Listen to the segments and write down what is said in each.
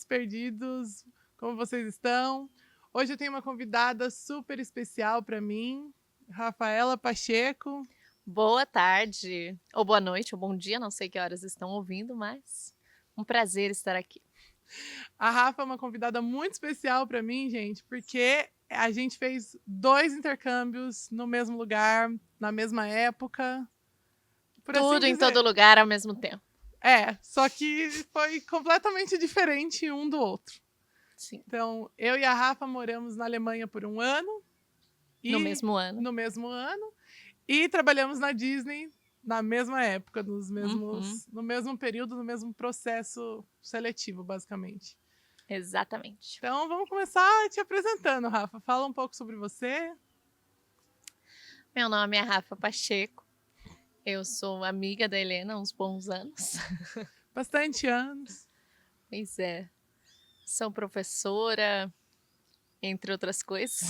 perdidos, como vocês estão? Hoje eu tenho uma convidada super especial para mim, Rafaela Pacheco. Boa tarde, ou boa noite, ou bom dia, não sei que horas estão ouvindo, mas um prazer estar aqui. A Rafa é uma convidada muito especial para mim, gente, porque a gente fez 2 intercâmbios no mesmo lugar, na mesma época, por assim Tudo em todo dizer. lugar ao mesmo tempo. Só que foi completamente diferente um do outro. Sim, Então, eu e a Rafa moramos na Alemanha por 1 ano. no E mesmo ano. no mesmo ano. E trabalhamos na Disney na mesma época, Uhum, no mesmo período, no mesmo processo seletivo, basicamente. exatamente. Então, vamos começar te apresentando, Rafa. Fala um pouco sobre você. Meu nome é Rafa Pacheco, eu sou amiga da Helena há uns bons anos. Bastante anos. Pois é, sou professora, entre outras coisas.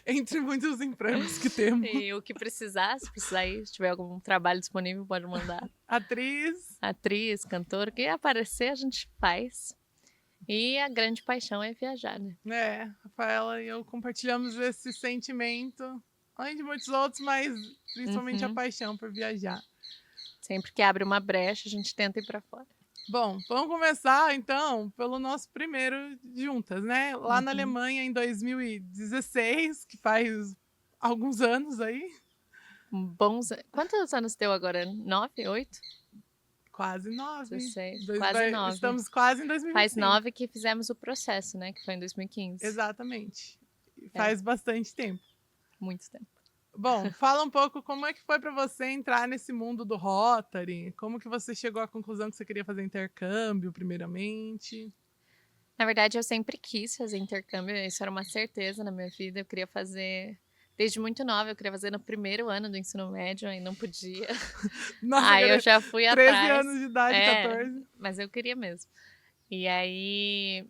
Entre muitos empregos que temos. E o que precisar, se precisar ir, se tiver algum trabalho disponível, pode mandar. Atriz. Atriz, cantora, o que aparecer a gente faz. E a grande paixão é viajar, né? Rafaela e eu compartilhamos esse sentimento, além de muitos outros, mas principalmente a paixão por viajar. Sempre que abre uma brecha, a gente tenta ir para fora. Bom, vamos começar então pelo nosso primeiro juntas, né? Lá na Alemanha em 2016, que faz alguns anos aí. Bons. Quantos anos deu agora? 9, 8? Quase 9. 16, quase 9. Estamos quase em Faz 2025. 9 que fizemos o processo, né? Que foi em 2015. Exatamente. Faz bastante tempo. Muito tempo. Bom, fala um pouco como é que foi para você entrar nesse mundo do Rotary, como que você chegou à conclusão que você queria fazer intercâmbio, primeiramente. Na verdade, eu sempre quis fazer intercâmbio, isso era uma certeza na minha vida. Eu queria fazer, desde muito nova, eu queria fazer no primeiro ano do ensino médio, aí não podia. Nossa, Aí eu já fui 13 atrás. anos de idade, 14. Mas eu queria mesmo. E aí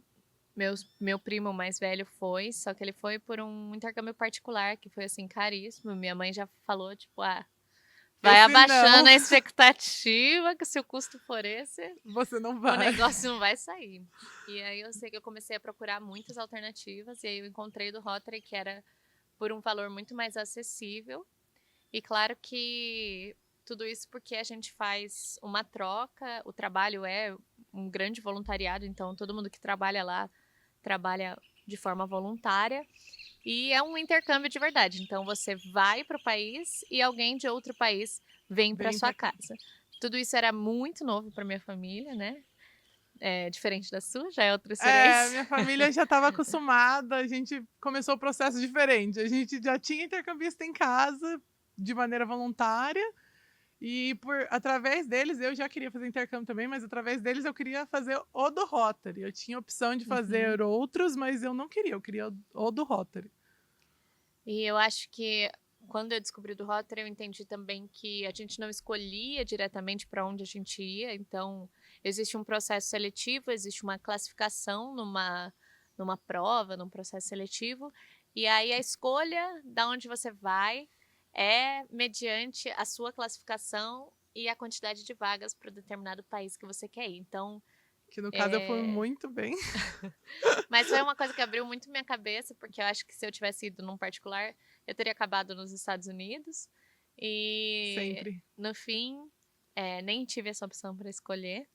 meu primo mais velho foi, só que ele foi por um intercâmbio particular, que foi assim, caríssimo. Minha mãe já falou, tipo, vai Esse abaixando não, a expectativa, que se o custo for esse, você não o vai. negócio não vai sair. E aí eu sei que eu comecei a procurar muitas alternativas, e aí eu encontrei do Rotary, que era por um valor muito mais acessível. E claro que tudo isso porque a gente faz uma troca, o trabalho é um grande voluntariado, então todo mundo que trabalha lá trabalha de forma voluntária e é um intercâmbio de verdade. Então você vai para o país e alguém de outro país vem para Vem sua pra cá. casa. Tudo isso era muito novo para minha família, né? Diferente da sua, já é outra experiência. Minha família já estava acostumada, a gente começou o processo diferente. A gente já tinha intercambista em casa, de maneira voluntária, e através deles, eu já queria fazer intercâmbio também, mas através deles eu queria fazer o do Rotary. Eu tinha opção de fazer outros, mas eu não queria, eu queria o do Rotary. E eu acho que quando eu descobri do Rotary, eu entendi também que a gente não escolhia diretamente para onde a gente ia, então existe um processo seletivo, existe uma classificação numa prova, num processo seletivo, e aí a escolha da onde você vai é mediante a sua classificação e a quantidade de vagas para determinado país que você quer ir. Então, Que no caso eu fui muito bem. mas foi uma coisa que abriu muito minha cabeça, porque eu acho que se eu tivesse ido num particular, eu teria acabado nos Estados Unidos. E Sempre. no fim, nem tive essa opção para escolher,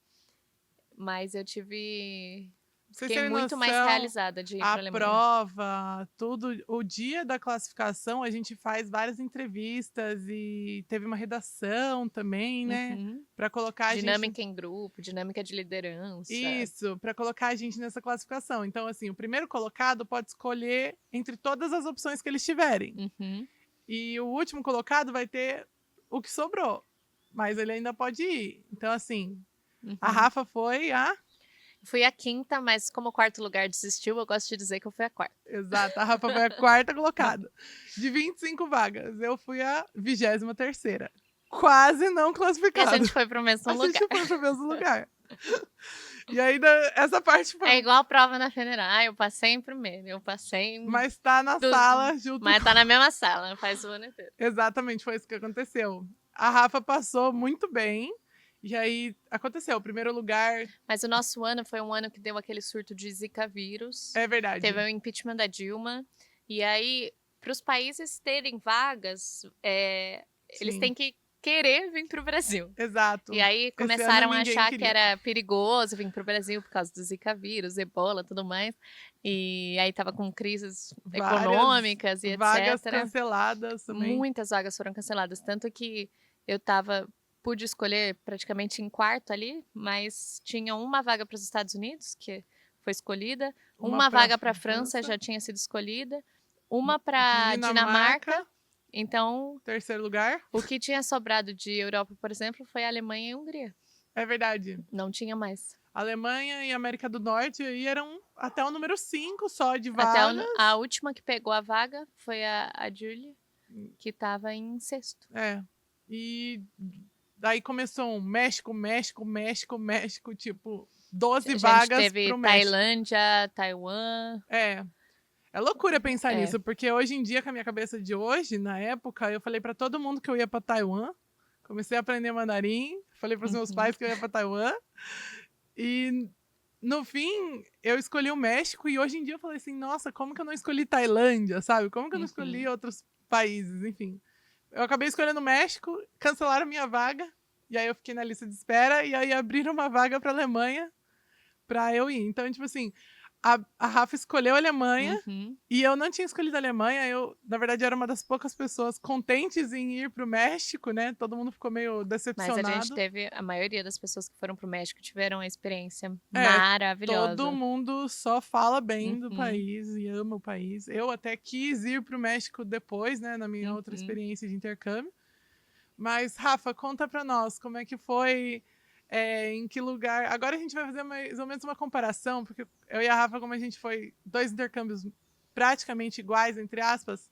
mas eu tive. Vocês Fiquei terem muito mais noção, realizada de ir a para a Alemanha. prova, tudo, o dia da classificação, a gente faz várias entrevistas e teve uma redação também, né? Uhum. Para colocar a gente. Dinâmica em grupo, dinâmica de liderança. Isso, para colocar a gente nessa classificação. Então, assim, o primeiro colocado pode escolher entre todas as opções que eles tiverem. Uhum. E o último colocado vai ter o que sobrou. Mas ele ainda pode ir. Então, assim, a Rafa foi a. Fui a quinta, mas como o quarto lugar desistiu, eu gosto de dizer que eu fui a quarta. Exato, a Rafa foi a quarta colocada. De 25 vagas, eu fui a 23ª. Quase não E a classificada. gente foi para o mesmo A lugar. gente foi pro mesmo lugar. E aí, essa parte foi. É igual a prova na federal, eu passei em primeiro, eu passei em... Mas tá na sala junto. Mas tá na mesma sala, faz o ano inteiro. Exatamente, foi isso que aconteceu. A Rafa passou muito bem. E aí aconteceu, o primeiro lugar. Mas o nosso ano foi um ano que deu aquele surto de Zika vírus. É verdade. Teve o impeachment da Dilma. E aí, para os países terem vagas, eles Sim. têm que querer vir para o Brasil. Exato. E aí Esse começaram ano a ninguém achar que queria. era perigoso vir para o Brasil por causa do Zika vírus, Ebola, tudo mais. E aí tava com crises econômicas e Vagas etc. canceladas também. Muitas vagas foram canceladas, tanto que eu pude escolher praticamente em quarto ali, mas tinha uma vaga para os Estados Unidos, que foi escolhida, uma pra vaga para a França já tinha sido escolhida, uma para Dinamarca, Dinamarca. Então, terceiro lugar. o que tinha sobrado de Europa, por exemplo, foi a Alemanha e a Hungria. É verdade. Não tinha mais. Alemanha e América do Norte aí eram até o número 5 só de Até vagas. a última que pegou a vaga foi a Julie, que estava em sexto. É. E daí começou um México, tipo, 12 vagas teve pro México. Tailândia, Taiwan. É loucura pensar É. nisso, porque hoje em dia, com a minha cabeça de hoje, na época, eu falei pra todo mundo que eu ia pra Taiwan. Comecei a aprender mandarim, falei pros meus pais que eu ia pra Taiwan. E no fim, eu escolhi o México e hoje em dia eu falei assim, nossa, como que eu não escolhi Tailândia, sabe? Como que eu não escolhi outros países, enfim. Eu acabei escolhendo o México, cancelaram minha vaga, e aí eu fiquei na lista de espera, e aí abriram uma vaga pra Alemanha pra eu ir. Então, tipo assim, a Rafa escolheu a Alemanha, e eu não tinha escolhido a Alemanha. Eu, na verdade, era uma das poucas pessoas contentes em ir pro México, né? Todo mundo ficou meio decepcionado. Mas a gente teve, a maioria das pessoas que foram pro México tiveram uma experiência maravilhosa. Todo mundo só fala bem do país e ama o país. Eu até quis ir pro México depois, né? Na minha outra experiência de intercâmbio. Mas, Rafa, conta pra nós como é que foi... em que lugar... Agora a gente vai fazer mais ou menos uma comparação, porque eu e a Rafa, como a gente foi 2 intercâmbios praticamente iguais, entre aspas,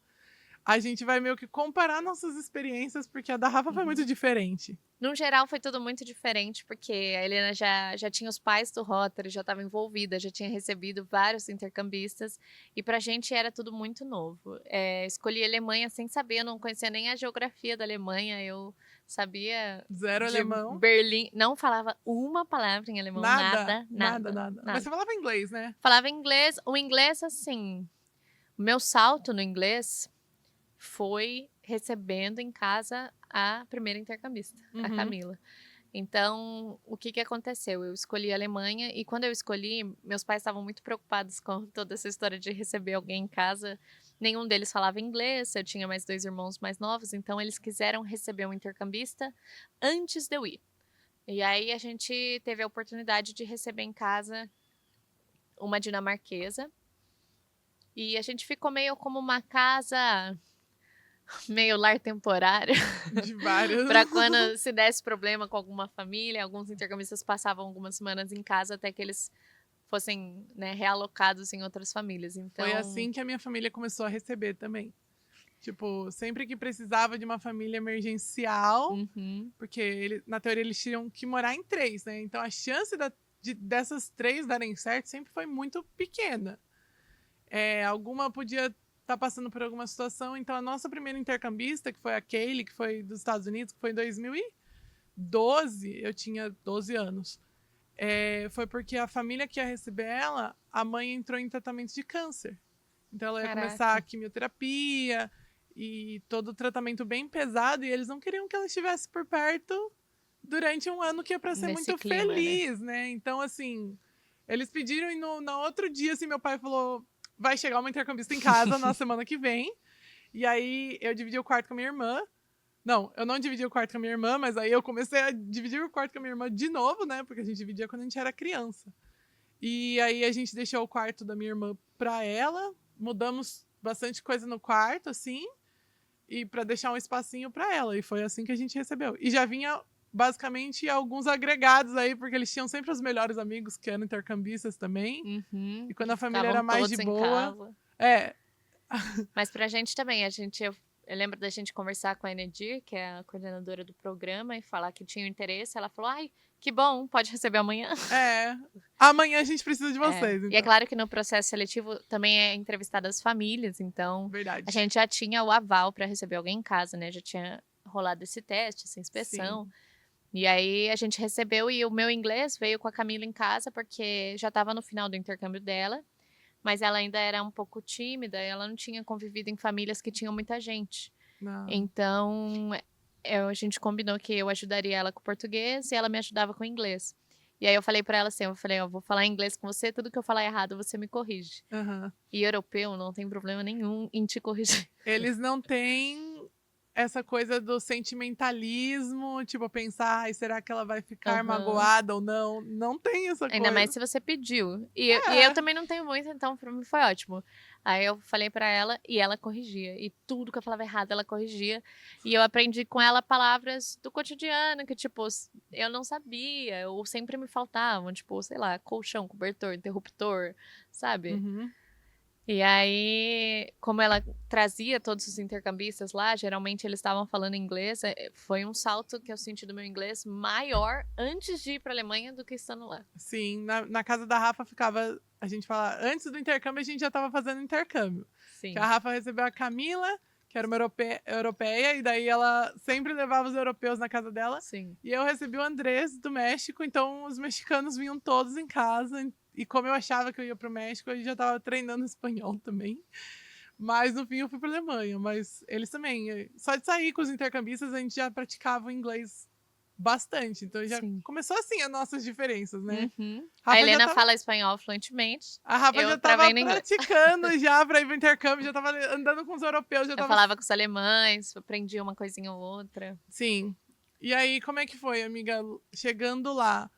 a gente vai meio que comparar nossas experiências, porque a da Rafa foi muito diferente. No geral, foi tudo muito diferente, porque a Helena já tinha os pais do Rotary, já estava envolvida, já tinha recebido vários intercambistas, e pra gente era tudo muito novo. Escolhi a Alemanha sem saber, eu não conhecia nem a geografia da Alemanha, eu sabia Zero de alemão. Berlim, não falava uma palavra em alemão, nada. Mas você falava inglês, né? Falava inglês, o inglês, assim, o meu salto no inglês foi recebendo em casa a primeira intercambista, a Camila. Então, o que aconteceu? Eu escolhi a Alemanha e quando eu escolhi, meus pais estavam muito preocupados com toda essa história de receber alguém em casa. Nenhum deles falava inglês, eu tinha mais 2 irmãos mais novos, então eles quiseram receber um intercambista antes de eu ir. E aí a gente teve a oportunidade de receber em casa uma dinamarquesa. E a gente ficou meio como uma casa... meio lar temporário. De vários. Para quando se desse problema com alguma família, alguns intercambistas passavam algumas semanas em casa até que eles fossem, né, realocados em outras famílias. Então... Foi assim que a minha família começou a receber também. Tipo, sempre que precisava de uma família emergencial, porque na teoria eles tinham que morar em 3, né? Então a chance dessas 3 darem certo sempre foi muito pequena. Alguma podia tá passando por alguma situação. Então, a nossa primeira intercambista, que foi a Kaylee, que foi dos Estados Unidos, que foi em 2012, eu tinha 12 anos. Foi porque a família que ia receber ela, a mãe entrou em tratamento de câncer. Então, ela ia começar a quimioterapia e todo o tratamento bem pesado, e eles não queriam que ela estivesse por perto durante um ano que ia para ser muito feliz, né? Então, assim, eles pediram e no outro dia, assim, meu pai falou... Vai chegar uma intercambista em casa na semana que vem. E aí, eu dividi o quarto com a minha irmã. Não, eu não dividi o quarto com a minha irmã, mas aí eu comecei a dividir o quarto com a minha irmã de novo, né? Porque a gente dividia quando a gente era criança. E aí, a gente deixou o quarto da minha irmã pra ela. Mudamos bastante coisa no quarto, assim. E pra deixar um espacinho pra ela. E foi assim que a gente recebeu. E já vinha... basicamente, alguns agregados aí, porque eles tinham sempre os melhores amigos que eram intercambistas também. E quando a família era mais de boa... Mas pra gente também, eu lembro da gente conversar com a Enedir, que é a coordenadora do programa, e falar que tinha interesse. Ela falou, ai, que bom, pode receber amanhã. Amanhã a gente precisa de vocês. Então. E é claro que no processo seletivo também é entrevistada as famílias, então a gente já tinha o aval para receber alguém em casa, né? Já tinha rolado esse teste, essa inspeção. Sim. E aí a gente recebeu e o meu inglês veio com a Camila em casa, porque já estava no final do intercâmbio dela, mas ela ainda era um pouco tímida, ela não tinha convivido em famílias que tinham muita gente. Não. Então, a gente combinou que eu ajudaria ela com o português e ela me ajudava com o inglês. E aí eu falei pra ela assim, eu falei, eu vou falar inglês com você, tudo que eu falar errado você me corrige. Aham. E europeu não tem problema nenhum em te corrigir. Eles não têm essa coisa do sentimentalismo, tipo, pensar, ai, será que ela vai ficar Aham. magoada ou não? Não tem essa Ainda mais coisa. se você pediu. E eu É. também não tenho muito, então pra mim foi ótimo. Aí eu falei pra ela e ela corrigia. E tudo que eu falava errado, ela corrigia. E eu aprendi com ela palavras do cotidiano, que, tipo, eu não sabia, ou sempre me faltavam, tipo, sei lá, colchão, cobertor, interruptor, sabe? Uhum. E aí, como ela trazia todos os intercambistas lá, geralmente eles estavam falando inglês, foi um salto que eu senti do meu inglês maior antes de ir pra Alemanha do que estando lá. Sim, na casa da Rafa ficava, a gente fala, antes do intercâmbio a gente já estava fazendo intercâmbio. Que a Sim, Rafa recebeu a Camila, que era uma europeia, e daí ela sempre levava os europeus na casa dela. sim. E eu recebi o Andrés do México, então os mexicanos vinham todos em casa. E como eu achava que eu ia pro México, eu já estava treinando espanhol também. Mas no fim eu fui pra Alemanha. Mas eles também, só de sair com os intercambistas, a gente já praticava o inglês bastante. Então já Sim. começou assim as nossas diferenças, né? Uhum. A Rafa já Helena tava, fala espanhol fluentemente. a Rafa já Eu tava travei no inglês. praticando já pra ir pro intercâmbio, já tava andando com os europeus, já Eu tava. falava com os alemães, aprendi uma coisinha ou outra. Sim. E aí, como é que foi, amiga? Chegando lá,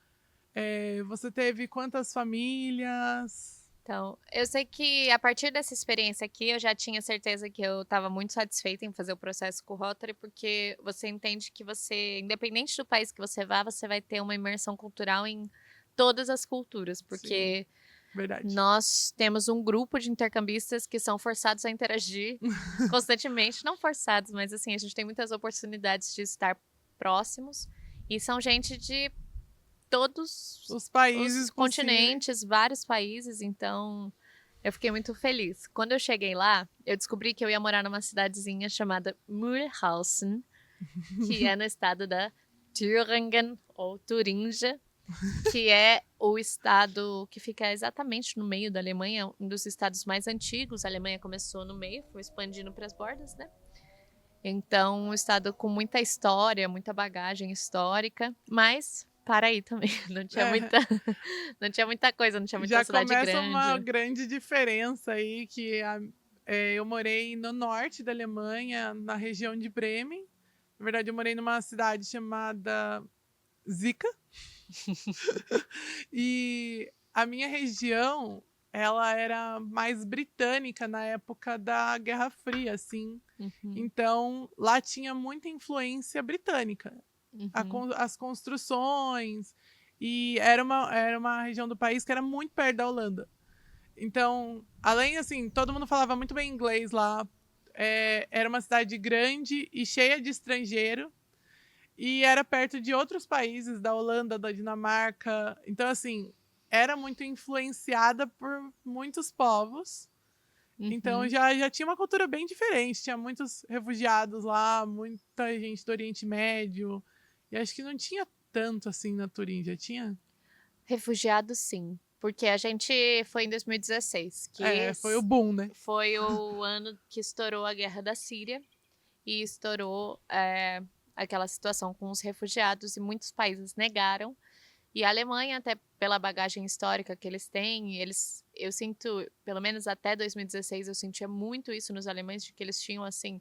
você teve quantas famílias? Então, eu sei que a partir dessa experiência aqui, eu já tinha certeza que eu estava muito satisfeita em fazer o processo com o Rotary, porque você entende que você, independente do país que você vá, você vai ter uma imersão cultural em todas as culturas, Sim, porque verdade. nós temos um grupo de intercambistas que são forçados a interagir constantemente, não forçados, mas assim, a gente tem muitas oportunidades de estar próximos, e são gente de todos Os os países possíveis. continentes, vários países, então eu fiquei muito feliz. Quando eu cheguei lá, eu descobri que eu ia morar numa cidadezinha chamada Mulhausen, que é no estado da Thüringen ou Turingia, que é o estado que fica exatamente no meio da Alemanha, um dos estados mais antigos. A Alemanha começou no meio, foi expandindo para as bordas, né? Então, um estado com muita história, muita bagagem histórica, mas para aí também, não tinha É, muita, não tinha muita coisa, não tinha muita já cidade começa uma grande. grande diferença aí, que eu morei no norte da Alemanha, na região de Bremen. Na verdade, eu morei numa cidade chamada Zica. E a minha região, ela era mais britânica na época da Guerra Fria, assim. Uhum, Então, lá tinha muita influência britânica. uhum, As construções, e era uma região do país que era muito perto da Holanda. Então, além assim, todo mundo falava muito bem inglês lá. Era uma cidade grande e cheia de estrangeiro. E era perto de outros países, da Holanda, da Dinamarca. Então, assim, era muito influenciada por muitos povos. Então, uhum. já tinha uma cultura bem diferente. Tinha muitos refugiados lá, muita gente do Oriente Médio. E acho que não tinha tanto assim na Turíndia, tinha? Refugiados, sim, porque a gente foi em 2016, Foi o boom, né? foi o ano que estourou a guerra da Síria e estourou aquela situação com os refugiados e muitos países negaram. E a Alemanha, até pela bagagem histórica que eles têm, eu sinto, pelo menos até 2016, eu sentia muito isso nos alemães, de que eles tinham, assim,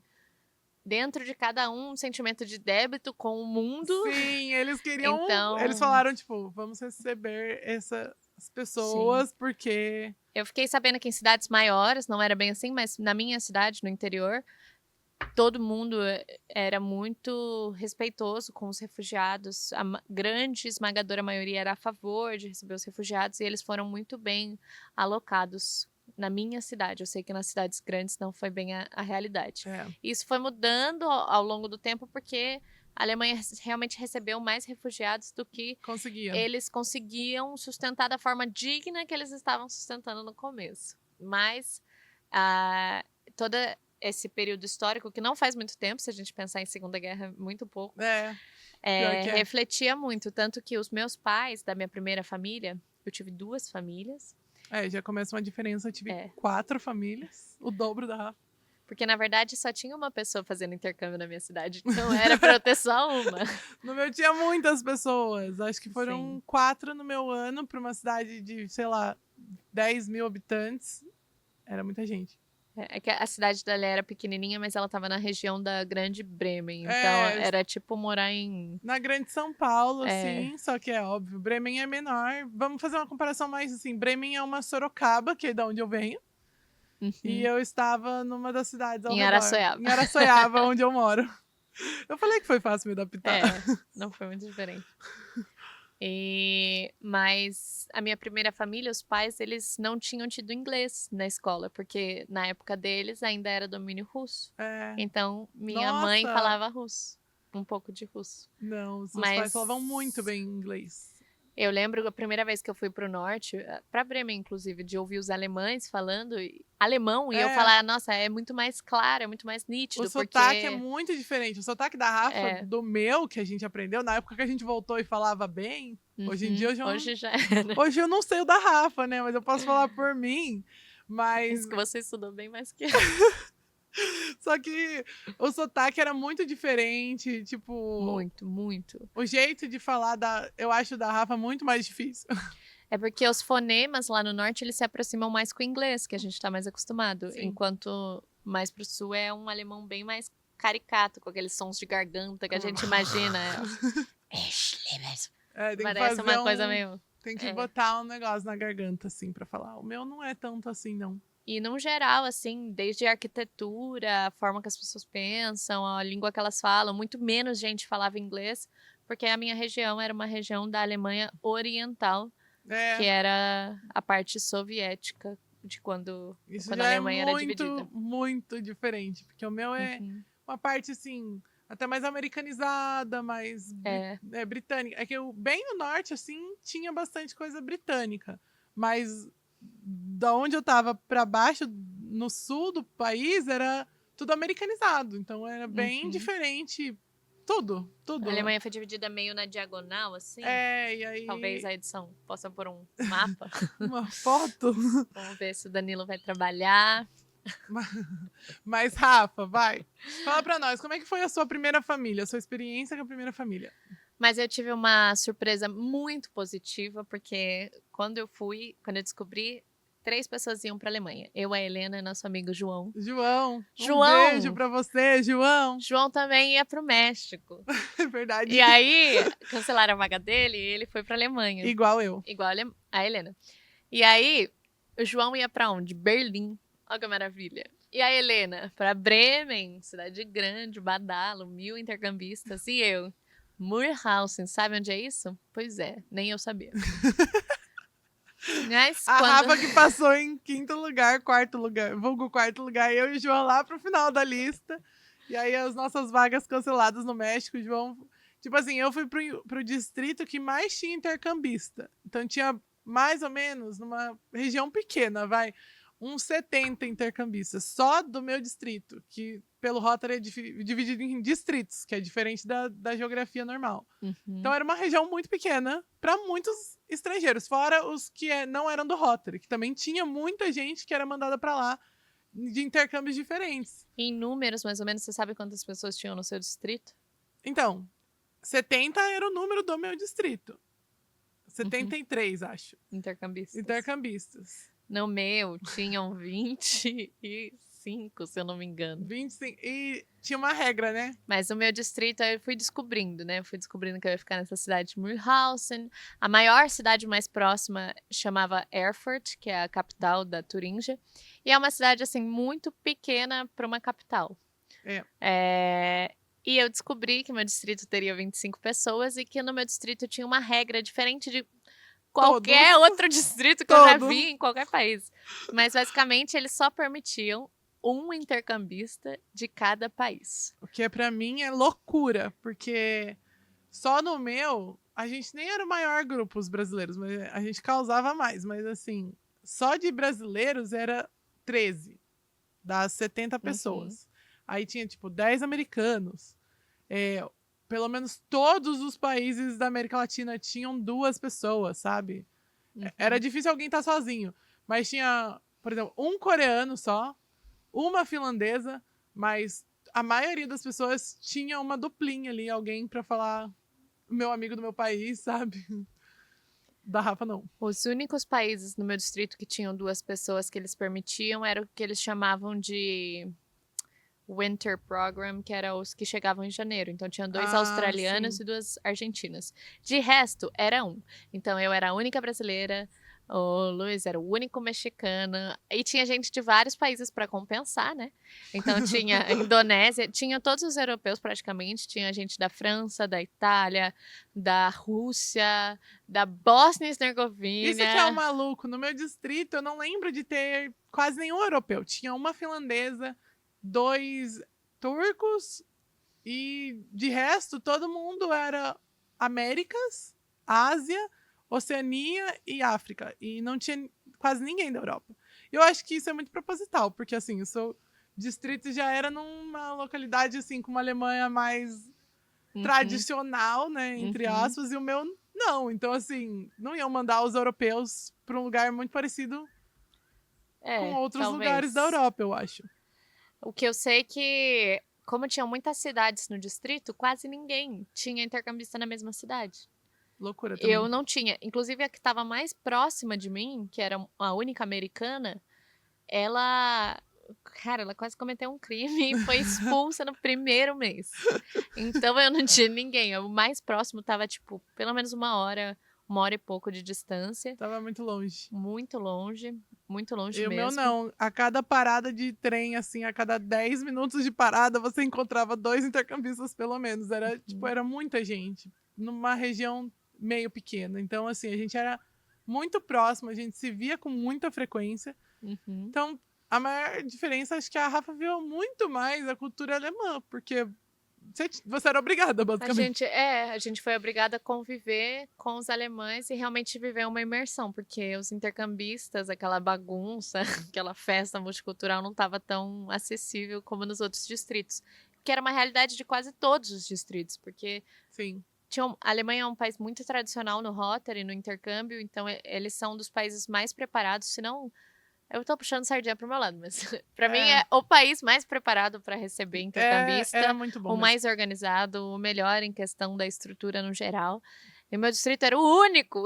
dentro de cada um sentimento de débito com o mundo. Sim, eles queriam. Eles Então, falaram, tipo, vamos receber essas sim. pessoas, porque. Eu fiquei sabendo que em cidades maiores não era bem assim, mas na minha cidade, no interior, todo mundo era muito respeitoso com os refugiados. A grande esmagadora maioria era a favor de receber os refugiados e eles foram muito bem alocados na minha cidade. Eu sei que nas cidades grandes não foi bem a realidade. É, Isso foi mudando ao longo do tempo porque a Alemanha realmente recebeu mais refugiados do que conseguia. eles conseguiam sustentar da forma digna que eles estavam sustentando no começo. Mas ah, todo esse período histórico, que não faz muito tempo, se a gente pensar em Segunda Guerra, muito pouco, É. Pior que é. refletia muito. Tanto que os meus pais, da minha primeira família, eu tive 2 famílias. Já começa uma diferença. Eu tive É. 4 famílias, o dobro da Rafa. Porque, na verdade, só tinha uma pessoa fazendo intercâmbio na minha cidade. Então, era pra eu ter só uma. No meu tinha muitas pessoas. Acho que foram Sim. 4 no meu ano pra uma cidade de, sei lá, 10 mil habitantes. Era muita gente. É que a cidade dela era pequenininha, mas ela tava na região da Grande Bremen. Então, É. era tipo morar em... Na Grande São Paulo, É. sim, só que é óbvio, Bremen é menor. Vamos fazer uma comparação mais assim, Bremen é uma Sorocaba, que é da onde eu venho, e eu estava numa das cidades ao Em redor. Araçoiaba. Em Araçoiaba, onde eu moro. Eu falei que foi fácil me adaptar. Não foi muito diferente. Mas a minha primeira família, os pais, eles não tinham tido inglês na escola, porque na época deles ainda era domínio russo. É. Então, minha mãe Nossa! falava russo, um pouco de russo. Não, os seus Mas pais falavam muito bem inglês. eu lembro a primeira vez que eu fui pro norte, pra Bremen, inclusive, de ouvir os alemães falando alemão, e eu falar, nossa, é muito mais claro, é muito mais nítido. O sotaque é muito diferente. O sotaque da Rafa, do meu, que a gente aprendeu, na época que a gente voltou e falava bem, hoje em dia eu já não... Hoje já era. Hoje eu não sei o da Rafa, né? Mas eu posso falar por mim. Mas... Isso que você estudou bem mais que eu. Só que o sotaque era muito diferente, tipo... Muito, muito. O jeito de falar, eu acho da Rafa muito mais difícil. É porque os fonemas lá no norte, eles se aproximam mais com o inglês, que a gente tá mais acostumado. Sim. Enquanto mais pro sul é um alemão bem mais caricato, com aqueles sons de garganta que a gente imagina. Parece uma coisa meio... Tem que botar um negócio na garganta, assim, pra falar. O meu não é tanto assim, não. E, no geral, assim, desde a arquitetura, a forma que as pessoas pensam, a língua que elas falam, muito menos gente falava inglês, porque a minha região era uma região da Alemanha Oriental, que era a parte soviética de quando a Alemanha era dividida. Isso já é muito diferente, porque o meu é uma parte, assim, até mais americanizada, mais britânica. É que bem no norte, assim, tinha bastante coisa britânica, mas... Da onde eu tava pra baixo, no sul do país, era tudo americanizado. Então era bem diferente. Tudo. A Alemanha foi dividida meio na diagonal, assim. E aí... Talvez a edição possa pôr um mapa. Uma foto. Vamos ver se o Danilo vai trabalhar. Mas, Rafa, vai. Fala pra nós, como é que foi a sua primeira família? A sua experiência com a primeira família? Mas eu tive uma surpresa muito positiva, porque quando eu descobri, 3 pessoas iam pra Alemanha. Eu, a Helena e nosso amigo João. Um beijo pra você, João. João também ia pro México. É verdade. E aí, cancelaram a vaga dele e ele foi pra Alemanha. Igual eu. Igual a Helena. E aí, o João ia pra onde? Berlim. Olha que maravilha. E a Helena? Pra Bremen, cidade grande, badalo, 1000 intercambistas. E eu? Murhausen, sabe onde é isso? Pois é, nem eu sabia. Mas Rafa que passou em 5º lugar, 4º lugar, vulgo 4º lugar, eu e o João lá pro final da lista. E aí as nossas vagas canceladas no México, o João... Tipo assim, eu fui pro distrito que mais tinha intercambista. Então tinha mais ou menos, numa região pequena, uns 70 intercambistas, só do meu distrito, que pelo Rotary é dividido em distritos, que é diferente da geografia normal. Então era uma região muito pequena para muitos estrangeiros, fora os que não eram do Rotary, que também tinha muita gente que era mandada para lá de intercâmbios diferentes. Em números, mais ou menos, você sabe quantas pessoas tinham no seu distrito? Então, 70 era o número do meu distrito. 73, acho. Intercambistas. No meu, tinham 25, se eu não me engano. 25. E tinha uma regra, né? Mas o meu distrito, eu fui descobrindo, né? Fui descobrindo que eu ia ficar nessa cidade de Murhausen. A maior cidade mais próxima chamava Erfurt, que é a capital da Turíngia. E é uma cidade, assim, muito pequena para uma capital. E eu descobri que meu distrito teria 25 pessoas e que no meu distrito tinha uma regra diferente de qualquer outro distrito que eu já vi em qualquer país. Mas, basicamente, eles só permitiam um intercambista de cada país. O que pra mim é loucura, porque só no meu, a gente nem era o maior grupo, os brasileiros, mas a gente causava mais. Mas, assim, só de brasileiros era 13 das 70 pessoas. Aí tinha, tipo, 10 americanos, pelo menos todos os países da América Latina tinham 2 pessoas, sabe? Era difícil alguém estar sozinho. Mas tinha, por exemplo, um coreano só, uma finlandesa, mas a maioria das pessoas tinha uma duplinha ali, alguém pra falar meu amigo do meu país, sabe? Da Rafa, não. Os únicos países no meu distrito que tinham 2 pessoas que eles permitiam era o que eles chamavam de Winter Program, que era os que chegavam em janeiro. Então tinha 2 australianos sim. e 2 argentinas. De resto, era um. Então eu era a única brasileira, o Luiz era o único mexicano, e tinha gente de vários países para compensar, né? Então tinha a Indonésia, tinha todos os europeus praticamente, tinha gente da França, da Itália, da Rússia, da Bósnia e Isso que é o Herzegovina. maluco. No meu distrito, eu não lembro de ter quase nenhum europeu. Tinha uma finlandesa, 2 turcos e de resto todo mundo era Américas, Ásia, Oceania e África. E não tinha quase ninguém da Europa. Eu acho que isso é muito proposital, porque assim, o seu distrito já era numa localidade assim com uma Alemanha mais Uhum, tradicional, né, entre uhum. aspas, e o meu não. Então assim, não iam mandar os europeus para um lugar muito parecido com É, outros lugares da talvez. Europa, eu acho. O que eu sei é que, como tinham muitas cidades no distrito, quase ninguém tinha intercambista na mesma cidade. Loucura Eu também. não tinha. Inclusive, a que estava mais próxima de mim, que era a única americana, ela. Cara, ela quase cometeu um crime e foi expulsa no primeiro mês. Então eu não tinha ninguém. O mais próximo tava, tipo, pelo menos 1 hora e pouco de distância. Tava muito longe. Muito longe E o meu mesmo. não. A cada parada de trem, assim, a cada 10 minutos de parada, você encontrava 2 intercambistas, pelo menos. Era, tipo, Uhum. era muita gente. Numa região meio pequena. Então, assim, a gente era muito próximo, a gente se via com muita frequência. Uhum. Então, a maior diferença, acho que a Rafa viu muito mais a cultura alemã, porque você era obrigada, basicamente. A gente foi obrigada a conviver com os alemães e realmente viver uma imersão, porque os intercambistas, aquela bagunça, aquela festa multicultural não estava tão acessível como nos outros distritos, que era uma realidade de quase todos os distritos, porque Sim. a Alemanha é um país muito tradicional no Rotary, no intercâmbio, então eles são dos países mais preparados, se não eu tô puxando sardinha pro meu lado, mas pra mim É, é o país mais preparado para receber era intercambista, muito bom o mesmo. mais organizado, o melhor em questão da estrutura no geral. E meu distrito era o único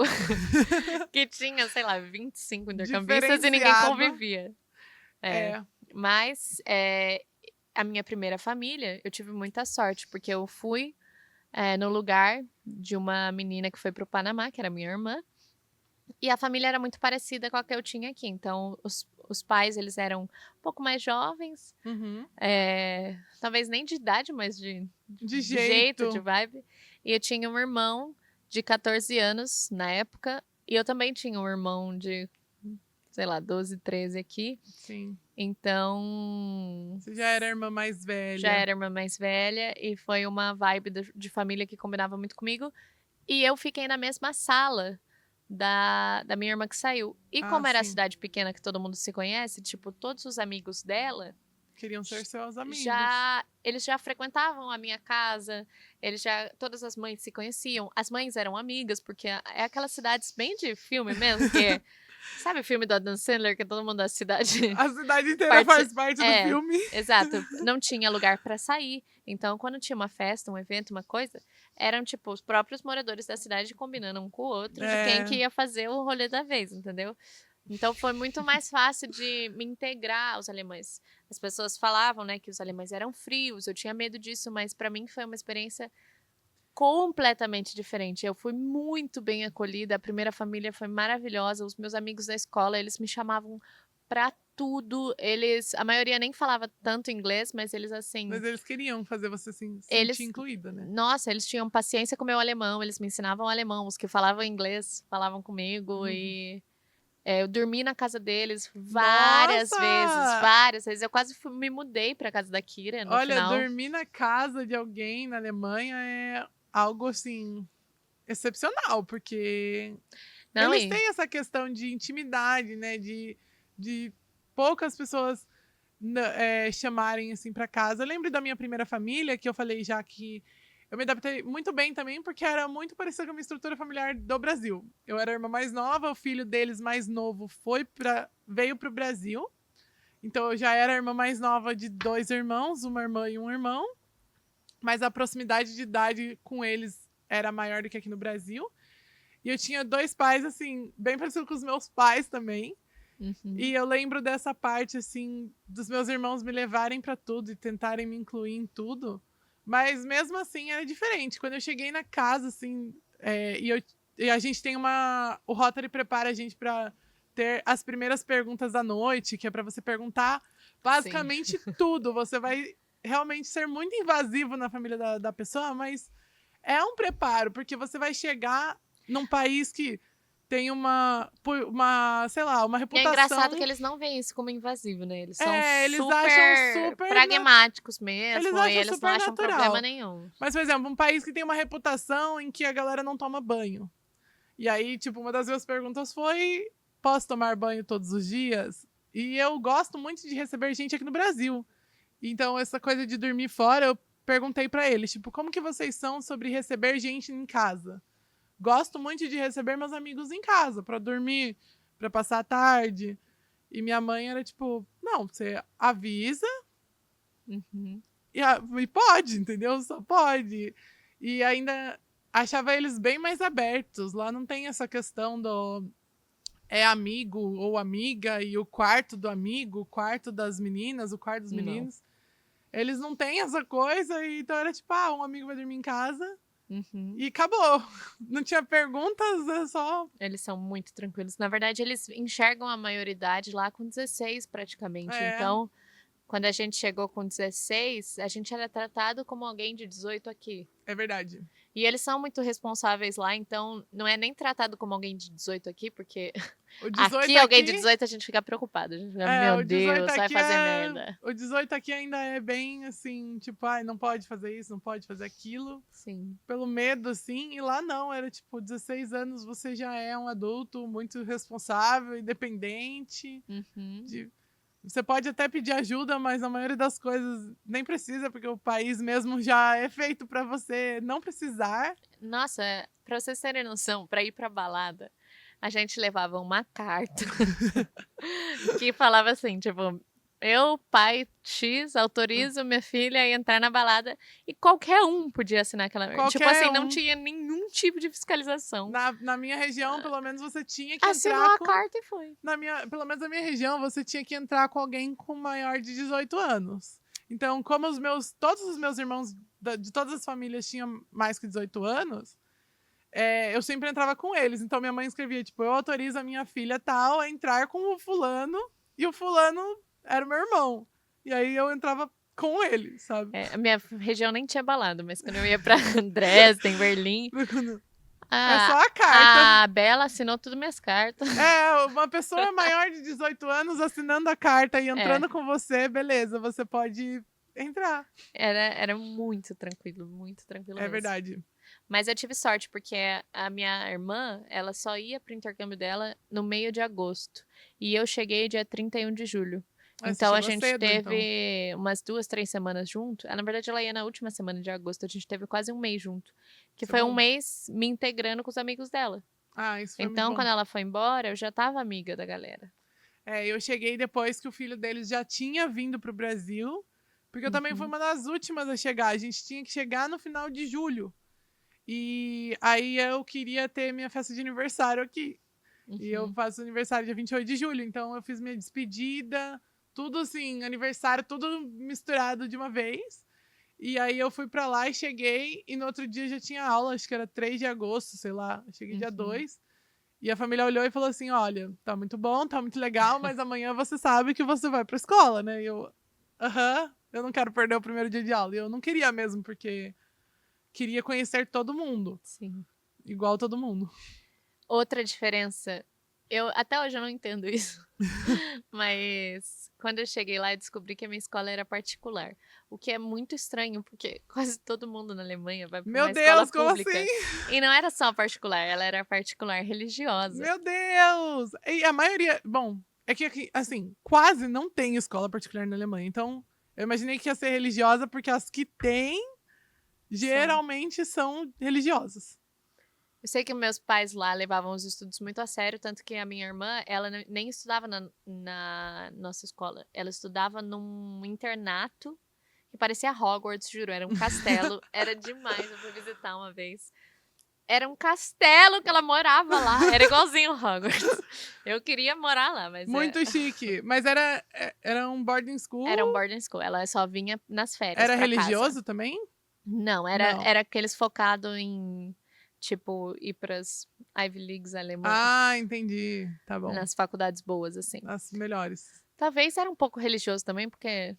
que tinha, sei lá, 25 intercambistas e ninguém Diferenciado. convivia. É, É. mas a minha primeira família, eu tive muita sorte, porque eu fui no lugar de uma menina que foi pro Panamá, que era minha irmã, e a família era muito parecida com a que eu tinha aqui. Então, os pais, eles eram um pouco mais jovens, Uhum. talvez nem de idade, mas De de jeito, de jeito. vibe. E eu tinha um irmão de 14 anos na época, e eu também tinha um irmão de, sei lá, 12, 13 aqui. Sim. Então, Você já era a irmã mais já velha. era irmã mais velha, e foi uma vibe de família que combinava muito comigo. E eu fiquei na mesma sala da minha irmã que saiu. E Ah, como era a sim. cidade pequena que todo mundo se conhece, tipo, todos os amigos dela Queriam ser seus amigos. já eles já frequentavam a minha casa, todas as mães se conheciam. As mães eram amigas, porque é aquelas cidades bem de filme mesmo, que sabe o filme do Adam Sandler que todo mundo da cidade A cidade inteira parte faz parte do filme. exato, não tinha lugar para sair. Então, quando tinha uma festa, um evento, uma coisa, eram tipo os próprios moradores da cidade combinando um com o outro de quem que É. ia fazer o rolê da vez, entendeu? Então foi muito mais fácil de me integrar aos alemães. As pessoas falavam, né, que os alemães eram frios, eu tinha medo disso, mas para mim foi uma experiência completamente diferente. Eu fui muito bem acolhida, a primeira família foi maravilhosa, os meus amigos da escola, eles me chamavam pra tudo. A maioria nem falava tanto inglês, mas eles assim, Mas eles queriam fazer você se sentir eles incluída, né? nossa, eles tinham paciência com o meu alemão, eles me ensinavam alemão, os que falavam inglês falavam comigo Uhum. e eu dormi na casa deles Nossa! várias vezes. Eu quase me mudei pra casa da Kira no Olha, final. dormir na casa de alguém na Alemanha é algo assim excepcional, porque Não, eles e têm essa questão de intimidade, né? De poucas pessoas chamarem assim para casa. Eu lembro da minha primeira família, que eu falei já que eu me adaptei muito bem também, porque era muito parecida com a minha estrutura familiar do Brasil. Eu era a irmã mais nova, o filho deles mais novo veio pro Brasil. Então eu já era a irmã mais nova de 2 irmãos, uma irmã e um irmão. Mas a proximidade de idade com eles era maior do que aqui no Brasil. E eu tinha 2 pais, assim, bem parecidos com os meus pais também. E eu lembro dessa parte, assim, dos meus irmãos me levarem pra tudo e tentarem me incluir em tudo. Mas mesmo assim era diferente. Quando eu cheguei na casa, assim, e a gente tem o Rotary prepara a gente pra ter as primeiras perguntas da noite, que é pra você perguntar basicamente tudo. Você vai realmente ser muito invasivo na família da pessoa, mas é um preparo, porque você vai chegar num país que tem sei lá, uma E é reputação. engraçado que eles não veem isso como invasivo, né? Eles são eles super, acham super pragmáticos mesmo, eles e acham eles não super acham natural. problema nenhum. Mas, por exemplo, um país que tem uma reputação em que a galera não toma banho. E aí, tipo, uma das minhas perguntas foi: posso tomar banho todos os dias? E eu gosto muito de receber gente aqui no Brasil. Então, essa coisa de dormir fora, eu perguntei pra eles, tipo, como que vocês são sobre receber gente em casa? Gosto muito de receber meus amigos em casa, pra dormir, pra passar a tarde. E minha mãe era tipo, não, você avisa e pode, entendeu? Só pode. E ainda achava eles bem mais abertos. Lá não tem essa questão do amigo ou amiga e o quarto do amigo, o quarto das meninas, o quarto dos meninos. Eles não têm essa coisa, então era tipo, um amigo vai dormir em casa e acabou. Não tinha perguntas, é só... Eles são muito tranquilos. Na verdade, eles enxergam a maioridade lá com 16, praticamente. Então, quando a gente chegou com 16, a gente era tratado como alguém de 18 aqui. É verdade. E eles são muito responsáveis lá, então não é nem tratado como alguém de 18 aqui, porque aqui alguém de 18 a gente fica preocupado. A gente fica, meu Deus, vai fazer merda. O 18 aqui ainda é bem assim, tipo, não pode fazer isso, não pode fazer aquilo. Sim. Pelo medo, assim. E lá não, era tipo, 16 anos você já é um adulto muito responsável, independente. Você pode até pedir ajuda, mas a maioria das coisas nem precisa, porque o país mesmo já é feito pra você não precisar. Nossa, pra vocês terem noção, pra ir pra balada, a gente levava uma carta que falava assim, tipo, eu, pai X, autorizo minha filha a entrar na balada, e qualquer um podia assinar aquela merda. Tipo assim, não tinha nenhum tipo de fiscalização. Na minha região, pelo menos, você tinha que assinou entrar a carta e foi. Pelo menos na minha região, você tinha que entrar com alguém com maior de 18 anos. Então, como todos os meus irmãos de todas as famílias tinham mais que 18 anos, eu sempre entrava com eles. Então, minha mãe escrevia, tipo, eu autorizo a minha filha tal a entrar com o fulano, e o fulano era o meu irmão. E aí eu entrava com ele, sabe? A minha região nem tinha balada, mas quando eu ia pra Dresden, Berlim... é só a carta. A Bela assinou tudo minhas cartas. Uma pessoa maior de 18 anos assinando a carta e entrando com você, beleza, você pode entrar. Era muito tranquilo mesmo. Verdade. Mas eu tive sorte, porque a minha irmã, ela só ia pro intercâmbio dela no meio de agosto. E eu cheguei dia 31 de julho. Então a gente teve umas 2, 3 semanas junto. Na verdade, ela ia na última semana de agosto. A gente teve quase um mês junto. Que foi um mês me integrando com os amigos dela. Isso foi então, muito bom. quando ela foi embora, eu já tava amiga da galera. Eu cheguei depois que o filho deles já tinha vindo pro Brasil. Porque eu também fui uma das últimas a chegar. A gente tinha que chegar no final de julho. E aí eu queria ter minha festa de aniversário aqui. E eu faço aniversário dia 28 de julho. Então eu fiz minha despedida... Tudo assim, aniversário, tudo misturado de uma vez. E aí eu fui pra lá e cheguei. E no outro dia já tinha aula, acho que era 3 de agosto, sei lá. Eu cheguei dia 2. E a família olhou e falou assim, olha, tá muito bom, tá muito legal, mas amanhã você sabe que você vai pra escola, né? E eu, eu não quero perder o primeiro dia de aula. E eu não queria mesmo, porque queria conhecer todo mundo. Sim. Igual todo mundo. Outra diferença... até hoje eu não entendo isso. Mas quando eu cheguei lá, eu descobri que a minha escola era particular. O que é muito estranho, porque quase todo mundo na Alemanha vai para uma escola pública. Como assim? E não era só particular, ela era particular religiosa. Meu Deus! E a maioria... Bom, é que aqui, assim, quase não tem escola particular na Alemanha. Então, eu imaginei que ia ser religiosa, porque as que tem... geralmente são religiosos. Eu sei que meus pais lá levavam os estudos muito a sério, tanto que a minha irmã, ela nem estudava na nossa escola. Ela estudava num internato que parecia Hogwarts, juro, era um castelo. Era demais, eu fui visitar uma vez. Era um castelo que ela morava lá, era igualzinho Hogwarts. Eu queria morar lá, mas Muito chique. Mas era um boarding school? era um boarding school, ela só vinha nas férias Era pra casa. religioso também? Não, Não. era aqueles focados em, tipo, ir pras Ivy Leagues alemãs, Ah, entendi. Tá bom. nas faculdades boas, assim. As melhores. Talvez era um pouco religioso também, porque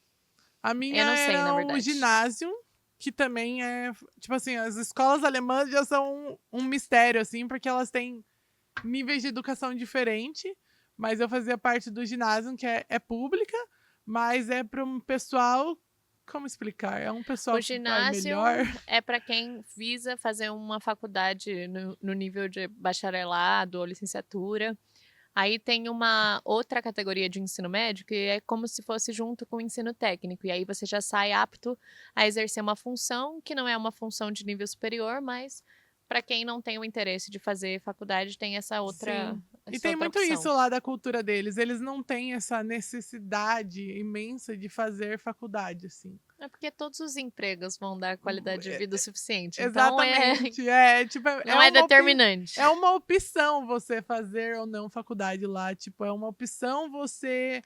A minha eu não sei, era na um verdade. ginásio, que também é... Tipo assim, as escolas alemãs já são um mistério, assim, porque elas têm níveis de educação diferentes. Mas eu fazia parte do ginásio, que é pública, mas é para um pessoal... Como explicar? É um pessoal O que vai ginásio melhor. é para quem visa fazer uma faculdade no nível de bacharelado ou licenciatura. Aí tem uma outra categoria de ensino médio que é como se fosse junto com o ensino técnico. E aí você já sai apto a exercer uma função que não é uma função de nível superior, mas para quem não tem o interesse de fazer faculdade, tem essa outra, Sim. E essa tem outra muito opção. isso lá da cultura deles. Eles não têm essa necessidade imensa de fazer faculdade, assim. É porque todos os empregos vão dar qualidade de vida o suficiente. Exatamente. Então Tipo, não é determinante. É uma opção você fazer ou não faculdade lá. Tipo, é uma opção você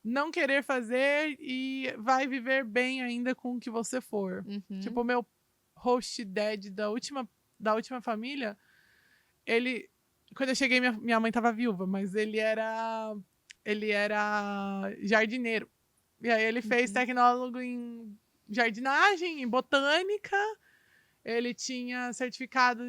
não querer fazer e vai viver bem ainda com o que você for. Uhum. Tipo, o meu host dad da última família, ele... Quando eu cheguei, minha mãe tava viúva, mas ele era jardineiro. E aí ele fez tecnólogo em jardinagem, em botânica. Ele tinha certificado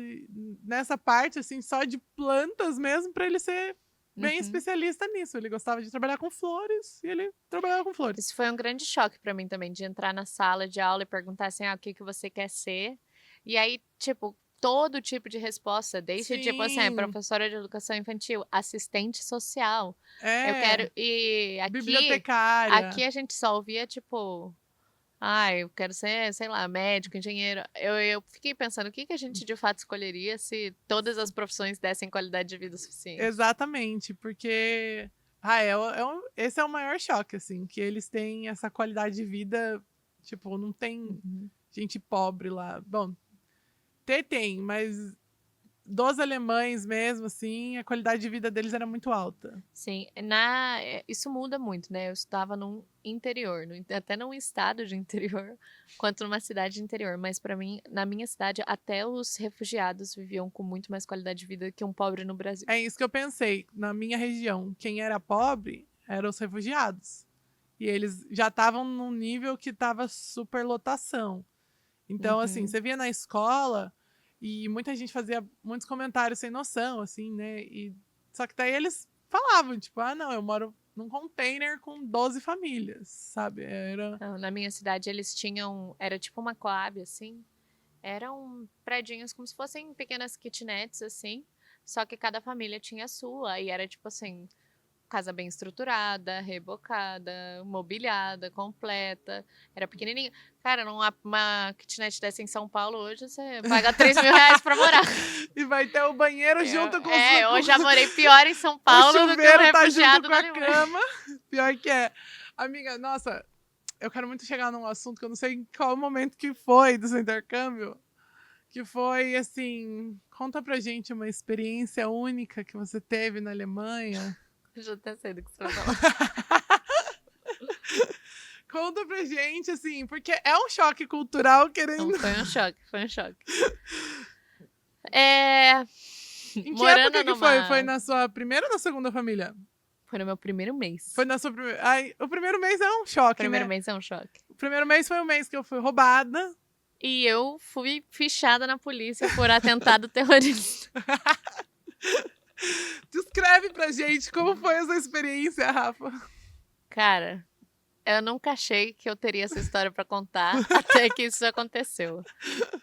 nessa parte, assim, só de plantas mesmo, para ele ser bem especialista nisso. Ele gostava de trabalhar com flores e ele trabalhava com flores. Isso foi um grande choque para mim também, de entrar na sala de aula e perguntar assim, o que você quer ser? E aí, tipo, todo tipo de resposta, desde, tipo assim, Sim. professora de educação infantil, assistente social. Eu É, quero... E bibliotecária. aqui a gente só ouvia, tipo... eu quero ser, sei lá, médico, engenheiro. Eu fiquei pensando, o que a gente de fato escolheria se todas as profissões dessem qualidade de vida suficiente? Exatamente, porque esse é o maior choque, assim, que eles têm essa qualidade de vida, tipo, não tem gente pobre lá. Bom, tem, mas dos alemães mesmo, assim, a qualidade de vida deles era muito alta. Sim, isso muda muito, né? Eu estava num interior, até num estado de interior, quanto numa cidade de interior. Mas para mim, na minha cidade, até os refugiados viviam com muito mais qualidade de vida que um pobre no Brasil. É isso que eu pensei. Na minha região, quem era pobre eram os refugiados. E eles já estavam num nível que estava superlotação. Então, assim, você via na escola e muita gente fazia muitos comentários sem noção, assim, né? Só que daí eles falavam, tipo, não, eu moro num container com 12 famílias, sabe? Não, na minha cidade eles tinham, era tipo uma Coab, assim. Eram predinhos como se fossem pequenas kitnets, assim. Só que cada família tinha a sua. E era tipo assim, casa bem estruturada, rebocada, mobiliada, completa. Era pequenininha. Cara, uma kitnet dessa em São Paulo hoje, você paga 3 mil reais pra morar. E vai ter o banheiro junto com eu já morei pior em São Paulo do que um chuveiro tá refugiado junto com na a Alemanha. cama. Pior que é. Amiga, nossa, eu quero muito chegar num assunto que eu não sei em qual momento que foi do seu intercâmbio. Que foi, assim, conta pra gente uma experiência única que você teve na Alemanha. Eu já até sei do que você vai falar. Conta pra gente, assim, porque é um choque cultural querendo... Não, foi um choque. Em que Morando época que foi? Foi na sua primeira ou na segunda família? Foi no meu primeiro mês. Foi na sua primeira... Ai, o primeiro mês é um choque, Primeiro né? mês é um choque. O primeiro mês foi o mês que eu fui roubada. E eu fui fichada na polícia por atentado terrorista. Descreve pra gente como foi essa experiência, Rafa. Cara, eu nunca achei que eu teria essa história pra contar até que isso aconteceu.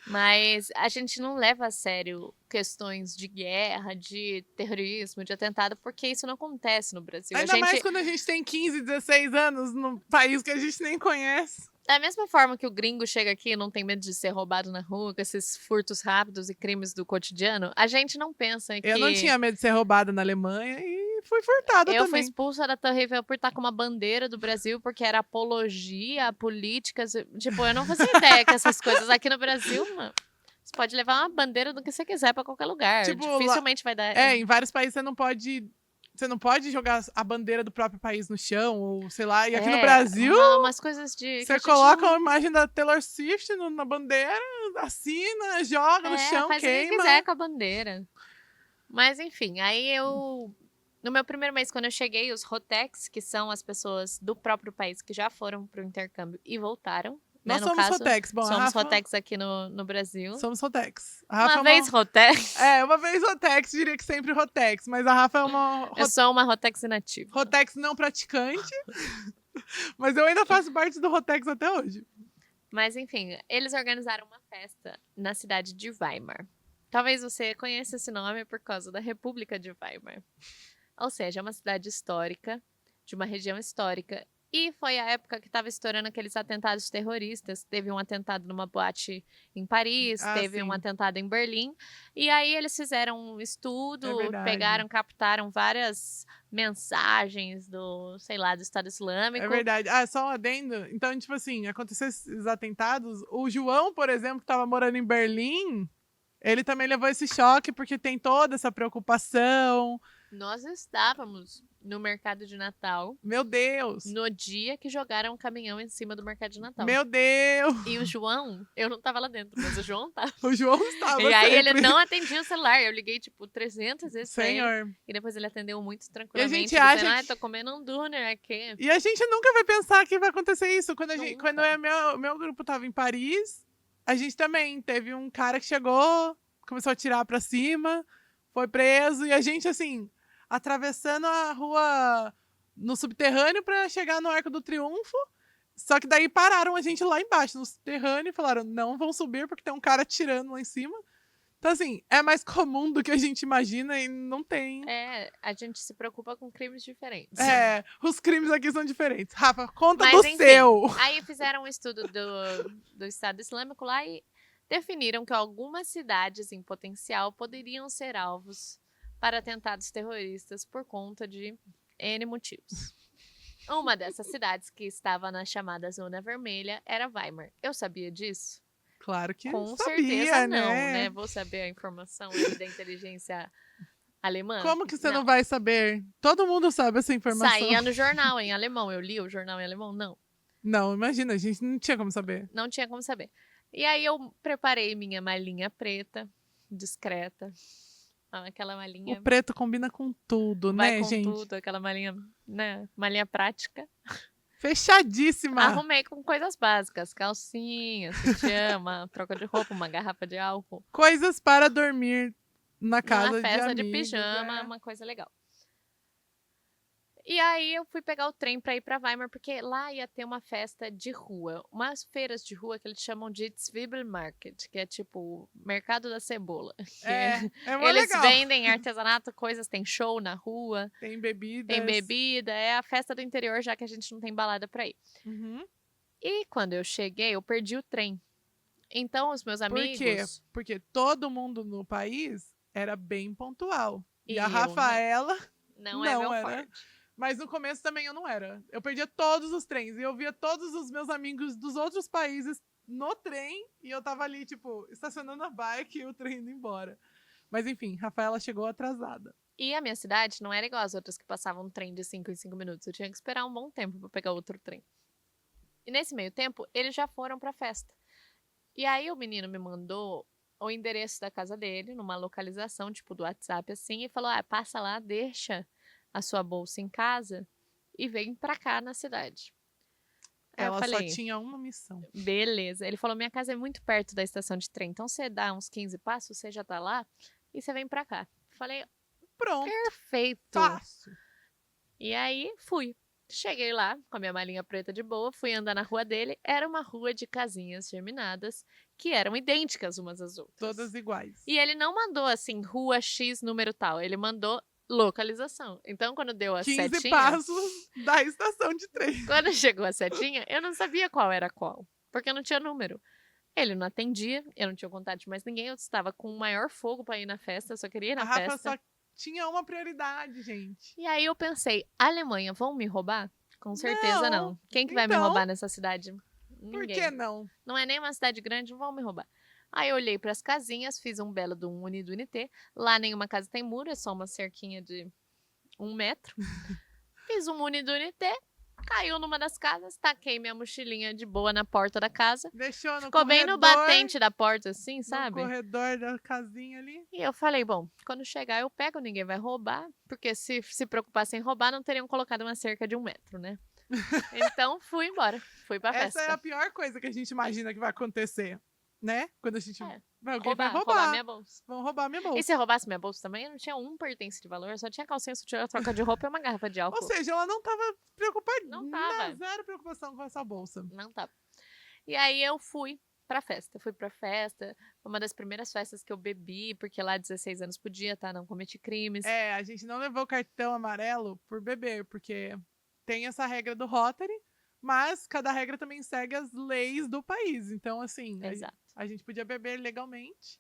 Mas a gente não leva a sério questões de guerra, de terrorismo, de atentado, porque isso não acontece no Brasil. Ainda mais quando a gente tem 15, 16 anos num país que a gente nem conhece. Da mesma forma que o gringo chega aqui e não tem medo de ser roubado na rua, com esses furtos rápidos e crimes do cotidiano, a gente não pensa que... Eu não tinha medo de ser roubada na Alemanha e fui furtada Eu fui também. expulsa da Torre Eiffel por estar com uma bandeira do Brasil, porque era apologia a políticas. Tipo, eu não fazia ideia que essas coisas aqui no Brasil, mano, você pode levar uma bandeira do que você quiser pra qualquer lugar. Tipo, Dificilmente vai dar... em vários países você não pode jogar a bandeira do próprio país no chão, ou sei lá. E aqui no Brasil, umas coisas de... você coloca a imagem da Taylor Swift na bandeira, assina, joga no chão, faz queima. o que quiser com a bandeira. Mas enfim, aí no meu primeiro mês, quando eu cheguei, os Rotex, que são as pessoas do próprio país que já foram pro intercâmbio e voltaram. Nós né? somos Rotex. Bom, somos Rafa... Rotex aqui no Brasil. Somos Rotex. Uma vez Rotex. Uma vez Rotex, diria que sempre Rotex. Mas a Rafa é uma... Eu sou uma Rotex inativa. Rotex não praticante. Mas eu ainda faço parte do Rotex até hoje. Mas enfim, eles organizaram uma festa na cidade de Weimar. Talvez você conheça esse nome por causa da República de Weimar. Ou seja, é uma cidade histórica, de uma região histórica. E foi a época que estava estourando aqueles atentados terroristas. Teve um atentado numa boate em Paris, teve um atentado em Berlim. E aí eles fizeram um estudo, captaram várias mensagens do Estado Islâmico. É verdade. Só um adendo. Então, tipo assim, aconteceu esses atentados. O João, por exemplo, que estava morando em Berlim, ele também levou esse choque, porque tem toda essa preocupação. Nós estávamos no mercado de Natal. Meu Deus! No dia que jogaram um caminhão em cima do mercado de Natal. Meu Deus! E o João, eu não tava lá dentro, mas o João tava. O João estava. E aí ele não atendia o celular. Eu liguei, 300 vezes pra Senhor. ele. E depois ele atendeu muito tranquilamente. E a gente dizendo, tô comendo um doner aqui. E a gente nunca vai pensar que vai acontecer isso. Quando meu grupo tava em Paris, a gente também teve um cara que chegou, começou a atirar pra cima, foi preso. E a gente, assim, atravessando a rua no subterrâneo pra chegar no Arco do Triunfo. Só que daí pararam a gente lá embaixo, no subterrâneo, e falaram, não vão subir porque tem um cara atirando lá em cima. Então, assim, é mais comum do que a gente imagina e não tem... A gente se preocupa com crimes diferentes. Os crimes aqui são diferentes. Rafa, conta enfim, seu! Aí fizeram um estudo do Estado Islâmico lá e definiram que algumas cidades em potencial poderiam ser alvos para atentados terroristas por conta de N motivos. Uma dessas cidades que estava na chamada Zona Vermelha era Weimar. Eu sabia disso? Claro que Com sabia, certeza não, né? Vou saber a informação aí da inteligência alemã? Como que você não vai saber? Todo mundo sabe essa informação. Saía no jornal em alemão. Eu li o jornal em alemão? Não. Não, imagina, a gente não tinha como saber. Não tinha como saber. E aí eu preparei minha malinha preta, discreta. Aquela malinha... O preto combina com tudo, né, gente? Vai com tudo, aquela malinha, né? Malinha prática. Fechadíssima. Arrumei com coisas básicas. Calcinha, sutiã, uma troca de roupa, uma garrafa de álcool. Coisas para dormir na casa de amigos. Uma festa de pijama, uma coisa legal. E aí eu fui pegar o trem pra ir pra Weimar, porque lá ia ter uma festa de rua. Umas feiras de rua que eles chamam de Zwiebelmarkt, que é tipo mercado da cebola. Eles legal. vendem artesanato, coisas, tem show na rua. Tem bebidas. Tem bebida, é a festa do interior, já que a gente não tem balada pra ir. Uhum. E quando eu cheguei, eu perdi o trem. Então os meus amigos... Por quê? Porque todo mundo no país era bem pontual. E a Rafaela não é meu era. forte. Mas no começo também eu não era. Eu perdia todos os trens. E eu via todos os meus amigos dos outros países no trem. E eu tava ali, tipo, estacionando a bike e o trem indo embora. Mas enfim, Rafaela chegou atrasada. E a minha cidade não era igual às outras que passavam um trem de 5 em 5 minutos. Eu tinha que esperar um bom tempo pra pegar outro trem. E nesse meio tempo, eles já foram pra festa. E aí o menino me mandou o endereço da casa dele, numa localização, tipo, do WhatsApp, assim. E falou, passa lá, deixa a sua bolsa em casa e vem pra cá na cidade. Ela só tinha uma missão. Beleza. Ele falou, minha casa é muito perto da estação de trem, então você dá uns 15 passos, você já tá lá e você vem pra cá. Falei, pronto. Perfeito. Fácil. E aí, fui. Cheguei lá, com a minha malinha preta de boa, fui andar na rua dele. Era uma rua de casinhas germinadas, que eram idênticas umas às outras. Todas iguais. E ele não mandou, assim, rua X número tal. Ele mandou localização. Então, quando deu a 15 setinha, passos da estação de trem. quando chegou a setinha, eu não sabia qual era qual, porque não tinha número. Ele não atendia, eu não tinha contato de mais ninguém, eu estava com o maior fogo pra ir na festa, eu só queria ir A na Rafa festa. só tinha uma prioridade, gente. E aí eu pensei, Alemanha, vão me roubar? Com certeza não. Quem que vai me Então, roubar nessa cidade? por Ninguém. que não? Não é nem uma cidade grande, não vão me roubar. Aí eu olhei para as casinhas, fiz um belo do Uni do Unité. Lá nenhuma casa tem muro, é só uma cerquinha de 1 metro. Fiz um Uni do Unité, caiu numa das casas, taquei minha mochilinha de boa na porta da casa. Deixou no Ficou bem corredor, no batente da porta, assim, no sabe? corredor da casinha ali. E eu falei, bom, quando chegar eu pego, ninguém vai roubar, porque se preocupassem em roubar, não teriam colocado uma cerca de 1 metro, né? Então fui embora, fui pra Essa festa. é a pior coisa que a gente imagina que vai acontecer, né? Quando a gente... É, Alguém vai roubar. roubar minha bolsa. Vão roubar minha E bolsa. se roubasse minha bolsa também, eu não tinha um pertence de valor, só tinha calcinha, sutiã, troca de roupa e uma garrafa de Ou álcool. seja, ela não tava preocupada. Não tava. Zero preocupação com essa bolsa. Não tava. E aí eu fui pra festa. Fui pra festa. Foi uma das primeiras festas que eu bebi, porque lá 16 anos podia, tá? Não cometi crimes. É, a gente não levou cartão amarelo por beber, porque tem essa regra do Rotary, mas cada regra também segue as leis do país. Então, assim, Exato. a gente podia beber legalmente,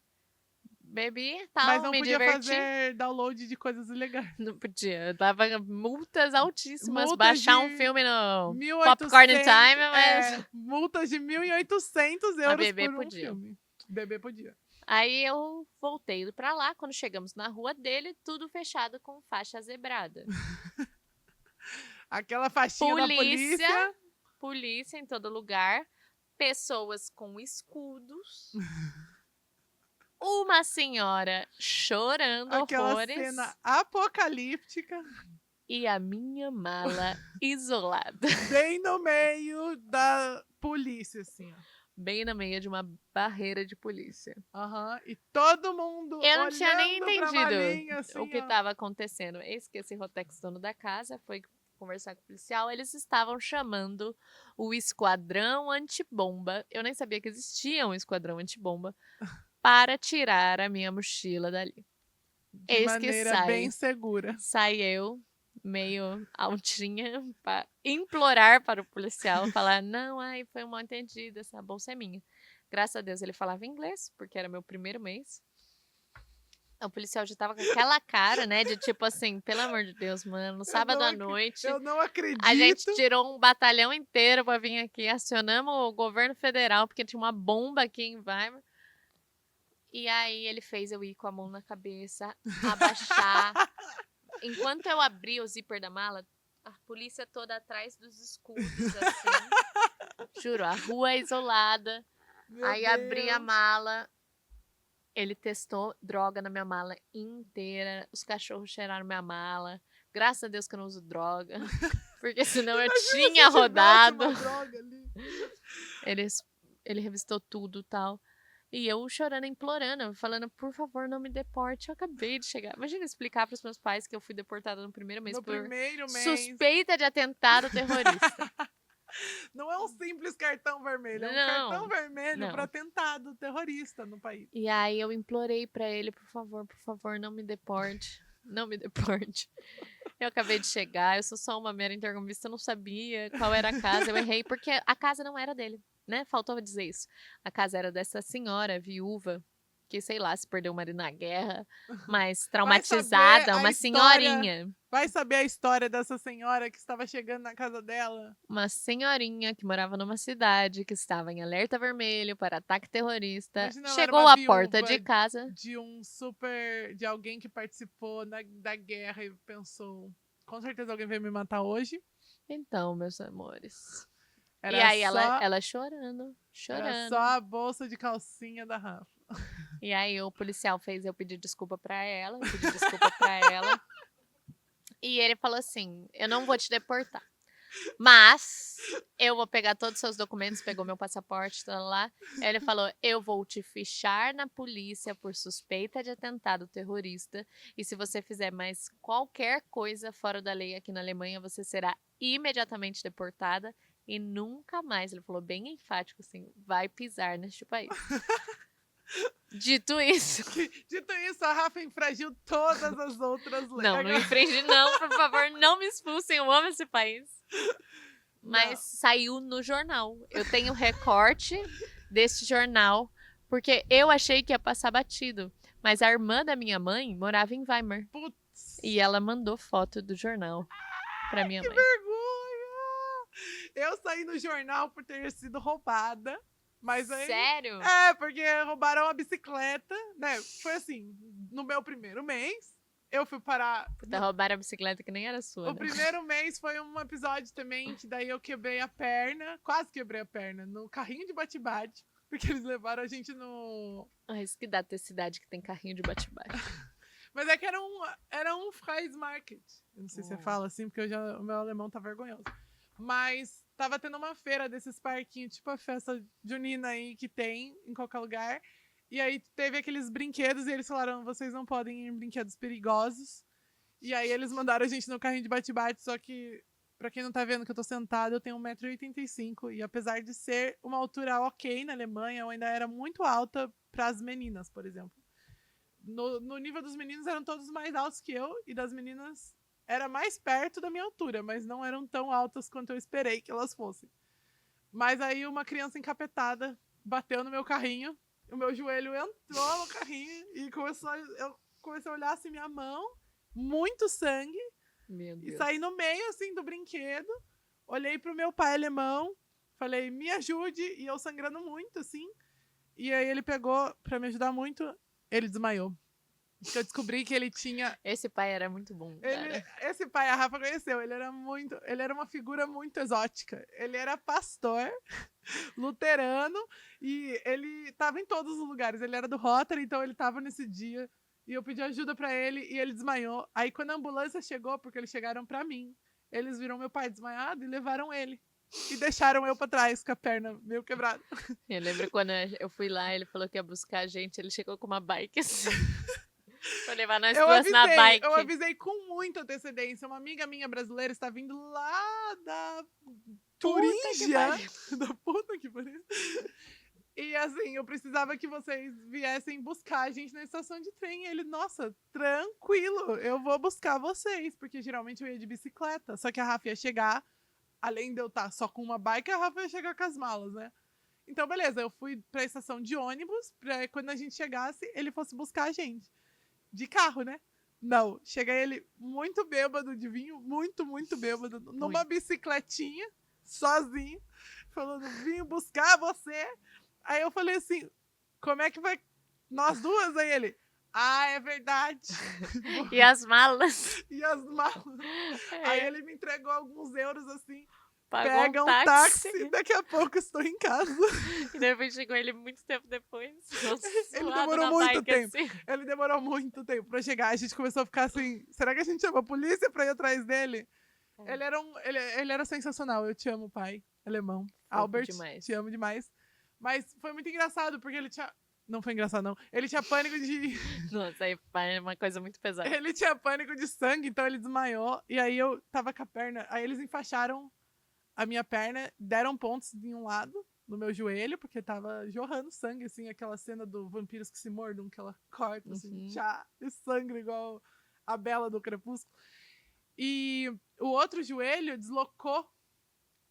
Bebi, mas tal, não me podia diverti. fazer download de coisas ilegais. Não podia. Eu dava multas altíssimas. Multas baixar um de filme no 1.800, Popcorn Time, mas... multas de 1.800 Mas euros beber por um podia. filme. Beber podia. Aí eu voltei pra lá. Quando chegamos na rua dele, tudo fechado com faixa zebrada. Aquela faixinha da polícia. Polícia em todo lugar. Pessoas com escudos. Uma senhora chorando Aquela horrores. cena apocalíptica. E a minha mala isolada. Bem no meio da polícia, assim, ó. Bem no meio de uma barreira de polícia. Aham. E todo mundo Eu não tinha nem olhando pra entendido malinha, assim, o que ó. estava acontecendo. Eis que esse Rotex, dono da casa, foi conversar com o policial. Eles estavam chamando o esquadrão antibomba. Eu nem sabia que existia um esquadrão antibomba. Para tirar a minha mochila dali. De Eis que maneira bem segura. sai eu, meio altinha, para implorar para o policial, falar, não, ai, foi um mal entendido, essa bolsa é minha. Graças a Deus ele falava inglês, porque era meu primeiro mês. O policial já tava com aquela cara, né, de tipo assim, pelo amor de Deus, mano, no sábado à noite, Eu não acredito. a gente tirou um batalhão inteiro para vir aqui, acionamos o governo federal, porque tinha uma bomba aqui em Weimar. E aí ele fez eu ir com a mão na cabeça, abaixar. Enquanto eu abri o zíper da mala, a polícia toda atrás dos escudos, assim. Juro, a rua é isolada. Meu Aí abri a Deus. mala. Ele testou droga na minha mala inteira. Os cachorros cheiraram minha mala. Graças a Deus que eu não uso droga. Porque senão eu Imagina se tinha tivesse rodado. uma droga ali. Ele revistou tudo e tal. E eu chorando, implorando, falando, por favor, não me deporte. Eu acabei de chegar. Imagina explicar para os meus pais que eu fui deportada no primeiro mês No por primeiro mês. suspeita de atentado terrorista. Não é um simples cartão vermelho, é um Não, cartão vermelho não. para atentado terrorista no país. E aí eu implorei pra ele, por favor, não me deporte. Não me deporte. Eu acabei de chegar, eu sou só uma mera intercambista, eu não sabia qual era a casa. Eu errei porque a casa não era dele, né? Faltou dizer isso. A casa era dessa senhora viúva, que sei lá, se perdeu o marido na guerra, mas traumatizada, a uma história- senhorinha. Vai saber a história dessa senhora que estava chegando na casa dela. Uma senhorinha que morava numa cidade que estava em alerta vermelho para ataque terrorista. Imagina, ela era Chegou uma à porta viúva de casa. De alguém que participou da guerra e pensou, com certeza alguém veio me matar hoje. Então, meus amores. Era E aí só, ela chorando. era só a bolsa de calcinha da Rafa. E aí o policial fez eu pedir desculpa pra ela, eu pedi desculpa pra ela. E ele falou assim, eu não vou te deportar, mas eu vou pegar todos os seus documentos, pegou meu passaporte, tá lá. Aí ele falou, eu vou te fichar na polícia por suspeita de atentado terrorista. E se você fizer mais qualquer coisa fora da lei aqui na Alemanha, você será imediatamente deportada e nunca mais, ele falou bem enfático assim, vai pisar neste país. Dito isso. Dito isso, a Rafa infringiu todas as outras leis. Não infringe não, por favor, não me expulsem, eu amo esse país. Mas saiu no jornal. Eu tenho recorte desse jornal, porque eu achei que ia passar batido. Mas a irmã da minha mãe morava em Weimar. Putz, E ela mandou foto do jornal pra minha mãe. vergonha! Eu saí no jornal por ter sido roubada. Mas aí. Sério? Porque roubaram a bicicleta, né? Foi assim, no meu primeiro mês, eu fui parar. Puta, roubaram a bicicleta que nem era sua, O né? primeiro mês foi um episódio também que daí eu quebrei a perna, quase quebrei a perna, no carrinho de bate-bate, porque eles levaram a gente no. Ah, isso que dá ter cidade que tem carrinho de bate-bate. Mas é que era um Freismarket. Eu não sei se você fala assim, porque o meu alemão tá vergonhoso. Mas tava tendo uma feira desses parquinhos, tipo a festa junina aí que tem em qualquer lugar. E aí teve aqueles brinquedos e eles falaram, vocês não podem ir em brinquedos perigosos. E aí eles mandaram a gente no carrinho de bate-bate, só que, pra quem não tá vendo que eu tô sentada, eu tenho 1,85 m. E apesar de ser uma altura ok na Alemanha, eu ainda era muito alta pras meninas, por exemplo. No nível dos meninos eram todos mais altos que eu, e das meninas era mais perto da minha altura, mas não eram tão altas quanto eu esperei que elas fossem. Mas aí uma criança encapetada bateu no meu carrinho, o meu joelho entrou no carrinho e eu comecei a olhar assim minha mão, muito sangue, Meu Deus. e saí no meio assim do brinquedo, olhei pro meu pai alemão, falei, me ajude, e eu sangrando muito assim, e aí ele pegou, pra me ajudar muito, ele desmaiou. Porque eu descobri que ele tinha. Esse pai era muito bom, cara. Esse pai, a Rafa conheceu, ele era uma figura muito exótica. Ele era pastor, luterano, e ele estava em todos os lugares. Ele era do Rotary, então ele estava nesse dia. E eu pedi ajuda para ele e ele desmaiou. Aí quando a ambulância chegou, porque eles chegaram para mim, eles viram meu pai desmaiado e levaram ele. E deixaram eu pra trás, com a perna meio quebrada. Eu lembro quando eu fui lá, ele falou que ia buscar a gente, ele chegou com uma bike assim. Pra levar nós duas na bike. Eu avisei com muita antecedência. Uma amiga minha brasileira está vindo lá da Turíngia. Da puta que pariu. E assim, eu precisava que vocês viessem buscar a gente na estação de trem. E ele, nossa, tranquilo, eu vou buscar vocês. Porque geralmente eu ia de bicicleta. Só que a Rafa ia chegar, além de eu estar só com uma bike, a Rafa ia chegar com as malas, né? Então, beleza, eu fui pra estação de ônibus, pra quando a gente chegasse, ele fosse buscar a gente. De carro, né? Não, chega ele muito bêbado de vinho, muito, muito bêbado, numa bicicletinha, sozinho, falando, vim buscar você. Aí eu falei assim, como é que vai nós duas? Aí ele, é verdade. E as malas? E as malas. Aí ele me entregou alguns euros assim, Pagou pega um táxi, daqui a pouco estou em casa. E depois chegou ele muito tempo depois. Ele demorou muito tempo. Assim. Ele demorou muito tempo pra chegar. A gente começou a ficar assim, será que a gente chama a polícia pra ir atrás dele? Ele era sensacional. Eu te amo, pai. Alemão. Albert, te amo demais. Mas foi muito engraçado, porque ele tinha... Não foi engraçado, não. Ele tinha pânico de... Nossa, aí é uma coisa muito pesada. Ele tinha pânico de sangue, então ele desmaiou. E aí eu tava com a perna... Aí eles enfaixaram a minha perna, deram pontos de um lado, no meu joelho, porque tava jorrando sangue, assim, aquela cena do Vampiros que se mordam, que ela corta, assim, tchá, e sangue igual a Bela do Crepúsculo. E o outro joelho deslocou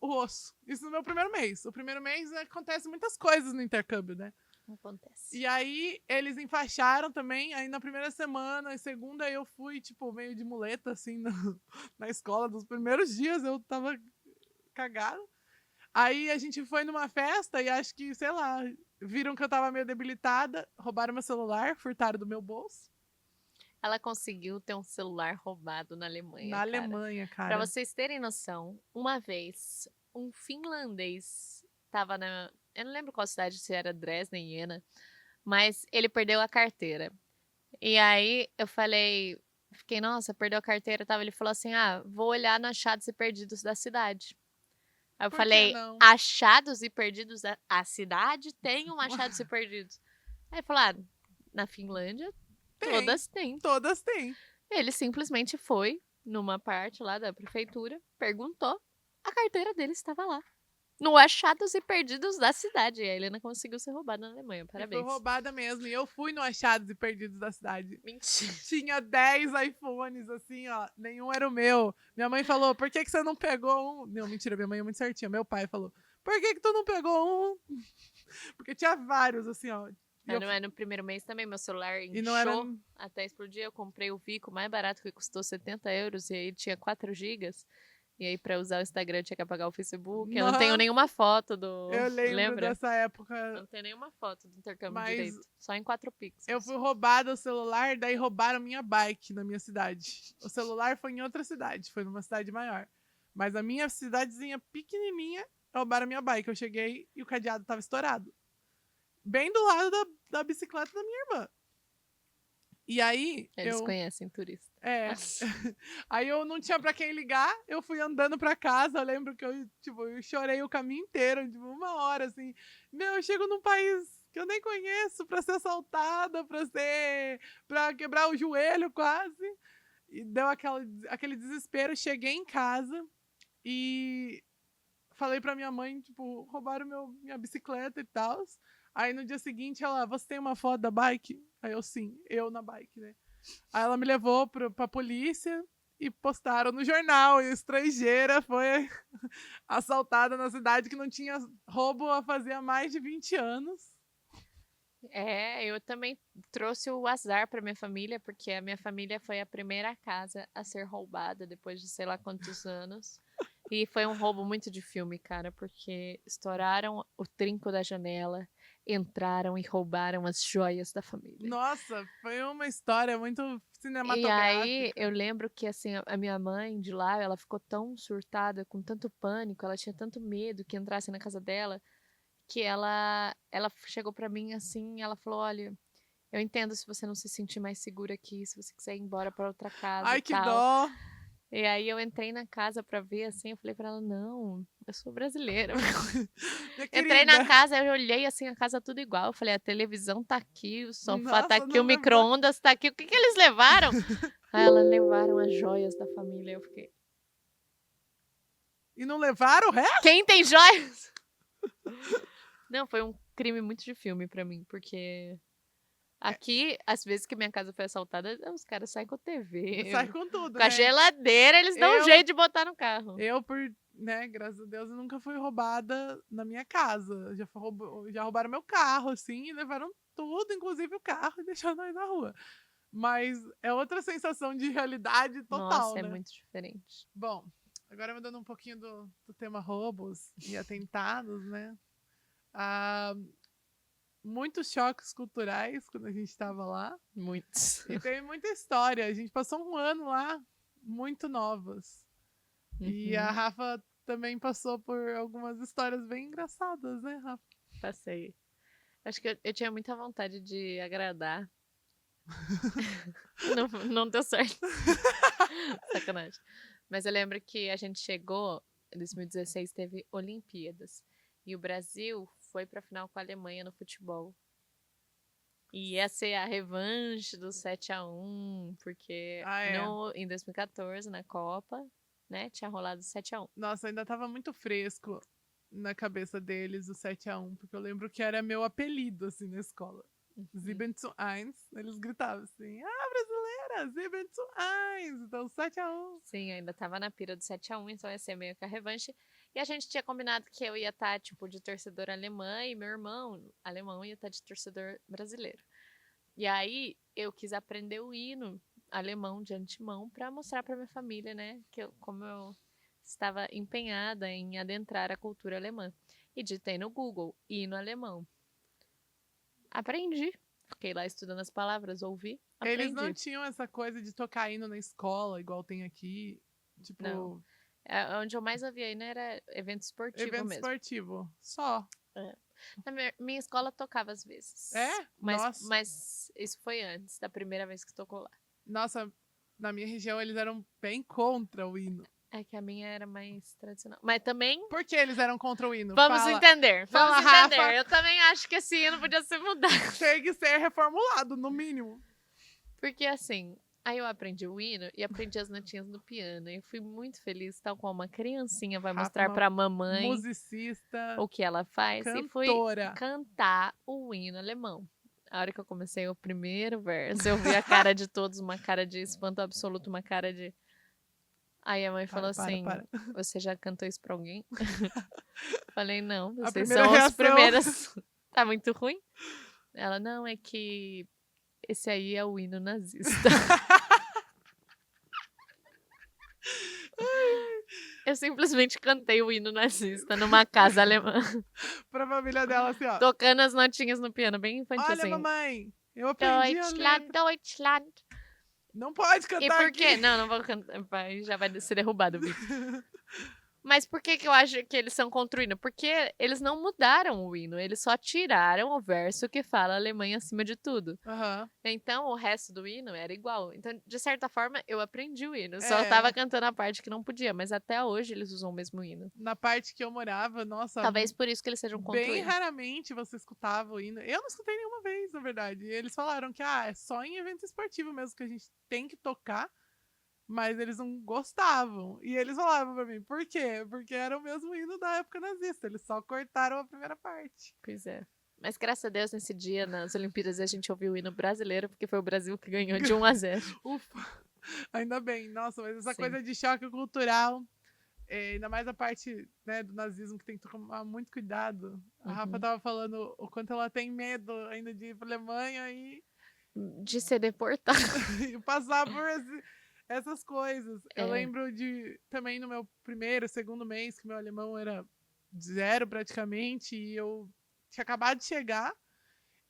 o osso. Isso no meu primeiro mês. O primeiro mês acontece muitas coisas no intercâmbio, né? Acontece. E aí, eles enfaixaram também, aí na primeira semana, e segunda eu fui, tipo, meio de muleta, assim, na escola. Dos primeiros dias eu tava cagada. Aí a gente foi numa festa e acho que, sei lá, viram que eu tava meio debilitada, roubaram meu celular, furtaram do meu bolso. Ela conseguiu ter um celular roubado na Alemanha. Na Alemanha, cara. Pra vocês terem noção, uma vez, um finlandês tava na... Eu não lembro qual cidade, se era Dresden, Jena, mas ele perdeu a carteira. E aí eu fiquei, nossa, perdeu a carteira, tava. Ele falou assim, vou olhar nos achados e perdidos da cidade. Aí eu falei, achados e perdidos? A cidade tem um achados e perdidos. Aí ele falou, na Finlândia, todas têm. Todas têm. Ele simplesmente foi numa parte lá da prefeitura, perguntou, a carteira dele estava lá. No Achados e Perdidos da cidade. E a Helena conseguiu ser roubada na Alemanha. Eu Parabéns. fui roubada mesmo. E eu fui no Achados e Perdidos da cidade. Mentira. Tinha 10 iPhones, assim, ó. Nenhum era o meu. Minha mãe falou, por que você não pegou um? Não, mentira, minha mãe é muito certinha. Meu pai falou, por que tu não pegou um? Porque tinha vários, assim, ó. No primeiro mês também, meu celular E não era... inchou até explodir. Eu comprei o Vico mais barato, que custou 70 euros. E aí tinha 4 gigas. E aí, pra usar o Instagram, tinha que apagar o Facebook. Eu não tenho Nossa, nenhuma foto do... eu lembro Lembra? dessa época. Eu não tenho nenhuma foto do intercâmbio Mas direito. Só em 4 pixels. eu fui roubada o celular, daí roubaram minha bike na minha cidade. O celular foi em outra cidade, foi numa cidade maior. Mas a minha cidadezinha pequenininha, roubaram minha bike. Eu cheguei e o cadeado tava estourado. Bem do lado da bicicleta da minha irmã. E aí, Eles conhecem turista. É. Aí eu não tinha pra quem ligar, eu fui andando pra casa. Eu lembro que eu chorei o caminho inteiro, tipo, 1 hora, assim. Meu, eu chego num país que eu nem conheço pra ser assaltada, pra quebrar o joelho quase. E deu aquele desespero. Cheguei em casa e falei pra minha mãe, tipo, roubaram minha bicicleta e tal. Aí no dia seguinte ela, você tem uma foto da bike? Aí eu, sim, eu na bike, né? Aí ela me levou pra polícia e postaram no jornal. E estrangeira foi assaltada na cidade que não tinha roubo a fazer há mais de 20 anos. Eu também trouxe o azar pra minha família, porque a minha família foi a primeira casa a ser roubada depois de sei lá quantos anos. E foi um roubo muito de filme, cara, porque estouraram o trinco da janela, entraram e roubaram as joias da família. Nossa, foi uma história muito E cinematográfica. aí eu lembro que assim, a minha mãe de lá, ela ficou tão surtada, com tanto pânico, ela tinha tanto medo que entrassem na casa dela, que ela chegou pra mim assim, ela falou, olha, eu entendo se você não se sentir mais segura aqui, se você quiser ir embora pra outra casa Ai, e que tal. dó. E aí eu entrei na casa pra ver, assim, eu falei pra ela, não, eu sou brasileira. Minha Entrei na querida. casa, eu olhei assim, a casa tudo igual. Eu falei, a televisão tá aqui, o sofá tá Nossa, aqui, não o levou. micro-ondas tá aqui. O que eles levaram? Aí ela, levaram as joias da família. Eu fiquei, E não levaram o resto? quem tem joias? Não, foi um crime muito de filme pra mim, porque aqui, às vezes que minha casa foi assaltada, os caras saem com a TV, Sai com tudo, com a né? geladeira, eles dão um jeito de botar no carro. Eu, né, graças a Deus, eu nunca fui roubada na minha casa. Já roubaram meu carro, assim, e levaram tudo, inclusive o carro, e deixaram nós na rua. Mas é outra sensação de realidade total, Nossa, é né? muito diferente. Bom, agora mudando um pouquinho do tema roubos e atentados, né? Muitos choques culturais quando a gente estava lá. Muitos. E tem muita história. A gente passou um ano lá, muito novas. E a Rafa também passou por algumas histórias bem engraçadas, né, Rafa? Passei. Acho que eu tinha muita vontade de agradar. Não deu certo. Sacanagem. Mas eu lembro que a gente chegou, em 2016 teve Olimpíadas. E o Brasil foi pra final com a Alemanha no futebol. E ia ser a revanche do 7-1, porque em 2014, na Copa, né, tinha rolado 7-1. Nossa, ainda tava muito fresco na cabeça deles o 7-1, porque eu lembro que era meu apelido, assim, na escola. Sieben zu 1, eles gritavam assim, brasileira, Sieben zu 1, então 7-1. Sim, ainda tava na pira do 7-1, então ia ser meio que a revanche. E a gente tinha combinado que eu ia estar, tipo, de torcedor alemã e meu irmão, alemão, ia estar de torcedor brasileiro. E aí, eu quis aprender o hino alemão de antemão pra mostrar pra minha família, né, como eu estava empenhada em adentrar a cultura alemã. E digitei no Google, hino alemão. Aprendi. Fiquei lá estudando as palavras, ouvi, aprendi. Eles não tinham essa coisa de tocar hino na escola, igual tem aqui. Tipo, não. Onde eu mais ouvia hino era evento esportivo evento mesmo. esportivo, só. Na minha escola tocava às vezes. Mas isso foi antes, da primeira vez que tocou lá. Nossa, na minha região eles eram bem contra o hino. É que a minha era mais tradicional. Mas também... Por que eles eram contra o hino? Vamos entender. Rafa. Eu também acho que esse hino podia ser mudado. Tem que ser reformulado, no mínimo. Porque assim, Aí eu aprendi o hino e aprendi as notinhas do piano. E fui muito feliz, tal qual uma criancinha vai Rafa, mostrar uma pra mamãe musicista, o que ela faz. E fui cantora. cantar o hino alemão. A hora que eu comecei o primeiro verso, eu vi a cara de todos, uma cara de espanto absoluto, uma cara de... Aí a mãe falou assim, você já cantou isso pra alguém? Falei, não, A vocês primeira são os reação. primeiros. Tá muito ruim? Ela, não, é que esse aí é o hino nazista. Eu simplesmente cantei o hino nazista numa casa alemã. Pra família dela, assim, ó. Tocando as notinhas no piano, bem infantil, Olha, assim. mamãe, eu aprendi a Deutschland, letra. Deutschland. Não pode E cantar por quê? aqui. Não vou cantar. Já vai ser derrubado o vídeo. Mas por que eu acho que eles são contra o hino? Porque eles não mudaram o hino, eles só tiraram o verso que fala Alemanha acima de tudo. Aham. Então, o resto do hino era igual. Então, de certa forma, eu aprendi o hino. Só tava cantando a parte que não podia, mas até hoje eles usam o mesmo hino. Na parte que eu morava, nossa... Talvez por isso que eles sejam contra o Bem hino. raramente você escutava o hino. Eu não escutei nenhuma vez, na verdade. E eles falaram que é só em evento esportivo mesmo que a gente tem que tocar, mas eles não gostavam. E eles falavam pra mim, por quê? Porque era o mesmo hino da época nazista. Eles só cortaram a primeira parte. Pois é. Mas graças a Deus, nesse dia, nas Olimpíadas, a gente ouviu o hino brasileiro, porque foi o Brasil que ganhou de 1-0. Ufa, ainda bem. Nossa, mas essa Sim. coisa de choque cultural, ainda mais a parte, né, do nazismo, que tem que tomar muito cuidado. A Rafa tava falando o quanto ela tem medo ainda de ir pra Alemanha e De ser deportada. e passar por essas coisas. É. Eu lembro de também no meu primeiro, segundo mês, que meu alemão era 0 praticamente, e eu tinha acabado de chegar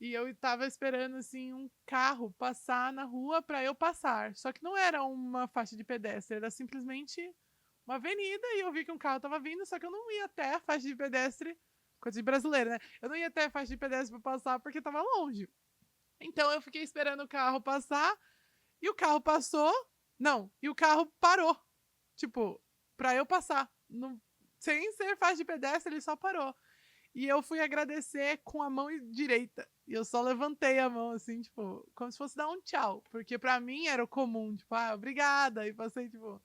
e eu tava esperando assim um carro passar na rua para eu passar. Só que não era uma faixa de pedestre, era simplesmente uma avenida e eu vi que um carro tava vindo, só que eu não ia até a faixa de pedestre, coisa de brasileiro, né? Eu não ia até a faixa de pedestre para passar porque tava longe. Então eu fiquei esperando o carro passar e o carro passou. Não, e o carro parou. Tipo, pra eu passar. Não, sem ser faixa de pedestre, ele só parou. E eu fui agradecer com a mão direita. E eu só levantei a mão, assim, tipo, como se fosse dar um tchau. Porque pra mim era o comum, tipo, obrigada. E passei, tipo,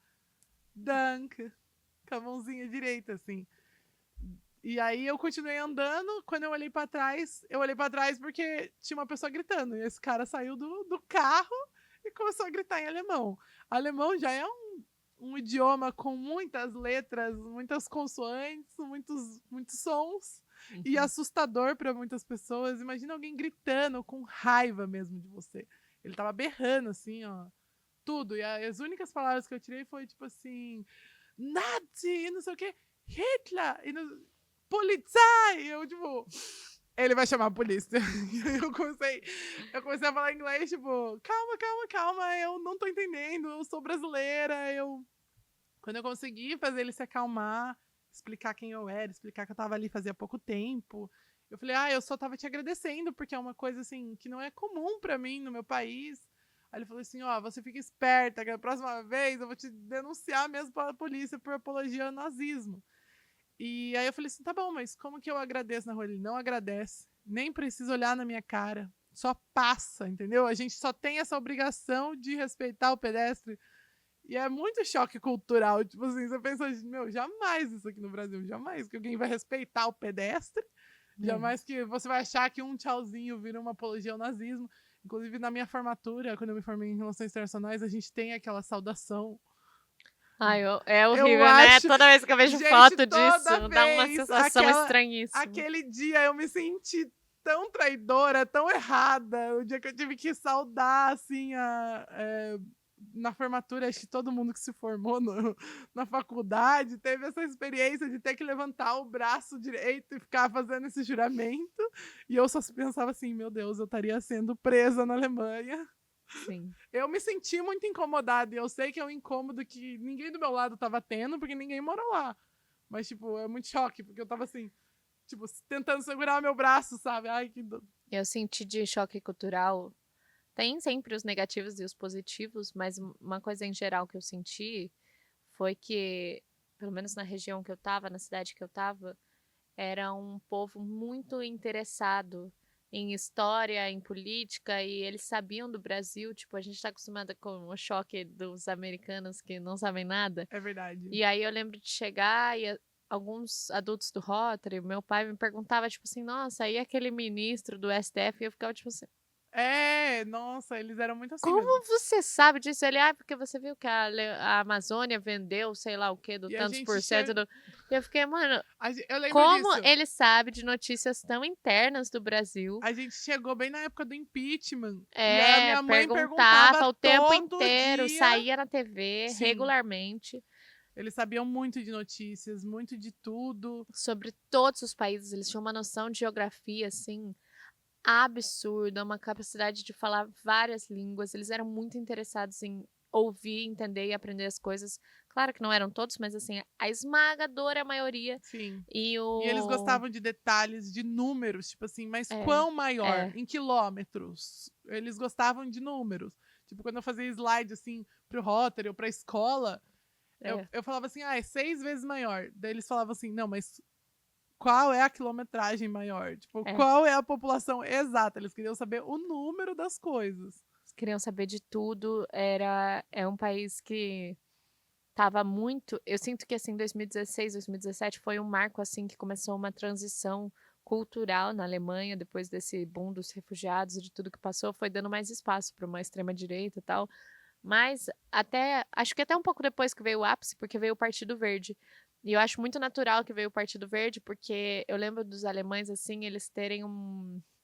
danke, com a mãozinha direita, assim. E aí eu continuei andando. Quando eu olhei pra trás porque tinha uma pessoa gritando. E esse cara saiu do carro e começou a gritar em alemão. Alemão já é um idioma com muitas letras, muitas consoantes, muitos sons. E assustador para muitas pessoas. Imagina alguém gritando com raiva mesmo de você. Ele tava berrando, assim, ó. Tudo. E as únicas palavras que eu tirei foi tipo assim: Nazi, e não sei o quê, Hitler, e não... Polizei! E eu, tipo, ele vai chamar a polícia. E eu comecei a falar inglês, tipo, calma, eu não tô entendendo, eu sou brasileira, Quando eu consegui fazer ele se acalmar, explicar quem eu era, explicar que eu tava ali fazia pouco tempo, eu falei, eu só tava te agradecendo, porque é uma coisa, assim, que não é comum pra mim no meu país. Aí ele falou assim, você fica esperta, que a próxima vez eu vou te denunciar mesmo pra polícia por apologia ao nazismo. E aí eu falei assim, tá bom, mas como que eu agradeço na rua? Ele não agradece, nem precisa olhar na minha cara, só passa, entendeu? A gente só tem essa obrigação de respeitar o pedestre. E é muito choque cultural, tipo assim, você pensa, meu, jamais isso aqui no Brasil, jamais que alguém vai respeitar o pedestre, jamais que você vai achar que um tchauzinho vira uma apologia ao nazismo. Inclusive, na minha formatura, quando eu me formei em Relações Internacionais, a gente tem aquela saudação. É horrível, né? Toda vez que eu vejo foto disso, dá uma sensação estranhíssima. Aquele dia eu me senti tão traidora, tão errada. O dia que eu tive que saudar, assim, na formatura, acho que todo mundo que se formou na faculdade teve essa experiência de ter que levantar o braço direito e ficar fazendo esse juramento. E eu só pensava assim, meu Deus, eu estaria sendo presa na Alemanha. Sim. Eu me senti muito incomodada e eu sei que é um incômodo que ninguém do meu lado tava tendo, porque ninguém morou lá. Mas, tipo, é muito choque, porque eu tava assim, tipo, tentando segurar meu braço, sabe? Ai, que dor. Eu senti de choque cultural. Tem sempre os negativos e os positivos, mas uma coisa em geral que eu senti foi que, pelo menos na região que eu tava, na cidade que eu tava, era um povo muito interessado em história, em política, e eles sabiam do Brasil. Tipo, a gente tá acostumada com o choque dos americanos que não sabem nada. É verdade. E aí eu lembro de chegar e alguns adultos do Rotary, meu pai me perguntava, tipo assim, nossa, aí aquele ministro do STF, e eu ficava tipo assim, Nossa, eles eram muito assim mesmo. como você sabe disso? Ele, porque você viu que a Amazônia vendeu, sei lá o quê, do E a tantos gente por cento do... E eu fiquei, mano, eu lembro como disso. ele sabe de notícias tão internas do Brasil? A gente chegou bem na época do impeachment. E aí a minha mãe Perguntava perguntava o tempo todo inteiro, dia. saía na TV Sim, regularmente. eles sabiam muito de notícias, muito de tudo. Sobre todos os países, eles tinham uma noção de geografia, assim, absurda, uma capacidade de falar várias línguas. Eles eram muito interessados em ouvir, entender e aprender as coisas. Claro que não eram todos, mas assim, a esmagadora maioria. Sim. E E eles o. gostavam de detalhes, de números, tipo assim, mas É, quão maior? é, Em quilômetros. Eles gostavam de números. Tipo, quando eu fazia slide, assim, pro Rotary ou pra escola, é, eu falava assim, é 6 vezes maior. Daí eles falavam assim, não, mas qual é a quilometragem maior? Tipo, é. qual é a população exata? Eles queriam saber o número das coisas. Eles queriam saber de tudo. É um país que tava muito. Eu sinto que assim, 2016, 2017 foi um marco assim que começou uma transição cultural na Alemanha depois desse boom dos refugiados e de tudo que passou, foi dando mais espaço para uma extrema direita e tal. Mas até acho que até um pouco depois que veio o ápice, porque veio o Partido Verde. E eu acho muito natural que veio o Partido Verde, porque eu lembro dos alemães assim, eles terem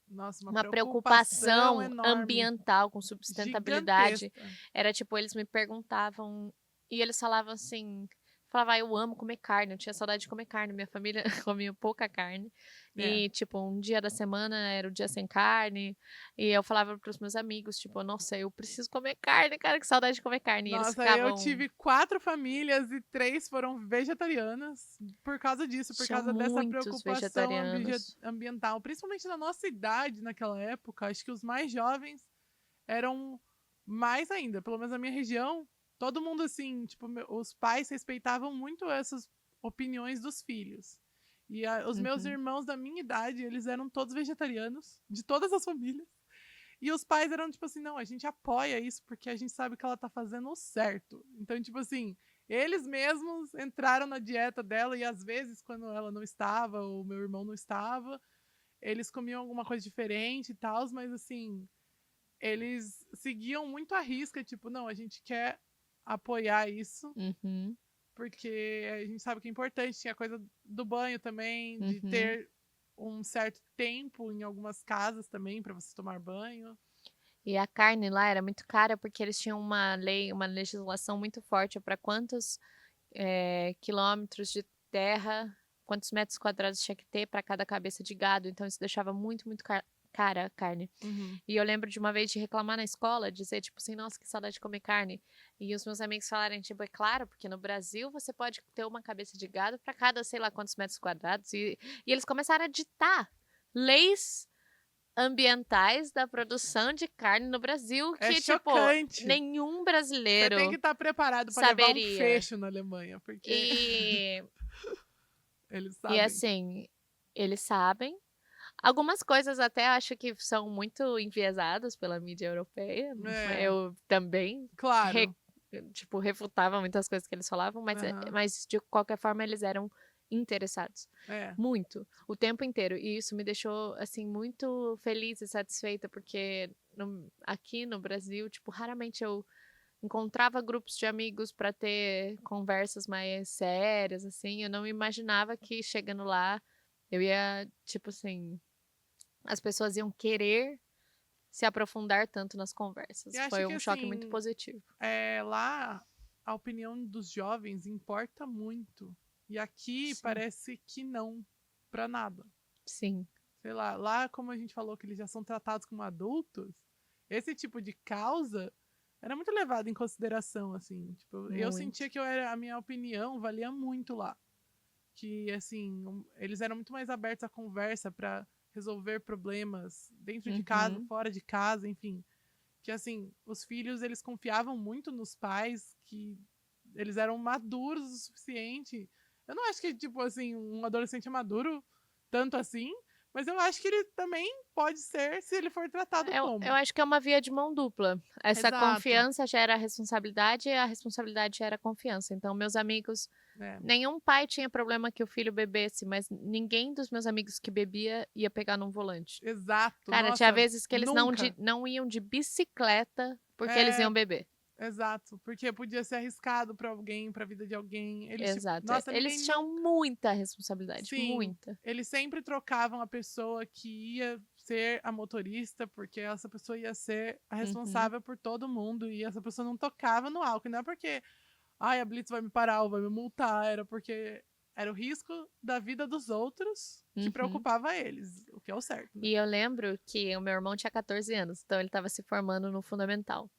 Nossa, uma uma preocupação preocupação enorme, ambiental com sustentabilidade. gigantesca. Era tipo, eles me perguntavam e eles falavam assim, falava, eu amo comer carne, eu tinha saudade de comer carne, minha família comia pouca carne. É. E tipo, um dia da semana era o dia sem carne, e eu falava para os meus amigos, tipo, nossa, eu preciso comer carne, cara, que saudade de comer carne. E eles Nossa, eu ficavam, tive 4 famílias e 3 foram vegetarianas por causa disso, por tinham causa dessa muitos preocupação vegetarianos. ambiental, principalmente na nossa idade naquela época. Acho que os mais jovens eram mais ainda, pelo menos na minha região. Todo mundo assim, tipo, os pais respeitavam muito essas opiniões dos filhos. E os meus Uhum. irmãos da minha idade, eles eram todos vegetarianos, de todas as famílias. E os pais eram tipo assim, não, a gente apoia isso porque a gente sabe que ela tá fazendo o certo. Então, tipo assim, eles mesmos entraram na dieta dela e às vezes, quando ela não estava, ou meu irmão não estava, eles comiam alguma coisa diferente e tal, mas assim, eles seguiam muito à risca, tipo, não, a gente quer apoiar isso, Uhum. porque a gente sabe que é importante. Tinha a coisa do banho também, de Uhum. ter um certo tempo em algumas casas também para você tomar banho. E a carne lá era muito cara porque eles tinham uma lei, uma legislação muito forte para quantos quilômetros de terra, quantos metros quadrados tinha que ter para cada cabeça de gado. Então isso deixava muito, muito cara a carne. Uhum. E eu lembro de uma vez de reclamar na escola, dizer tipo assim, nossa, que saudade de comer carne. E os meus amigos falarem, tipo, é claro, porque no Brasil você pode ter uma cabeça de gado para cada sei lá quantos metros quadrados. E eles começaram a ditar leis ambientais da produção de carne no Brasil É que, tipo, chocante. nenhum Você tem que brasileiro estar preparado para levar um saberia. fecho na Alemanha, porque E, eles e sabem. assim, eles sabem. Algumas coisas até acho que são muito enviesadas pela mídia europeia. É, Eu também, claro. tipo, refutava muitas coisas que eles falavam, Aham. mas de qualquer forma eles eram interessados. É. Muito, o tempo inteiro. E isso me deixou, assim, muito feliz e satisfeita, porque aqui no Brasil, tipo, raramente eu encontrava grupos de amigos para ter conversas mais sérias, assim. Eu não imaginava que chegando lá eu ia, tipo assim, as pessoas iam querer se aprofundar tanto nas E conversas. acho Foi que um choque muito assim, positivo. lá a opinião dos jovens importa muito. E aqui Sim, parece que não, para nada. sim, Sei lá como a gente falou que eles já são tratados como adultos, esse tipo de causa era muito levado em consideração, assim. Tipo, eu sentia muito. que a minha opinião valia muito lá. Que, assim, eles eram muito mais abertos à conversa para resolver problemas dentro de casa, Uhum, fora de casa, enfim. Que, assim, os filhos, eles confiavam muito nos pais, que eles eram maduros o suficiente. Eu não acho que, tipo assim, um adolescente é maduro tanto assim, Mas eu acho que ele também pode ser se ele for tratado Eu como. acho que é uma via de mão dupla. Essa Exato. confiança gera responsabilidade e a responsabilidade gera confiança. Então, meus amigos, É, nenhum pai tinha problema que o filho bebesse, mas ninguém dos meus amigos que bebia ia pegar num volante. exato. Cara, tinha Nossa, vezes que eles nunca. não iam de bicicleta porque eles É, iam beber. exato. Porque podia ser arriscado pra alguém, pra vida de alguém. Eles, tipo, Exato. nossa, ninguém Eles tinham não. muita responsabilidade, Sim, muita. eles sempre trocavam a pessoa que ia ser a motorista, porque essa pessoa ia ser a Uhum, responsável por todo mundo e essa pessoa não tocava no álcool. Não é porque, ai, a Blitz vai me parar ou vai me multar, era porque era o risco da vida dos outros que uhum. preocupava eles, o que é o certo, né? E eu lembro que o meu irmão tinha 14 anos, então ele estava se formando no fundamental.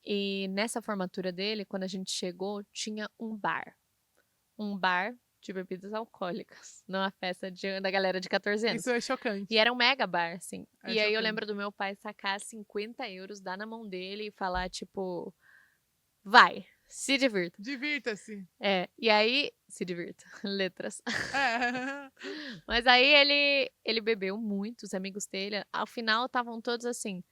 E nessa formatura dele, quando a gente chegou, tinha um bar. Um bar de bebidas alcoólicas, numa festa da galera de 14 Isso anos. é E chocante. era um mega bar, assim. É E aí eu chocante. lembro do meu pai sacar 50 euros, dar na mão dele e falar, tipo, vai, se divirta. Divirta-se. É, e aí, se divirta, letras. É. Mas aí ele bebeu muito, os amigos dele, ao final estavam todos assim,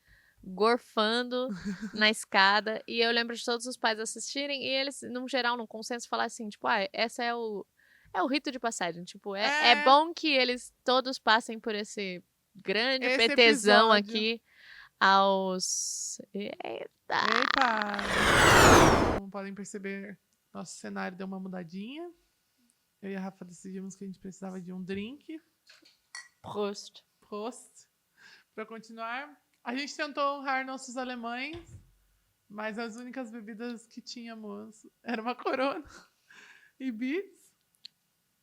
gorfando na escada, e eu lembro de todos os pais assistirem, e eles, num geral, num consenso, falaram assim, tipo, ah, essa é o rito de passagem, tipo, é É bom que eles todos passem por esse grande esse PTzão episódio. aqui aos... Eita! Epa! Como podem perceber, nosso cenário deu uma mudadinha. Eu e a Rafa decidimos que a gente precisava de um drink, Prost. Prost, para continuar. A gente tentou honrar nossos alemães, mas as únicas bebidas que tínhamos era uma Corona e Beats.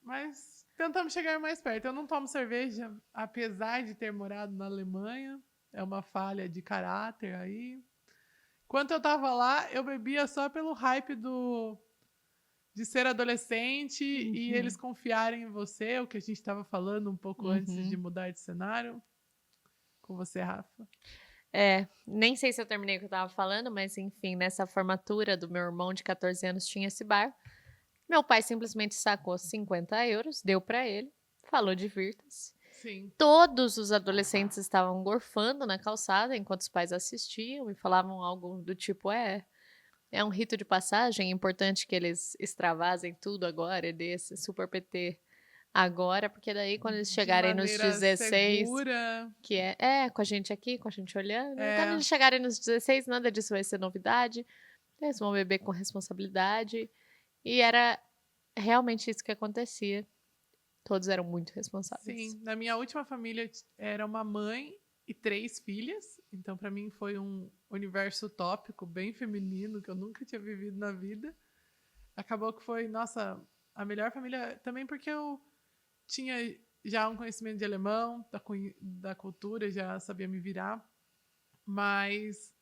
Mas tentamos chegar mais perto. Eu não tomo cerveja, apesar de ter morado na Alemanha. É uma falha de caráter aí. Quando eu tava lá, eu bebia só pelo hype de ser adolescente e eles Uhum, confiarem em você, o que a gente estava falando um pouco antes de uhum. mudar de cenário. Com você, Rafa. É, nem sei se eu terminei o que eu tava falando, mas enfim, nessa formatura do meu irmão de 14 anos tinha esse bar. Meu pai simplesmente sacou 50 euros, deu pra ele, falou divirta-se. Sim. Todos os adolescentes estavam gorfando na calçada enquanto os pais assistiam e falavam algo do tipo: é um rito de passagem, é importante que eles extravasem tudo agora, e desse super PT agora, porque daí quando eles De chegarem nos maneira 16, segura. que é com a gente aqui, com a gente olhando, quando É, eles chegarem nos 16, nada disso vai ser novidade, eles vão beber com responsabilidade, e era realmente isso que acontecia. Todos eram muito responsáveis. sim. Na minha última família era uma mãe e 3 filhas. Então, para mim, foi um universo utópico bem feminino que eu nunca tinha vivido na vida. Acabou que foi, nossa, a melhor família. Também porque eu tinha já um conhecimento de alemão, da cultura, já sabia me virar. Mas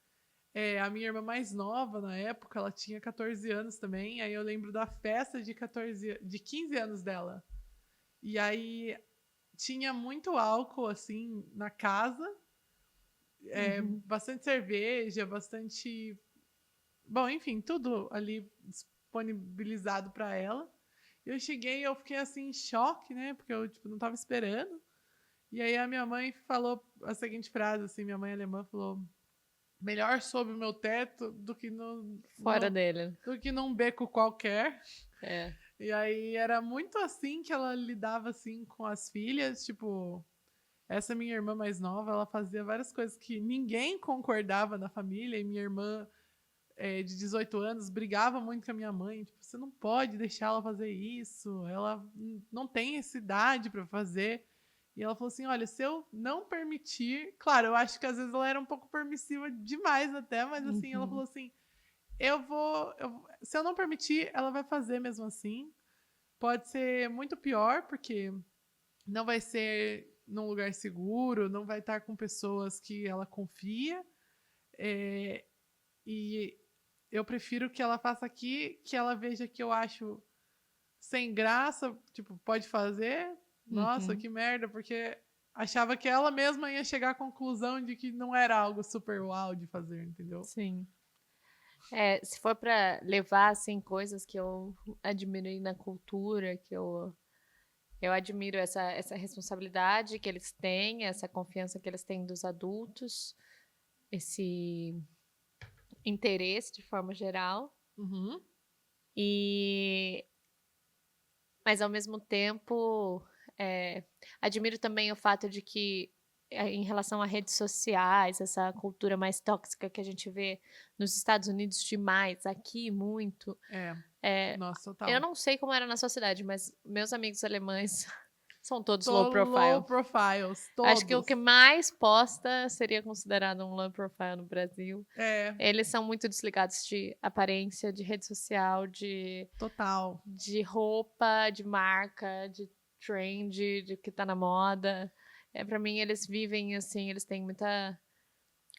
a minha irmã mais nova, na época, ela tinha 14 anos também. Aí eu lembro da festa de 15 anos dela. E aí tinha muito álcool, assim, na casa. Uhum. Bastante cerveja, bastante. Bom, enfim, tudo ali disponibilizado para ela. Eu cheguei e eu fiquei assim em choque, né? Porque eu tipo, não estava esperando. E aí a minha mãe falou a seguinte frase, assim, minha mãe alemã falou: melhor sob o meu teto do que Fora dele. do que num beco qualquer. É. E aí era muito assim que ela lidava assim com as filhas, tipo, essa minha irmã mais nova, ela fazia várias coisas que ninguém concordava na família, e minha irmã de 18 anos brigava muito com a minha mãe, tipo, você não pode deixar ela fazer isso, ela não tem essa idade para fazer. E ela falou assim: olha, se eu não permitir. Claro, eu acho que às vezes ela era um pouco permissiva demais até, mas assim, ela falou Uhum. assim: se eu não permitir, ela vai fazer mesmo assim. Pode ser muito pior, porque não vai ser num lugar seguro, não vai estar com pessoas que ela confia. É, e eu prefiro que ela faça aqui, que ela veja que eu acho sem graça, tipo, pode fazer. Nossa, Uhum. que merda, porque achava que ela mesma ia chegar à conclusão de que não era algo super uau de fazer, entendeu? Sim. É, se for pra levar, assim, coisas que eu admirei na cultura, que Eu admiro essa responsabilidade que eles têm, essa confiança que eles têm dos adultos, esse interesse de forma geral. Uhum. Mas, ao mesmo tempo, admiro também o fato de que, em relação a redes sociais, essa cultura mais tóxica que a gente vê nos Estados Unidos demais, aqui muito. Nossa, Eu total. não sei como era na sua cidade, mas meus amigos alemães são todos Tô low profile. low profiles, Acho que o todos. que mais posta seria considerado um low profile no Brasil. É, Eles são muito desligados de aparência, de rede social, total. de roupa, de marca, de trend, de que tá na moda. Pra mim, eles vivem assim, eles têm muita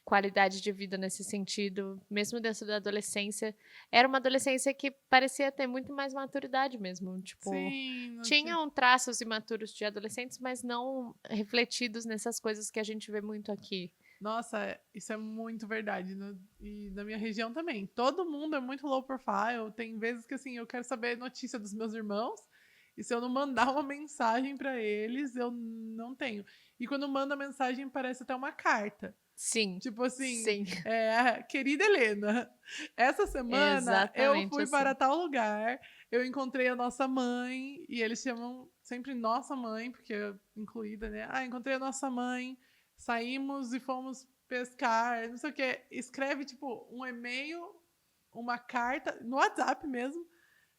qualidade de vida nesse sentido, mesmo dentro da adolescência. Era uma adolescência que parecia ter muito mais maturidade mesmo, tipo, Sim, não tinha... tinham traços imaturos de adolescentes, mas não refletidos nessas coisas que a gente vê muito aqui. Nossa, isso é muito verdade. E na minha região também. Todo mundo é muito low profile. Tem vezes que assim, eu quero saber notícia dos meus irmãos. E se eu não mandar uma mensagem pra eles, eu não tenho. E quando manda mensagem, parece até uma carta. Sim. Tipo assim, Sim. Querida Helena, essa semana eu Exatamente fui assim. para tal lugar, eu encontrei a nossa mãe, e eles chamam sempre nossa mãe, porque é incluída, né? Ah, encontrei a nossa mãe, saímos e fomos pescar, não sei o quê. Escreve, tipo, um e-mail, uma carta, no WhatsApp mesmo,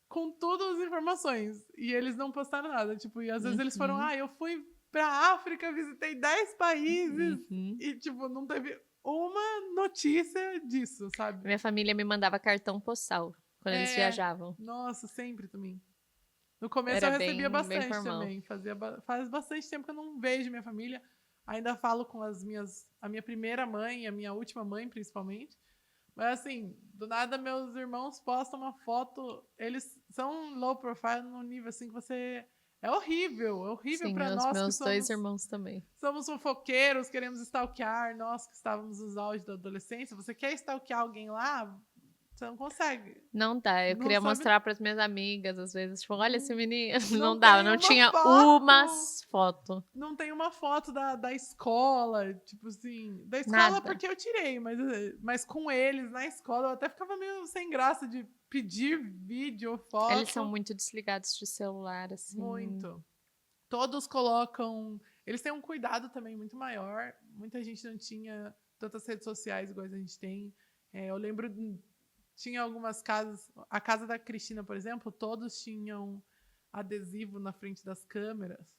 com todas as informações. E eles não postaram nada. Tipo, e às vezes eles foram, eu fui pra África, visitei 10 países. E, tipo, não teve uma notícia disso, sabe? Minha família me mandava cartão postal quando eles viajavam. Nossa, sempre também. No começo Era eu recebia bem bastante formal. também. Faz bastante tempo que eu não vejo minha família. Ainda falo com a minha primeira mãe e a minha última mãe, principalmente. Mas assim, do nada meus irmãos postam uma foto, eles são low profile no nível assim que você... É horrível Sim, pra os nós que meus dois irmãos também. somos fofoqueiros, queremos stalkear, nós que estávamos nos auge da adolescência. Você quer stalkear alguém lá? Você não consegue. Não dá, eu Não queria sabe... mostrar para as minhas amigas, às vezes, tipo, olha esse menino. Não tem dava, não uma tinha foto. uma foto. Não tem uma foto da escola, tipo assim. Da escola Nada. porque eu tirei, mas com eles na escola eu até ficava meio sem graça de pedir vídeo ou foto. Eles são muito desligados de celular, assim. Muito. Todos colocam. Eles têm um cuidado também muito maior. Muita gente não tinha tantas redes sociais igual a gente tem. Eu lembro, tinha algumas casas. A casa da Cristina, por exemplo, todos tinham adesivo na frente das câmeras.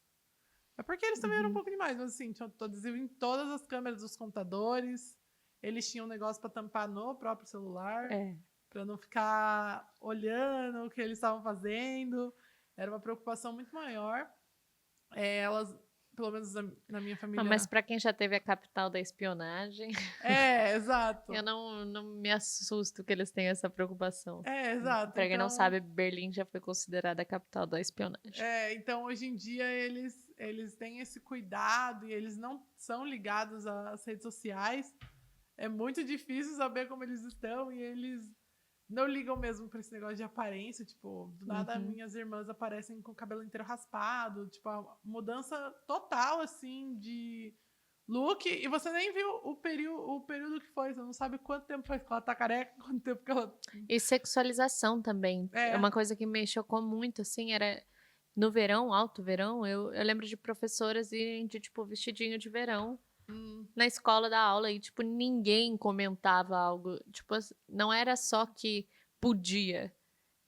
É porque eles também eram um pouco demais, mas assim, tinha adesivo em todas as câmeras dos computadores. Eles tinham um negócio para tampar no próprio celular, para não ficar olhando o que eles estavam fazendo. Era uma preocupação muito maior. Elas, pelo menos na minha família... Mas para quem já teve a capital da espionagem... exato. Eu não me assusto que eles tenham essa preocupação. Exato. Para quem não sabe, Berlim já foi considerada a capital da espionagem. Então, hoje em dia, eles têm esse cuidado e eles não são ligados às redes sociais. É muito difícil saber como eles estão e eles não ligam mesmo para esse negócio de aparência. Tipo, do nada minhas irmãs aparecem com o cabelo inteiro raspado. Tipo, a mudança total, assim, de look. E você nem viu o período que foi. Você não sabe quanto tempo faz que ela tá careca, quanto tempo que ela... E sexualização também. É uma coisa que me chocou muito, assim, era... No verão, alto verão, eu lembro de professoras irem de, tipo, vestidinho de verão na escola da aula e, tipo, ninguém comentava algo. Tipo, não era só que podia.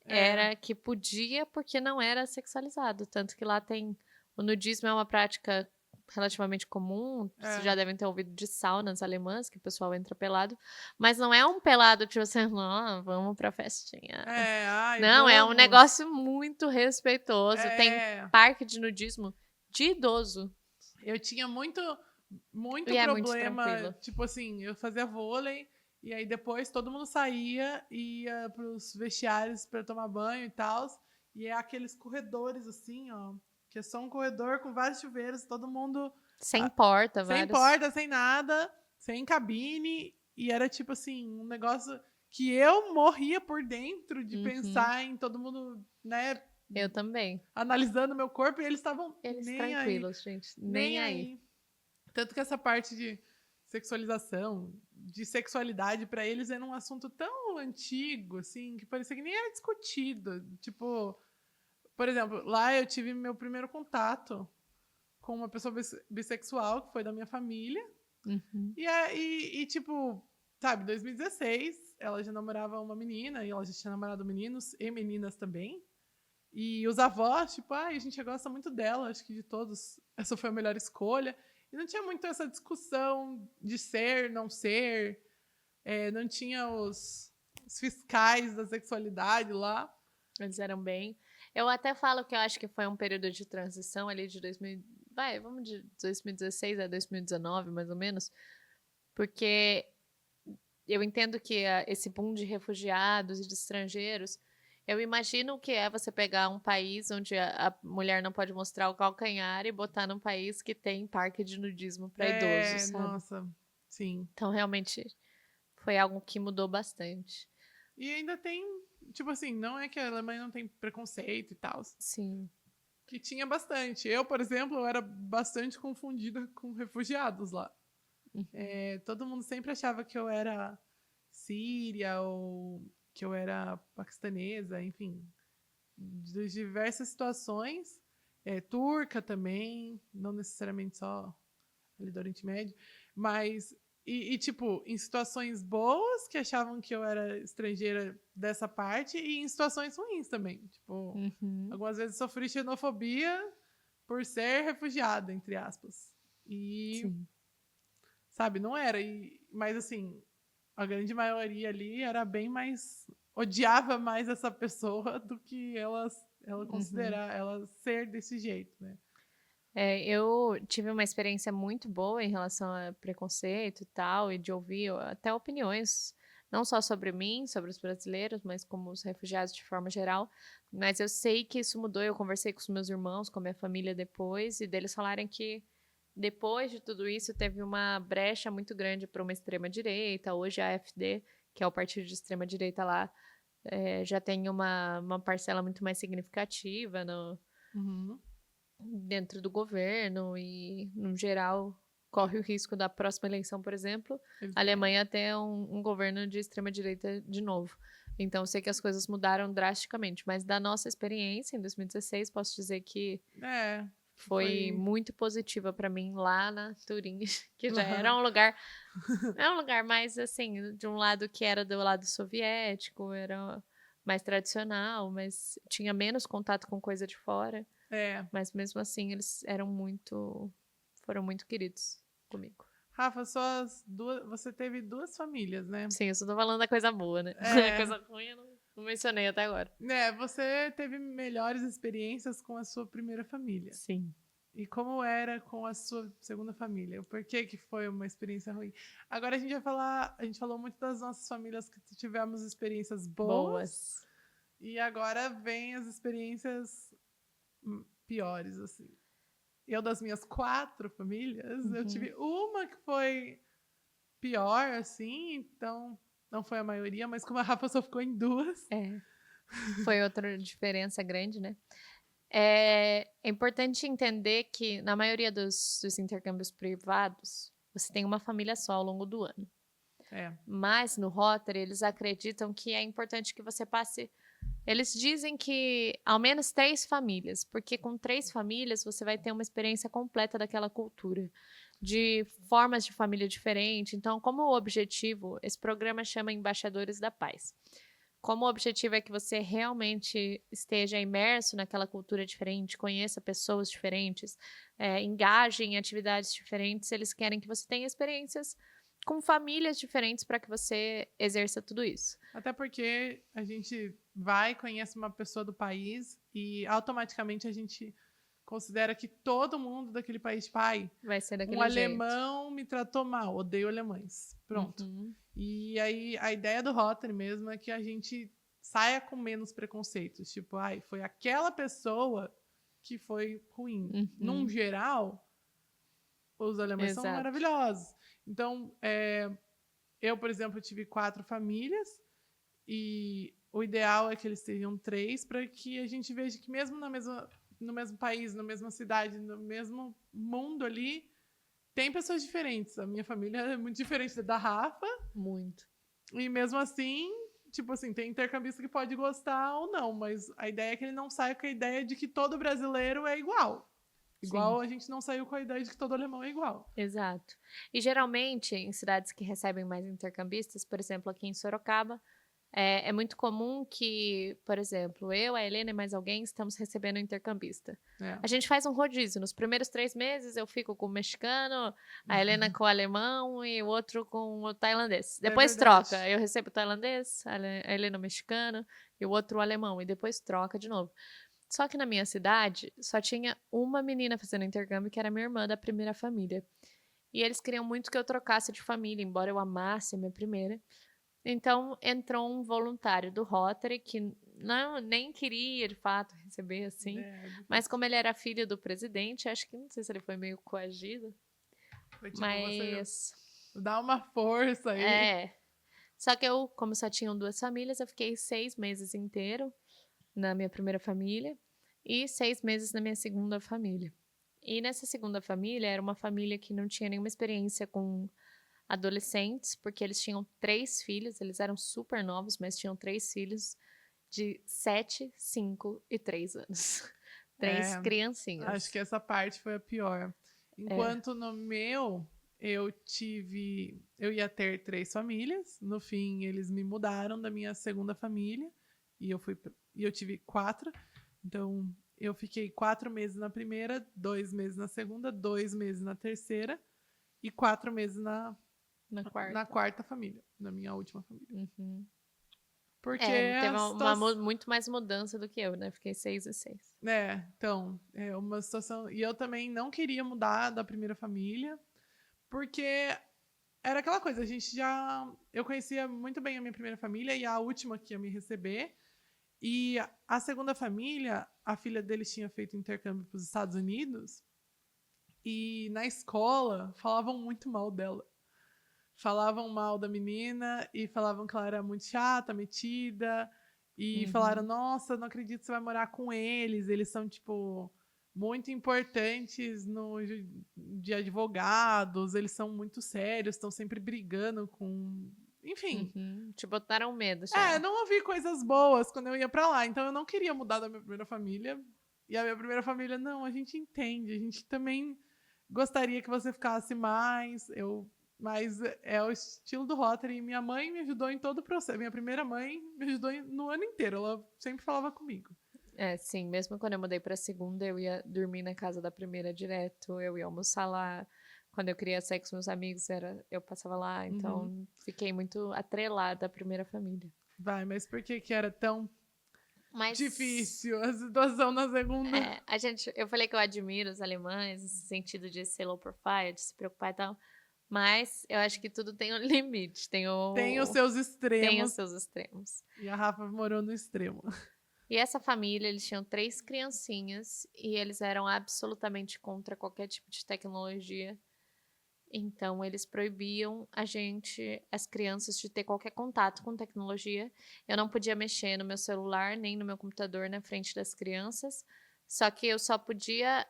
Era que podia porque não era sexualizado. Tanto que lá tem... O nudismo é uma prática relativamente comum. Vocês já devem ter ouvido de saunas alemãs, que o pessoal entra pelado. Mas não é um pelado, tipo assim, vamos pra festinha. Não, é um negócio muito respeitoso. Tem parque de nudismo de idoso. Eu tinha muito problema. Muito tipo assim, eu fazia vôlei e aí depois todo mundo saía e ia pros vestiários para tomar banho e tal. E é aqueles corredores assim, ó, que é só um corredor com vários chuveiros, todo mundo... Sem porta, sem porta, sem nada, sem cabine. E era tipo assim, um negócio que eu morria por dentro de pensar em todo mundo, né, Eu também. analisando meu corpo e eles estavam Eles nem aí. tranquilos, gente. Nem aí. Tanto que essa parte de sexualização, de sexualidade, pra eles era um assunto tão antigo, assim, que parecia que nem era discutido. Tipo, por exemplo, lá eu tive meu primeiro contato com uma pessoa bissexual, que foi da minha família. Uhum. Tipo, sabe, 2016, ela já namorava uma menina, e ela já tinha namorado meninos e meninas também. E os avós, tipo, a gente gosta muito dela, acho que de todos, essa foi a melhor escolha. E não tinha muito essa discussão de ser, não ser. Não tinha os fiscais da sexualidade lá. Eles eram bem. Eu até falo que eu acho que foi um período de transição ali de 2000. Vamos de 2016 a 2019, mais ou menos. Porque eu entendo que esse boom de refugiados e de estrangeiros, eu imagino o que é você pegar um país onde a mulher não pode mostrar o calcanhar e botar num país que tem parque de nudismo para idosos, sabe? Nossa, sim. Então, realmente, foi algo que mudou bastante. E ainda tem, tipo assim, não é que a Alemanha não tem preconceito e tal. Sim. Que tinha bastante. Eu, por exemplo, eu era bastante confundida com refugiados lá. Todo mundo sempre achava que eu era síria ou que eu era paquistanesa, enfim, de diversas situações. Turca também, não necessariamente só ali do Oriente Médio, mas tipo, em situações boas que achavam que eu era estrangeira dessa parte e em situações ruins também. Tipo, algumas vezes sofri xenofobia por ser refugiada, entre aspas. E, Sim. sabe, não era. Mas assim, a grande maioria ali era bem mais. Odiava mais essa pessoa do que ela considerar ela ser desse jeito, né? Eu tive uma experiência muito boa em relação a preconceito e tal, e de ouvir até opiniões, não só sobre mim, sobre os brasileiros, mas como os refugiados de forma geral. Mas eu sei que isso mudou. Eu conversei com os meus irmãos, com a minha família depois, e deles falarem que depois de tudo isso teve uma brecha muito grande para uma extrema-direita. Hoje a AfD, que é o partido de extrema-direita lá, já tem uma parcela muito mais significativa dentro do governo e, no geral, corre o risco da próxima eleição, por exemplo, a Alemanha ter um governo de extrema-direita de novo. Então, eu sei que as coisas mudaram drasticamente, mas da nossa experiência, em 2016, posso dizer que foi muito positiva para mim lá na Turim, que já era um lugar... É um lugar mais, assim, de um lado que era do lado soviético, era mais tradicional, mas tinha menos contato com coisa de fora. Mas mesmo assim, eles foram muito queridos comigo. Rafa, você teve 2 famílias, né? Sim, eu só tô falando da coisa boa, né? A coisa ruim eu não mencionei até agora. Você teve melhores experiências com a sua primeira família. Sim. E como era com a sua segunda família? Por que foi uma experiência ruim? Agora a gente falou muito das nossas famílias que tivemos experiências boas. E agora vem as experiências piores, assim. Eu, das minhas 4 famílias, eu tive uma que foi pior, assim, então não foi a maioria, mas como a Rafa só ficou em 2. Foi outra diferença grande, né? É importante entender que, na maioria dos intercâmbios privados, você tem uma família só ao longo do ano. Mas no Rotary, eles acreditam que é importante que você passe... Eles dizem que ao menos 3 famílias, porque com 3 famílias você vai ter uma experiência completa daquela cultura, de formas de família diferentes. Então, como o objetivo, esse programa chama Embaixadores da Paz. Como o objetivo é que você realmente esteja imerso naquela cultura diferente, conheça pessoas diferentes, engaje em atividades diferentes, eles querem que você tenha experiências com famílias diferentes para que você exerça tudo isso. Até porque a gente vai, conhece uma pessoa do país e automaticamente a gente considera que todo mundo daquele país, vai ser daquele jeito. Alemão me tratou mal, odeio alemães. Pronto. E aí a ideia do Rotary mesmo é que a gente saia com menos preconceitos. Tipo, foi aquela pessoa que foi ruim. Num geral, os alemães são maravilhosos. Então, eu, por exemplo, tive 4 famílias e o ideal é que eles sejam 3 para que a gente veja que mesmo no mesmo país, na mesma cidade, no mesmo mundo ali, tem pessoas diferentes. A minha família é muito diferente da Rafa, Muito. e mesmo assim, tipo assim, tem intercambista que pode gostar ou não, mas a ideia é que ele não saia com a ideia de que todo brasileiro é igual. Sim. Igual a gente não saiu com a ideia de que todo alemão é igual. Exato. E geralmente, em cidades que recebem mais intercambistas, por exemplo, aqui em Sorocaba, é muito comum que, por exemplo, eu, a Helena e mais alguém estamos recebendo um intercambista. É. A gente faz um rodízio. Nos primeiros 3 meses eu fico com o mexicano, a Helena com o alemão e o outro com o tailandês. Depois verdade. troca. Eu recebo o tailandês, a Helena o mexicano e o outro o alemão. E depois troca de novo. Só que na minha cidade só tinha uma menina fazendo intercâmbio, que era minha irmã da primeira família. E eles queriam muito que eu trocasse de família, embora eu amasse a minha primeira. Então entrou um voluntário do Rotary que não nem queria de fato receber assim, mas como ele era filho do presidente, acho que não sei se ele foi meio coagido, Foi tipo, mas você dá uma força aí. é. Só que eu, como só tinham 2 famílias, eu fiquei 6 meses inteiro na minha primeira família e 6 meses na minha segunda família. E nessa segunda família era uma família que não tinha nenhuma experiência com adolescentes, porque eles tinham 3 filhos, eles eram super novos, mas tinham 3 filhos de 7, 5 e 3 anos. 3 É, criancinhas. acho que essa parte foi a pior. Enquanto no meu, eu ia ter 3 famílias. No fim, eles me mudaram da minha segunda família e eu tive 4. Então, eu fiquei 4 meses na primeira, 2 meses na segunda, 2 meses na terceira e 4 meses na quarta família, na minha última família. Uhum. Porque Teve a uma situação. muito mais mudança do que eu, né? Fiquei 6 e 6. Então, é uma situação. E eu também não queria mudar da primeira família, porque era aquela coisa, a gente já. Eu conhecia muito bem a minha primeira família e a última que ia me receber. E a segunda família, a filha deles tinha feito intercâmbio para os Estados Unidos. E na escola falavam muito mal dela. Falavam mal da menina e falavam que ela era muito chata, metida. E falaram: nossa, não acredito que você vai morar com eles. Eles são, tipo, muito importantes de advogados. Eles são muito sérios, estão sempre brigando com. Enfim. Te botaram medo já. Não ouvi coisas boas quando eu ia pra lá. Então eu não queria mudar da minha primeira família. E a minha primeira família, não, a gente entende. A gente também gostaria que você ficasse mais. Mas é o estilo do Rotary. E minha mãe me ajudou em todo o processo. Minha primeira mãe me ajudou no ano inteiro. Ela sempre falava comigo. Sim, mesmo quando eu mudei pra segunda, eu ia dormir na casa da primeira direto, eu ia almoçar lá. Quando eu queria sair com os meus amigos, eu passava lá, então fiquei muito atrelada à primeira família. Mas por que era tão Mas difícil a situação na segunda? eu falei que eu admiro os alemães, nesse sentido de ser low profile, de se preocupar e tal. Mas eu acho que tudo tem um limite, tem os seus extremos. Tem os seus extremos. E a Rafa morou no extremo. E essa família, eles tinham 3 criancinhas e eles eram absolutamente contra qualquer tipo de tecnologia. Então, eles proibiam as crianças, de ter qualquer contato com tecnologia. Eu não podia mexer no meu celular, nem no meu computador na frente das crianças. Só que eu só podia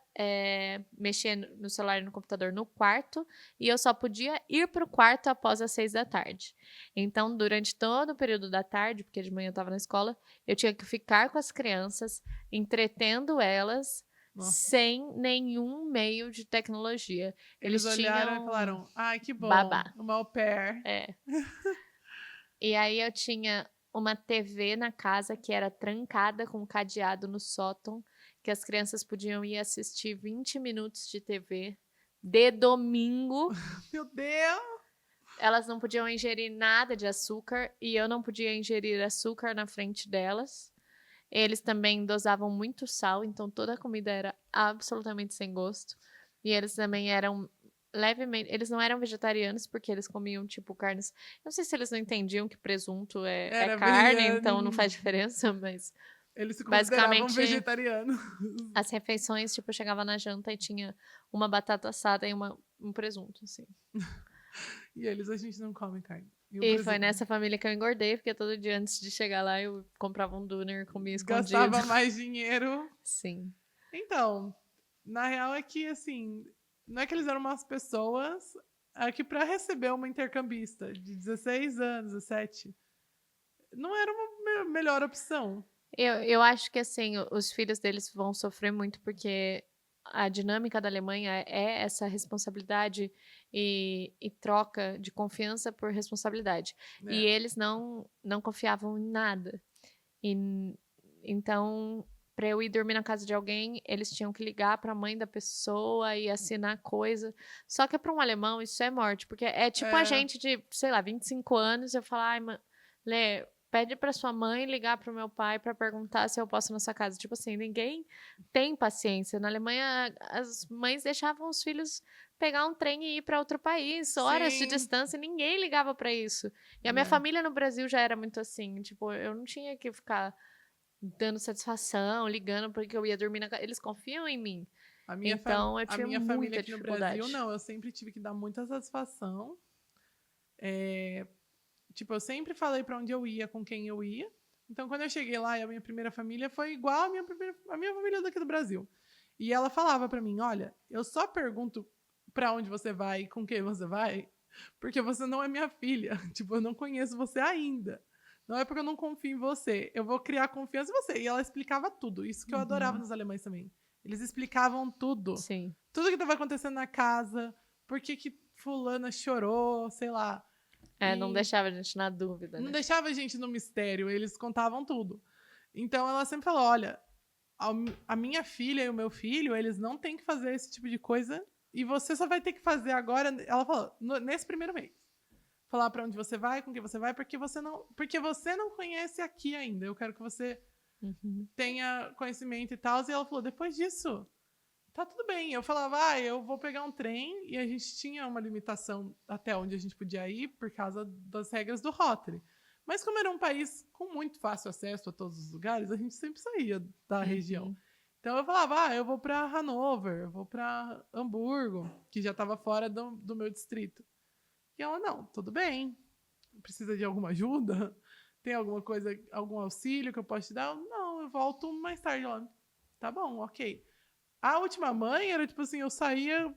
mexer no celular e no computador no quarto. E eu só podia ir para o quarto após as 6 da tarde. Então, durante todo o período da tarde, porque de manhã eu estava na escola, eu tinha que ficar com as crianças, entretendo elas, sem nenhum meio de tecnologia. Eles olharam e falaram: ai, que bom, babá. uma au pair. E aí eu tinha uma TV na casa que era trancada com cadeado no sótão, que as crianças podiam ir assistir 20 minutos de TV de domingo. Meu Deus! Elas não podiam ingerir nada de açúcar e eu não podia ingerir açúcar na frente delas. Eles também dosavam muito sal, então toda a comida era absolutamente sem gosto. E eles também eram levemente. Eles não eram vegetarianos porque eles comiam tipo carnes. Não sei se eles não entendiam que presunto é carne, então não faz diferença, mas. Eles se consideravam basicamente, vegetarianos. As refeições, tipo, eu chegava na janta e tinha uma batata assada e um presunto, assim. E eles, a gente não come carne. E o E foi Brasil nessa família que eu engordei, porque todo dia antes de chegar lá eu comprava um doner e comia escondido. gastava mais dinheiro. Sim. Então, na real é que, assim, não é que eles eram umas pessoas, é que para receber uma intercambista de 16 anos, 17, não era uma melhor opção. Eu acho que, assim, os filhos deles vão sofrer muito, porque a dinâmica da Alemanha é essa responsabilidade e troca de confiança por responsabilidade. E Né? eles não confiavam em nada. E, então, para eu ir dormir na casa de alguém, eles tinham que ligar para a mãe da pessoa e assinar coisa. Só que para um alemão isso é morte, porque é tipo a É, gente de, sei lá, 25 anos, eu falar, ai, Lê, pede para sua mãe ligar para o meu pai para perguntar se eu posso ir na sua casa. Tipo assim, ninguém tem paciência. Na Alemanha, as mães deixavam os filhos pegar um trem e ir para outro país, horas de sim, distância, ninguém ligava para isso. E a minha né? família no Brasil já era muito assim, tipo, eu não tinha que ficar dando satisfação, ligando porque eu ia dormir na casa. Eles confiam em mim. Então eu A tive minha família muita aqui no Brasil, dificuldade. não, eu sempre tive que dar muita satisfação. Tipo, eu sempre falei para onde eu ia, com quem eu ia. Então, quando eu cheguei lá, e a minha primeira família foi igual a minha família daqui do Brasil. E ela falava para mim: olha, eu só pergunto para onde você vai e com quem você vai, porque você não é minha filha. Tipo, eu não conheço você ainda. Não é porque eu não confio em você. Eu vou criar confiança em você. E ela explicava tudo. Isso que eu adorava Uhum. nos alemães também. Eles explicavam tudo. Sim. Tudo que estava acontecendo na casa, por que que fulana chorou, sei lá. É, não E deixava a gente na dúvida, não né? deixava a gente no mistério, eles contavam tudo. Então ela sempre falou: olha, a minha filha e o meu filho, eles não têm que fazer esse tipo de coisa e você só vai ter que fazer agora. Ela falou: nesse primeiro mês. Falar para onde você vai, com quem você vai, porque você não conhece aqui ainda. Eu quero que você Uhum. tenha conhecimento e tal. E ela falou: depois disso, tá tudo bem. Eu falava: eu vou pegar um trem e a gente tinha uma limitação até onde a gente podia ir por causa das regras do Rotary. Mas como era um país com muito fácil acesso a todos os lugares, a gente sempre saía da região. Uhum. Então eu falava: eu vou para Hanover, eu vou para Hamburgo, que já estava fora do meu distrito. E ela: não, tudo bem. Precisa de alguma ajuda? Tem alguma coisa, algum auxílio que eu possa te dar? Não, eu volto mais tarde lá. Tá bom, ok. A última mãe era tipo assim, eu saía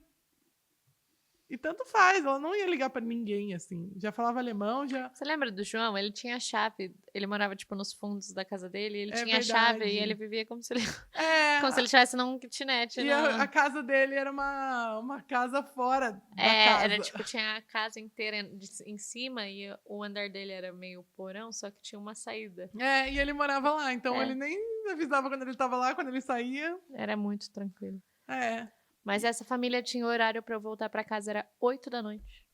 e tanto faz, ela não ia ligar pra ninguém, assim. Já falava alemão, já. Você lembra do João? Ele tinha a chave, ele morava, tipo, nos fundos da casa dele, e ele É tinha a chave e ele verdade. vivia como se ele, É, como se ele estivesse num kitnet. e a casa dele era uma casa fora da É, era casa. tipo, tinha a casa inteira em cima e o andar dele era meio porão, só que tinha uma saída. É, e ele morava lá, então ele É, nem avisava quando ele tava lá, quando ele saía. era muito tranquilo. É. Mas essa família tinha horário pra eu voltar pra casa, era 8 da noite.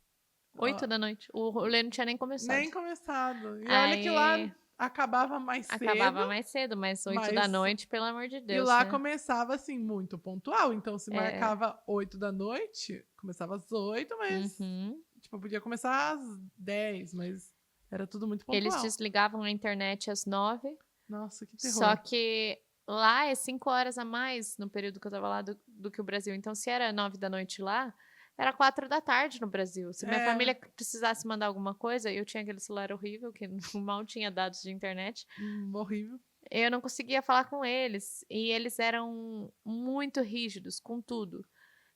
Ó, 8 da noite. O rolê não tinha nem começado. nem começado. E olha que lá Aí acabava mais cedo, acabava mais cedo, mas 8 da noite, mas pelo amor de e Deus, lá né? começava assim muito pontual. Então se É. marcava 8 da noite, começava às 8, mas Uhum. tipo, podia começar às 10, mas era tudo muito Eles pontual. desligavam a internet às 9, Nossa, que só terror. que lá é 5 horas a mais no período que eu tava lá do que o Brasil. Então, se era 9 da noite lá, era 4 da tarde no Brasil. Se minha É, família precisasse mandar alguma coisa, eu tinha aquele celular horrível, que mal tinha dados de internet, horrível. eu não conseguia falar com eles. E eles eram muito rígidos com tudo.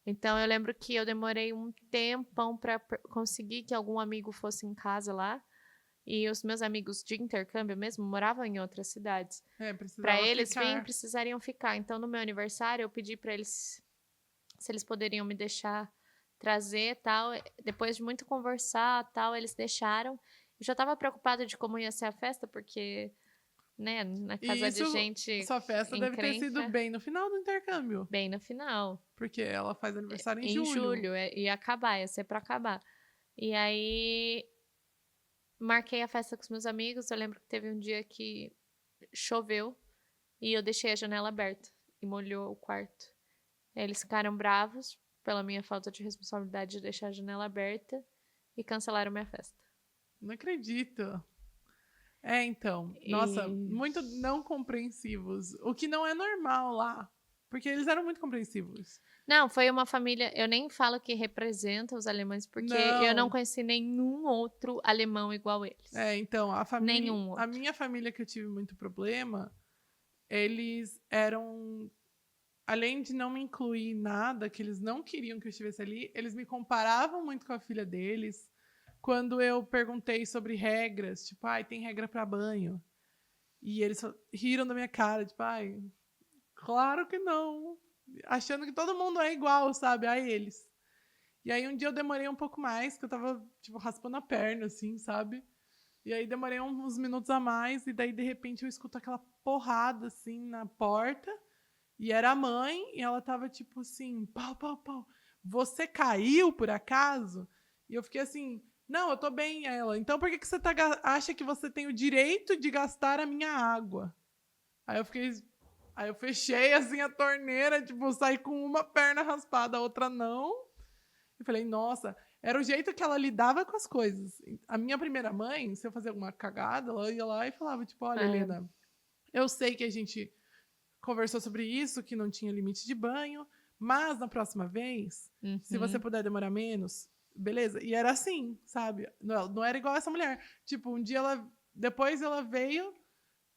Então, eu lembro que eu demorei um tempão para conseguir que algum amigo fosse em casa lá. E os meus amigos de intercâmbio mesmo moravam em outras cidades. É, Para precisava eles virem, ficar. precisariam ficar. Então, no meu aniversário, eu pedi para eles se eles poderiam me deixar trazer, tal. Depois de muito conversar, tal, eles deixaram. Eu já estava preocupada de como ia ser a festa, porque, né, na E casa de isso, gente sua festa deve ter sido encrenca, bem no final do intercâmbio, bem no final, porque ela faz aniversário em em julho. julho, ia acabar, ia ser para acabar. E aí marquei a festa com os meus amigos. Eu lembro que teve um dia que choveu e eu deixei a janela aberta e molhou o quarto. Eles ficaram bravos pela minha falta de responsabilidade de deixar a janela aberta e cancelaram minha festa. Não acredito. É, então, nossa, E muito não compreensivos, o que não é normal lá. Porque eles eram muito compreensivos. Não, foi uma família. Eu nem falo que representa os alemães, porque eu não Não. conheci nenhum outro alemão igual eles. Então, Nenhum a outro. minha família que eu tive muito problema, eles eram, além de não me incluir em nada, que eles não queriam que eu estivesse ali, eles me comparavam muito com a filha deles. Quando eu perguntei sobre regras, tipo, ai, tem regra para banho. E eles riram da minha cara, tipo, ai, claro que não. Achando que todo mundo é igual, sabe? A eles. E aí um dia eu demorei um pouco mais, que eu tava, tipo, raspando a perna, assim, sabe? E aí demorei uns minutos a mais, e daí, de repente, eu escuto aquela porrada, assim, na porta. E era a mãe, e ela tava, tipo assim, pau, pau, pau. Você caiu, por acaso? E eu fiquei assim, não, eu tô bem, ela. Então por que que você acha que você tem o direito de gastar a minha água? Aí eu fiquei... Aí eu fechei, assim, a torneira, tipo, saí com uma perna raspada, a outra não. Eu falei, nossa, era o jeito que ela lidava com as coisas. A minha primeira mãe, se eu fazia alguma cagada, ela ia lá e falava, tipo, olha, É. Helena, eu sei que a gente conversou sobre isso, que não tinha limite de banho, mas na próxima vez, se você Uhum. puder demorar menos, beleza? E era assim, sabe? Não era igual essa mulher. Tipo, um dia depois ela veio,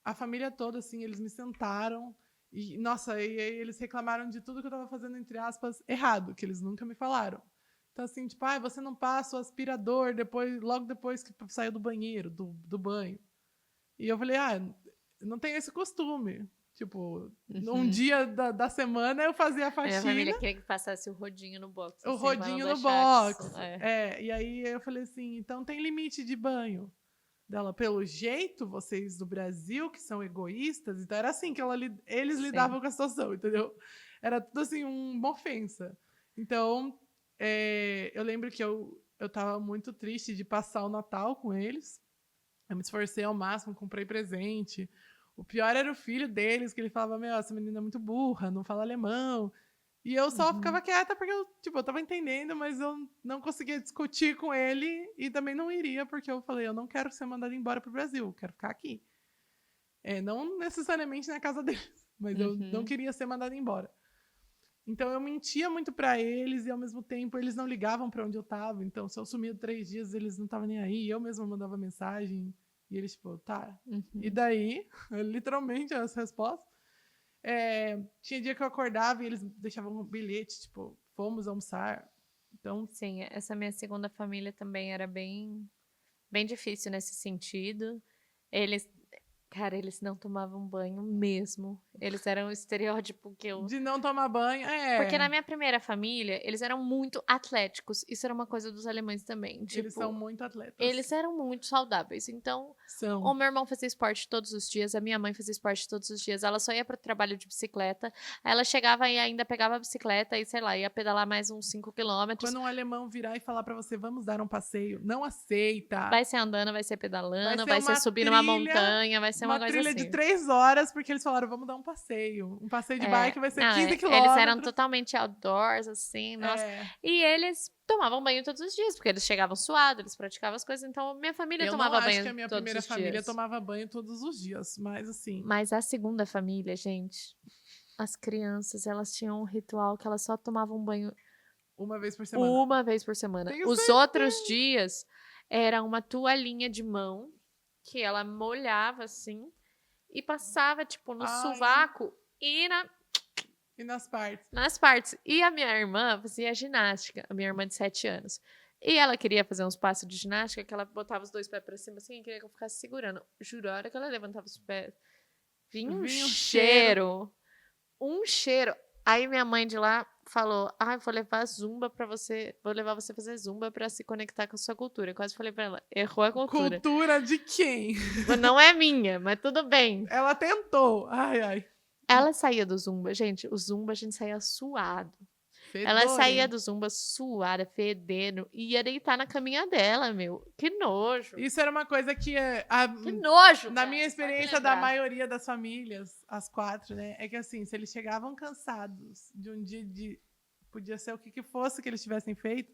a família toda, assim, eles me sentaram, e, nossa, e aí eles reclamaram de tudo que eu tava fazendo, entre aspas, errado, que eles nunca me falaram. Então, assim, tipo, você não passa o aspirador logo depois que saiu do banheiro, do banho. E eu falei, eu não tenho esse costume. Tipo, num Uhum. dia da semana eu fazia a A minha faxina, família queria que passasse o rodinho no box, o assim, pra não rodinho no deixar que box. isso. É. E aí eu falei assim, então tem limite de banho. Dela, pelo jeito, vocês do Brasil, que são egoístas, então era assim que eles Sim. lidavam com a situação, entendeu? Era tudo assim, uma ofensa. Então, eu lembro que eu tava muito triste de passar o Natal com eles. Eu me esforcei ao máximo, comprei presente. O pior era o filho deles, que ele falava, meu, essa menina é muito burra, não fala alemão. E eu só Uhum. ficava quieta porque eu tava entendendo, mas eu não conseguia discutir com ele e também não iria, porque eu falei, eu não quero ser mandada embora pro Brasil, eu quero ficar aqui. Não necessariamente na casa deles, mas eu não Uhum. queria ser mandada embora. Então eu mentia muito pra eles e ao mesmo tempo eles não ligavam pra onde eu tava. Então se eu sumia 3 dias, eles não estavam nem aí. Eu mesma mandava mensagem e eles, tipo, tá. E Uhum. daí, literalmente, as respostas. Tinha dia que eu acordava e eles deixavam um bilhete, tipo, fomos almoçar. Então, Sim, essa minha segunda família também era bem, bem difícil nesse sentido. Eles, cara, eles não tomavam banho mesmo. Eles eram o estereótipo que eu. de não tomar banho, Porque na minha primeira família, eles eram muito atléticos. Isso era uma coisa dos alemães também. eles são Tipo, muito atletas. eles eram muito saudáveis. Então, São. o meu irmão fazia esporte todos os dias, a minha mãe fazia esporte todos os dias. Ela só ia para o trabalho de bicicleta. Aí ela chegava e ainda pegava a bicicleta e, sei lá, ia pedalar mais uns 5 quilômetros. Quando um alemão virar e falar pra você, vamos dar um passeio, não aceita. Vai ser andando, vai ser Vai pedalando, ser vai ser uma subir numa trilha, montanha, vai ser uma uma coisa trilha de assim. 3 horas, porque eles falaram, vamos dar um passeio. Um passeio de bike vai ser Não, 15 eles eram quilômetros. totalmente outdoors, assim, nossa. É, E eles tomavam banho todos os dias, porque eles chegavam suados, eles praticavam as coisas, então minha família eu não tomava acho que banho a minha todos primeira os família dias. tomava banho todos os dias, mas assim, Mas a segunda família, gente, as crianças, elas tinham um ritual que elas só tomavam banho uma vez por semana. uma vez por semana. Tenho Os certeza. outros dias era uma toalhinha de mão que ela molhava assim e passava tipo no Ai, sovaco e e nas partes. nas partes. E a minha irmã fazia ginástica, a minha irmã de 7 anos. E ela queria fazer uns passos de ginástica que ela botava os dois pés pra cima assim e queria que eu ficasse segurando. Juro, a hora que ela levantava os pés, vinha um Vinha um cheiro. cheiro. Aí minha mãe de lá falou: vou levar zumba pra você, vou levar você a fazer zumba pra se conectar com a sua cultura. Eu quase falei pra ela: errou a cultura. Cultura de quem? Não é minha, mas tudo bem. Ela tentou. Ai, ai. Ela saía do zumba, gente, o zumba a gente saía suado. Ela saía Fedorento. do zumba suada, fedendo, e ia deitar na caminha dela, meu. Que nojo. Isso era uma coisa que Que nojo, na cara, minha só de experiência da lembrar. maioria das famílias, as 4, né, é que assim, se eles chegavam cansados de um dia podia ser o que fosse que eles tivessem feito,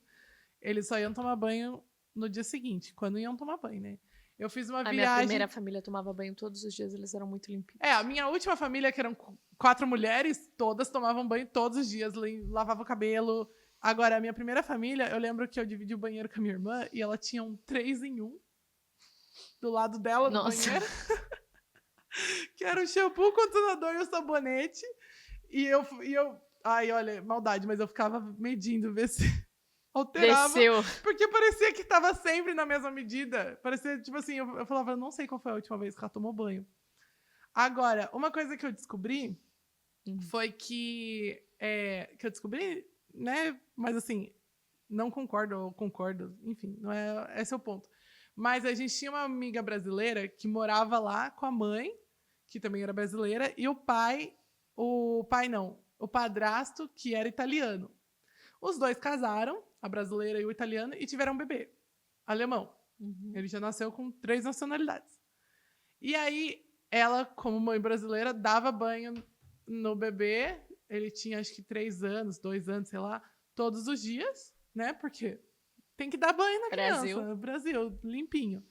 eles só iam tomar banho no dia seguinte, quando iam tomar banho, né? Eu fiz uma A minha viagem... primeira família tomava banho todos os dias, eles eram muito limpinhos. A minha última família, que eram 4 mulheres, todas tomavam banho todos os dias, lavavam o cabelo. Agora, a minha primeira família, eu lembro que eu dividi o banheiro com a minha irmã e ela tinha um 3 em 1 do lado dela no Nossa. banheiro. Que era o shampoo, o condicionador e o sabonete. E eu... Ai, olha, maldade, mas eu ficava medindo, ver se alterava. Desceu. Porque parecia que tava sempre na mesma medida. Parecia, tipo assim, eu falava, eu não sei qual foi a última vez que ela tomou banho. Agora, uma coisa que eu descobri foi que eu descobri, né? Mas assim, não concordo ou concordo, enfim, não é esse é o ponto. Mas a gente tinha uma amiga brasileira que morava lá com a mãe, que também era brasileira, e o padrasto, que era italiano. Os dois casaram, a brasileira e o italiano, e tiveram um bebê, alemão. Ele já nasceu com 3 nacionalidades. E aí, ela, como mãe brasileira, dava banho no bebê. Ele tinha, acho que 3 anos, 2 anos, sei lá, todos os dias, né? Porque tem que dar banho na criança. Brasil, limpinho.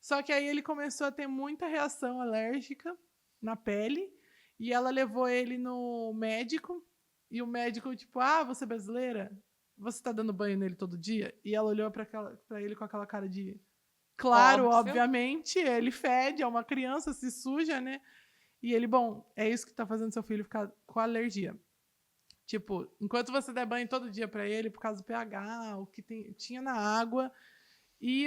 Só que aí ele começou a ter muita reação alérgica na pele. E ela levou ele no médico. E o médico, tipo, você é brasileira? Você tá dando banho nele todo dia? E ela olhou pra ele com aquela cara de... Claro, Óbvio. obviamente, ele fede, é uma criança, se suja, né? E ele, bom, é isso que tá fazendo seu filho ficar com alergia. Tipo, enquanto você der banho todo dia pra ele, por causa do pH, o que tinha na água...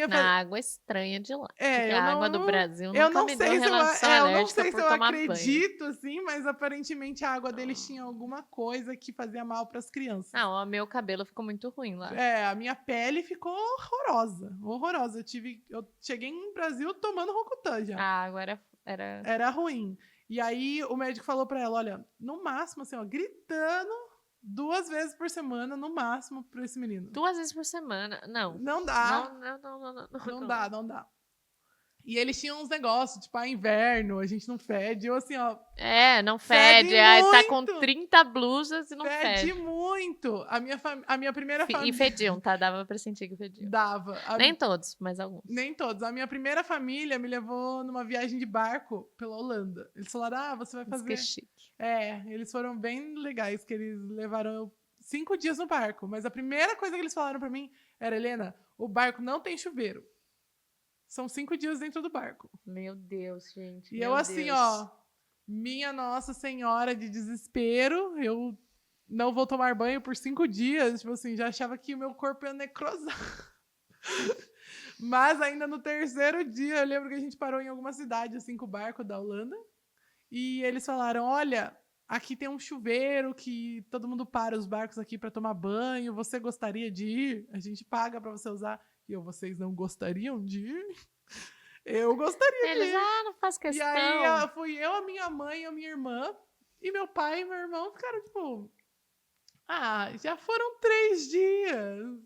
Na água estranha de lá. Porque eu a água do Brasil nunca me deu relação eu não alérgica sei por se eu tomar banho. acredito, assim, mas aparentemente a água deles tinha alguma coisa que fazia mal pras crianças. Não, o meu cabelo ficou muito ruim lá. A minha pele ficou horrorosa, horrorosa. Eu cheguei no Brasil tomando Rocutan já. A água Era ruim. E aí o médico falou pra ela, olha, no máximo, assim, ó, gritando 2 vezes por semana, no máximo, pra esse menino. 2 vezes por semana? Não. Não dá. Não. Não dá. E eles tinham uns negócios, tipo, inverno, a gente não fede. Eu, assim, ó... Não fede fede. Aí tá muito. com 30 blusas e não fede. Fede muito. A minha primeira família... E fediam, tá? Dava pra sentir que fediam. Dava. Nem todos, mas alguns. Nem todos. A minha primeira família me levou numa viagem de barco pela Holanda. Eles falaram, você vai fazer... Que chique. Eles foram bem legais, que eles levaram 5 dias no barco. Mas a primeira coisa que eles falaram pra mim era, Helena, o barco não tem chuveiro. São 5 dias dentro do barco. Meu Deus, gente. E eu assim, ó, minha Nossa Senhora de desespero, eu não vou tomar banho por 5 dias. Tipo assim, já achava que o meu corpo ia necrosar. Mas ainda no 3º dia, eu lembro que a gente parou em alguma cidade, assim, com o barco da Holanda. E eles falaram, olha, aqui tem um chuveiro que todo mundo para os barcos aqui para tomar banho. Você gostaria de ir? A gente paga para você usar. E vocês não gostariam de ir? Eu gostaria de ir. Não faz questão. E aí fui eu, a minha mãe, a minha irmã, e meu pai e meu irmão ficaram tipo... já foram 3 dias.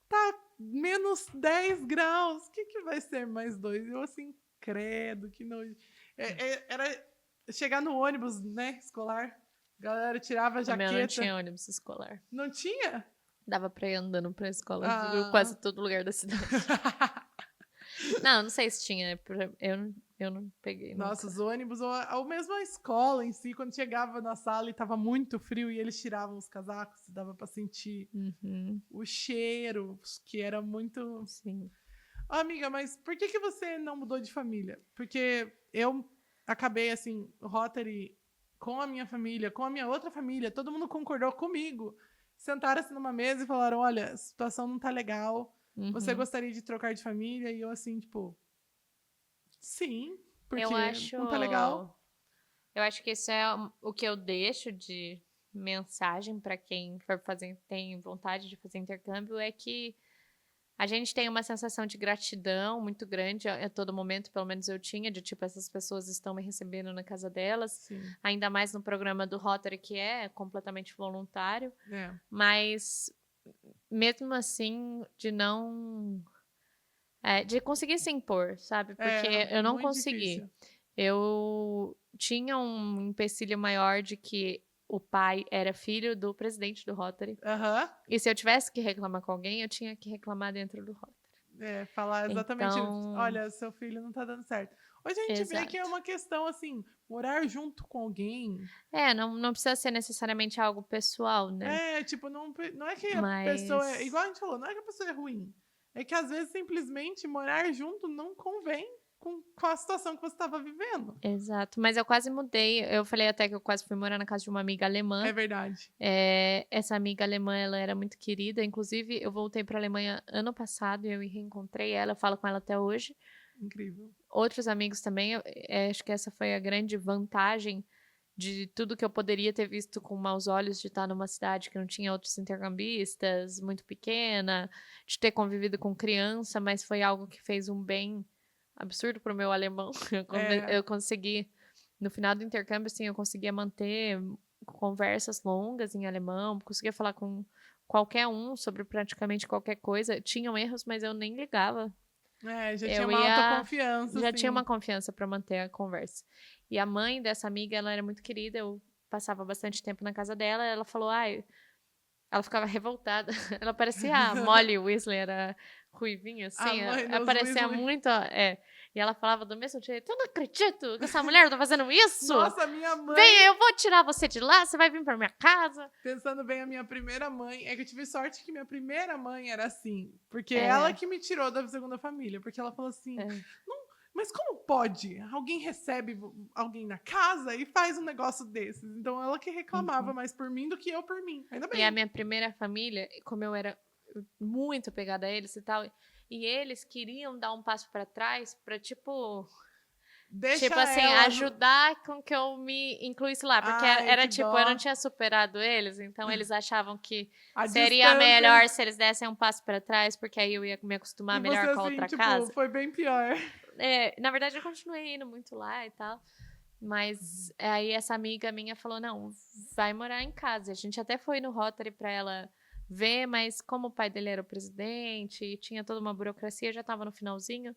Tá menos 10 graus. O que vai ser mais 2? Eu assim, credo, que nojo. Era chegar no ônibus, né, escolar. A galera tirava a jaqueta. Não tinha ônibus escolar. Não tinha? Dava pra ir andando pra escola em quase todo lugar da cidade. Não sei se tinha. Eu não peguei. Nossa, os ônibus, ou mesmo a escola em si, quando chegava na sala e tava muito frio e eles tiravam os casacos, dava pra sentir o cheiro, que era muito... Sim. Amiga, mas por que você não mudou de família? Porque eu acabei, assim, o Rotary com a minha família, com a minha outra família, todo mundo concordou comigo. Sentaram-se numa mesa e falaram, olha, a situação não tá legal, você gostaria de trocar de família? E eu assim, tipo, sim, porque não tá legal. Eu acho que isso é o que eu deixo de mensagem para quem tem vontade de fazer intercâmbio, é que a gente tem uma sensação de gratidão muito grande a todo momento, pelo menos eu tinha, de tipo, essas pessoas estão me recebendo na casa delas. Sim. Ainda mais no programa do Rotary, que é completamente voluntário. É. Mas, mesmo assim, de conseguir se impor, sabe? Porque eu não consegui. Difícil. Eu tinha um empecilho maior de que o pai era filho do presidente do Rotary. E se eu tivesse que reclamar com alguém, eu tinha que reclamar dentro do Rotary. Falar exatamente isso. Então, Olha, seu filho não tá dando certo. Hoje a gente vê que é exato. uma questão, assim, morar junto com alguém. Não precisa ser necessariamente algo pessoal, né? Tipo, não é que a pessoa é. Mas Igual a gente falou, não é que a pessoa é ruim. É que às vezes simplesmente morar junto não convém com a situação que você estava vivendo. exato. Mas eu quase mudei. Eu falei até que eu quase fui morar na casa de uma amiga É alemã. verdade. Essa amiga alemã, ela era muito querida. Inclusive, eu voltei para a Alemanha ano passado e eu reencontrei ela. Eu falo com ela até hoje. Incrível. Outros amigos também. Acho que essa foi a grande vantagem de tudo que eu poderia ter visto com maus olhos de estar numa cidade que não tinha outros intercambistas, muito pequena, de ter convivido com criança, mas foi algo que fez um bem absurdo pro meu alemão. É, Eu consegui, no final do intercâmbio, assim, eu conseguia manter conversas longas em alemão, conseguia falar com qualquer um sobre praticamente qualquer coisa. Tinham erros, mas eu nem ligava. já tinha Eu uma ia. autoconfiança, Já tinha assim. uma confiança para manter a conversa. E a mãe dessa amiga, ela era muito querida, eu passava bastante tempo na casa dela. Ela falou, ai. Ela ficava revoltada. Ela parecia a Molly Weasley, era ruivinha, A assim. mãe Ela dos parecia Weasley. muito. E ela falava do mesmo jeito: eu não acredito que essa mulher tá fazendo isso! Nossa, minha mãe. Vem, eu vou tirar você de lá, você vai vir pra minha casa. Pensando bem, a minha primeira mãe. É que eu tive sorte que minha primeira mãe era assim. Porque ela É, que me tirou da segunda família. Porque ela falou assim: é. mas como pode? Alguém recebe alguém na casa e faz um negócio desses. Então ela que reclamava Uhum. mais por mim do que eu por mim. Ainda E a bem. minha primeira família, como eu era muito apegada a eles e tal, e eles queriam dar um passo pra trás pra, Deixa assim, elas. ajudar com que eu me incluísse lá, porque Ai, era que tipo, eu não dó. tinha superado eles, então eles achavam que A seria distância. melhor se eles dessem um passo pra trás, porque aí eu ia me acostumar E você, melhor com a assim, outra tipo, casa. foi bem pior. Na verdade, eu continuei indo muito lá e tal. Mas aí essa amiga minha falou: não, vai morar em casa. A gente até foi no Rotary pra ela ver, mas como o pai dele era o presidente e tinha toda uma burocracia, já tava no finalzinho.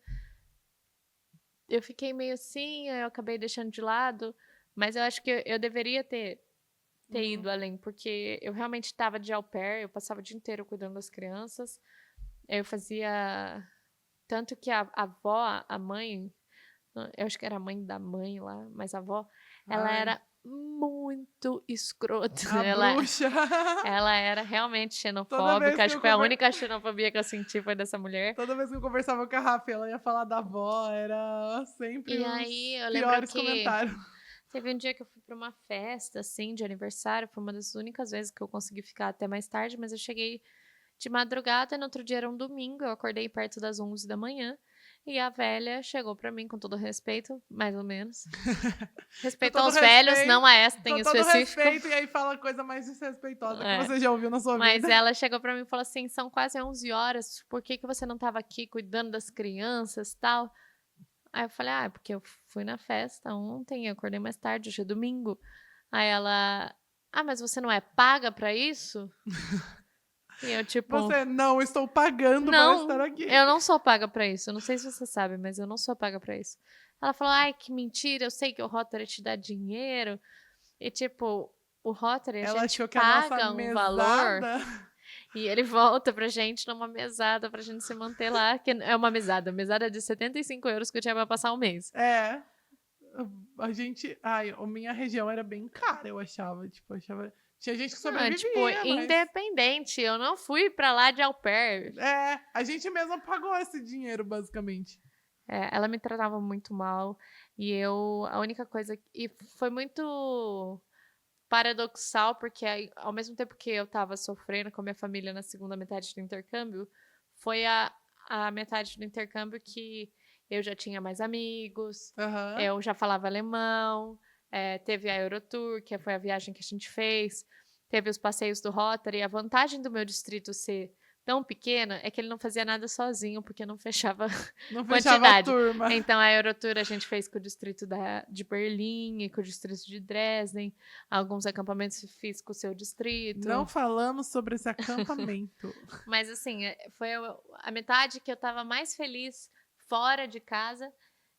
Eu fiquei meio assim, eu acabei deixando de lado, mas eu acho que eu deveria ter Uhum. ido além, porque eu realmente estava de au pair, eu passava o dia inteiro cuidando das crianças. Eu fazia. Tanto que a avó, a mãe, eu acho que era a mãe da mãe lá, mas a avó, ela Ai, era muito escrota. a bruxa. Ela era realmente Toda vez xenofóbica. que Acho eu que foi a conver... única xenofobia que eu senti foi dessa mulher. Toda vez que eu conversava com a Rafa, ela ia falar da avó, era sempre E os aí eu lembro piores que comentários. teve um dia que eu fui pra uma festa, assim, de aniversário. Foi uma das únicas vezes que eu consegui ficar até mais tarde, mas eu cheguei de madrugada e no outro dia era um domingo. Eu acordei perto das 11 da manhã. E a velha chegou pra mim com todo respeito, mais ou menos. Com Respeito todo aos velhos, respeito, não a esta em com todo específico. respeito, e aí fala a coisa mais desrespeitosa que É. você já ouviu na sua Mas vida. ela chegou pra mim e falou assim: são quase 11 horas, por que, que você não tava aqui cuidando das crianças e tal? Aí eu falei: é porque eu fui na festa ontem, eu acordei mais tarde, hoje é domingo. Aí ela: mas você não é paga pra isso? E eu, tipo, Você, não, estou pagando para estar não, aqui. eu não sou paga pra isso. Eu não sei se você sabe, mas eu não sou paga pra isso. Ela falou: ai, que mentira, eu sei que o Rotary te dá dinheiro. E, tipo, o Rotary, a Ela gente achou que a nossa paga um valor mesada. e ele volta pra gente numa mesada pra gente se manter lá, que é uma mesada de 75 euros que eu tinha pra passar um mês. É. A gente. Ai, a minha região era bem cara, eu achava. Tipo, eu achava. Tinha gente que Não, tipo, sobrevivia, mas. independente, eu não fui pra lá de au pair. A gente mesmo pagou esse dinheiro, basicamente. Ela me tratava muito mal e a única coisa. E foi muito paradoxal, porque ao mesmo tempo que eu tava sofrendo com a minha família na segunda metade do intercâmbio, foi a metade do intercâmbio que eu já tinha mais amigos, Aham. eu já falava alemão, teve a Eurotour, que foi a viagem que a gente fez, teve os passeios do Rotary. A vantagem do meu distrito ser tão pequena é que ele não fazia nada sozinho, porque não fechava Não fechava a quantidade. turma. Então, a Eurotour a gente fez com o distrito de Berlim e com o distrito de Dresden. Alguns acampamentos fiz com o seu distrito. Não falamos sobre esse acampamento. Mas, assim, foi a metade que eu tava mais feliz fora de casa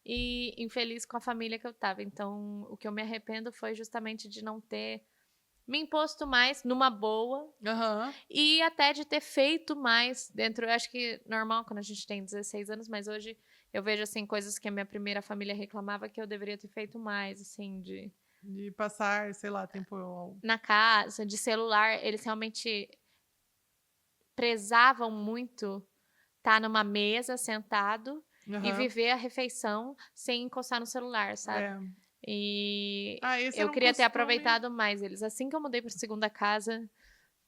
e infeliz com a família que eu tava. Então, o que eu me arrependo foi justamente de não ter me imposto mais numa boa Aham. e até de ter feito mais dentro. Eu acho que normal quando a gente tem 16 anos, mas hoje eu vejo assim coisas que a minha primeira família reclamava que eu deveria ter feito mais, assim, De passar, sei lá, tempo. na casa, de celular. Eles realmente prezavam muito estar numa mesa sentado e Aham. viver a refeição sem encostar no celular, sabe? É. E Ah, esse eu era um queria ter costume. aproveitado mais eles. Assim que eu mudei para a segunda casa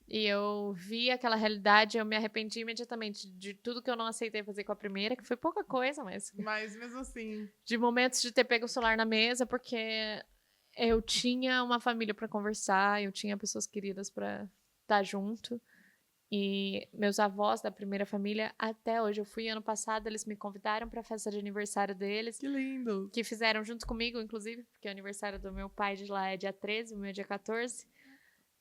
e eu vi aquela realidade, eu me arrependi imediatamente de tudo que eu não aceitei fazer com a primeira, que foi pouca coisa, mas Mas mesmo assim. de momentos de ter pego o celular na mesa, porque eu tinha uma família para conversar, eu tinha pessoas queridas para estar junto. E meus avós da primeira família, até hoje, eu fui ano passado, eles me convidaram para a festa de aniversário deles, Que lindo. que fizeram junto comigo, inclusive, porque o aniversário do meu pai de lá é dia 13, o meu é dia 14.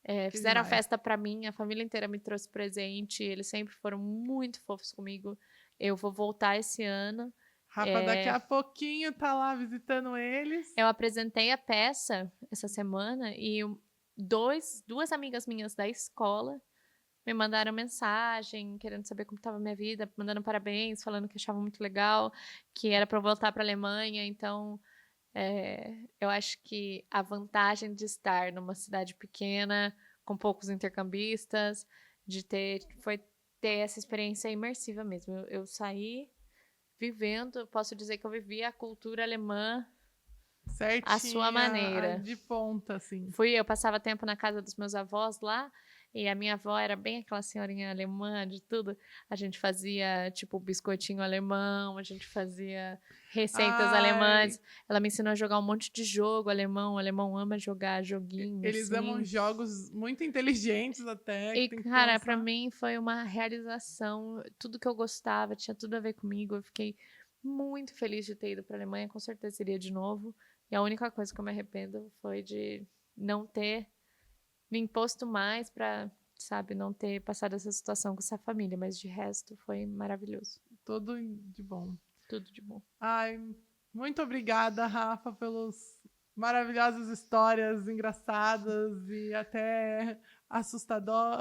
Que Fizeram a demais. festa para mim, a família inteira me trouxe presente, eles sempre foram muito fofos comigo. Eu vou voltar esse ano. Rafa, daqui a pouquinho tá lá visitando eles. Eu apresentei a peça essa semana e duas amigas minhas da escola me mandaram mensagem, querendo saber como estava a minha vida, mandando parabéns, falando que achavam muito legal, que era para eu voltar para a Alemanha. Então, eu acho que a vantagem de estar numa cidade pequena, com poucos intercambistas, foi ter essa experiência imersiva mesmo. Eu saí vivendo, posso dizer que eu vivi a cultura alemã à sua Certinha, maneira. de ponta, assim. Eu passava tempo na casa dos meus avós lá, e a minha avó era bem aquela senhorinha alemã de tudo. A gente fazia, tipo, biscoitinho alemão, a gente fazia receitas Ai, alemãs. Ela me ensinou a jogar um monte de jogo alemão. O alemão ama jogar joguinho, eles amam assim. jogos muito inteligentes até, que E, tem que cara, pra pensar. mim foi uma realização. Tudo que eu gostava tinha tudo a ver comigo. Eu fiquei muito feliz de ter ido pra Alemanha. Com certeza iria de novo. E a única coisa que eu me arrependo foi de não ter me imposto mais pra, sabe, não ter passado essa situação com essa família, mas de resto foi maravilhoso. Tudo de bom. Tudo de bom. Ai, muito obrigada, Rafa, pelas maravilhosas histórias engraçadas e até Um ano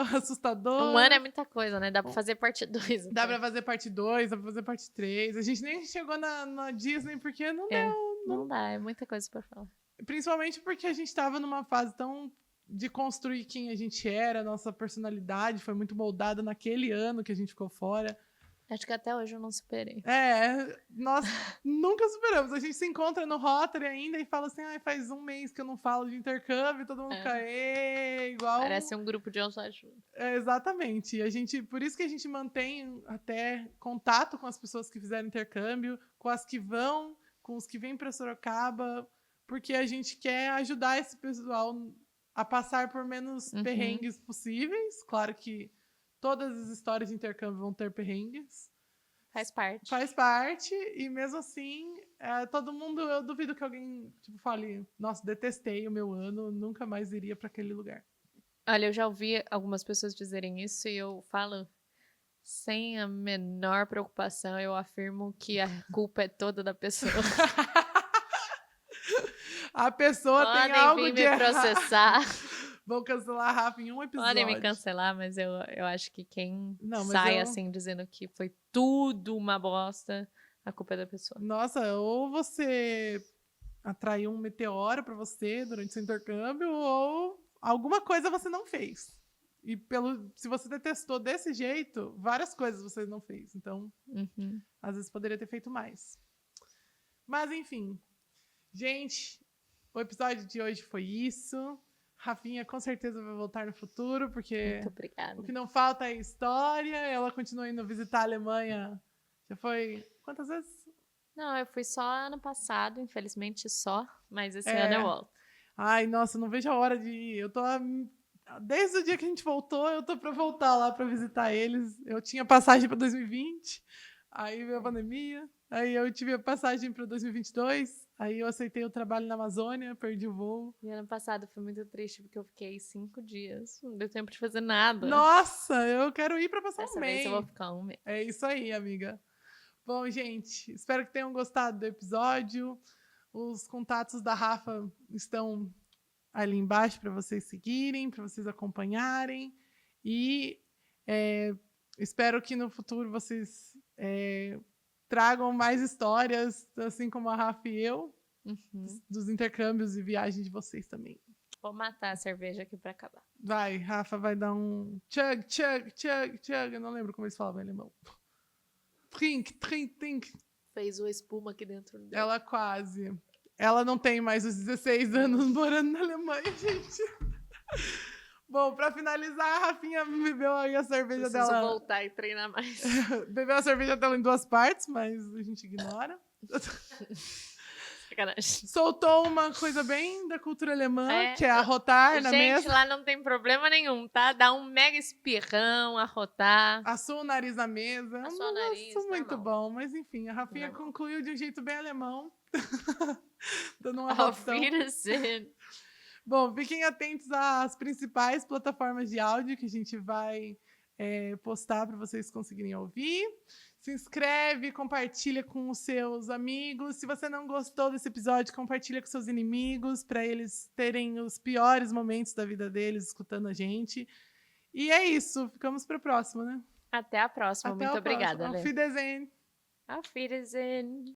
é assustadoras. muita coisa, né? Dá pra fazer parte 2 Dá pra até. fazer parte 2, dá pra fazer parte 3. A gente nem chegou na Disney porque não É, deu. não dá, é muita coisa pra falar. Principalmente porque a gente tava numa fase tão de construir quem a gente era, nossa personalidade foi muito moldada naquele ano que a gente ficou fora. Acho que até hoje eu não superei. Nós nunca superamos. A gente se encontra no Rotary ainda e fala assim: ai, faz um mês que eu não falo de intercâmbio, todo mundo fica, igual. Parece um grupo de autoajuda. Exatamente. Por isso que a gente mantém até contato com as pessoas que fizeram intercâmbio, com as que vão, com os que vêm para Sorocaba, porque a gente quer ajudar esse pessoal a passar por menos perrengues possíveis. Claro que todas as histórias de intercâmbio vão ter perrengues. Faz parte. Faz parte, e mesmo assim, todo mundo, eu duvido que alguém tipo, fale, nossa, detestei o meu ano, nunca mais iria para aquele lugar. Olha, eu já ouvi algumas pessoas dizerem isso e eu falo sem a menor preocupação, eu afirmo que a culpa é toda da pessoa. A pessoa tem Podem algo vir de me errado. processar, Vão cancelar a Rafa em um episódio. podem me cancelar, mas eu acho que quem Não, mas sai eu- assim dizendo que foi tudo uma bosta, a culpa é da pessoa. Nossa, ou você atraiu um meteoro para você durante seu intercâmbio, ou alguma coisa você não fez. E se você detestou desse jeito, várias coisas você não fez. Então, Uhum. às vezes poderia ter feito mais. Mas enfim, gente, o episódio de hoje foi isso. Rafinha com certeza vai voltar no futuro, porque Muito obrigada. o que não falta é história. Ela continua indo visitar a Alemanha. Já foi quantas vezes? Não, eu fui só ano passado, infelizmente só, mas esse ano É. eu volto. Ai, nossa, não vejo a hora de ir. Desde o dia que a gente voltou, eu tô pra voltar lá pra visitar eles. Eu tinha passagem pra 2020, aí veio a pandemia, aí eu tive a passagem pra 2022, aí eu aceitei o trabalho na Amazônia, perdi o voo. E ano passado foi muito triste porque eu fiquei 5 dias, não deu tempo de fazer nada. Nossa, eu quero ir pra passar Dessa um vez eu mês. vou ficar um mês. É isso aí, amiga. Bom, gente, espero que tenham gostado do episódio. Os contatos da Rafa estão ali embaixo para vocês seguirem, para vocês acompanharem. E espero que no futuro vocês tragam mais histórias, assim como a Rafa e eu, dos intercâmbios e viagens de vocês também. Vou matar a cerveja aqui para acabar. Vai, Rafa vai dar um chug, chug, chug, chug. Eu não lembro como eles falavam em alemão. Trink, trink, trink. Fez uma espuma aqui dentro dele. Ela quase. Ela não tem mais os 16 anos morando na Alemanha, gente. Bom, pra finalizar, a Rafinha bebeu aí a cerveja Preciso dela. voltar e treinar mais. Bebeu a cerveja dela em 2 partes, mas a gente ignora. Sacanagem. Soltou uma coisa bem da cultura alemã, que é arrotar na Gente, mesa. lá não tem problema nenhum, tá? Dá um mega espirrão, arrotar. Assou o nariz na mesa. Assou o nariz, Muito normal. bom. Mas enfim, a Rafinha Normal. concluiu de um jeito bem alemão. Dando uma Auf arrotão. Wiedersehen. Bom, fiquem atentos às principais plataformas de áudio que a gente vai postar para vocês conseguirem ouvir. Se inscreve, compartilha com os seus amigos. Se você não gostou desse episódio, compartilha com seus inimigos para eles terem os piores momentos da vida deles escutando a gente. E é isso. Ficamos para a próxima, né? Até a próxima. Até Muito a próxima. obrigada, Auf Lê. Wiedersehen. Auf Wiedersehen.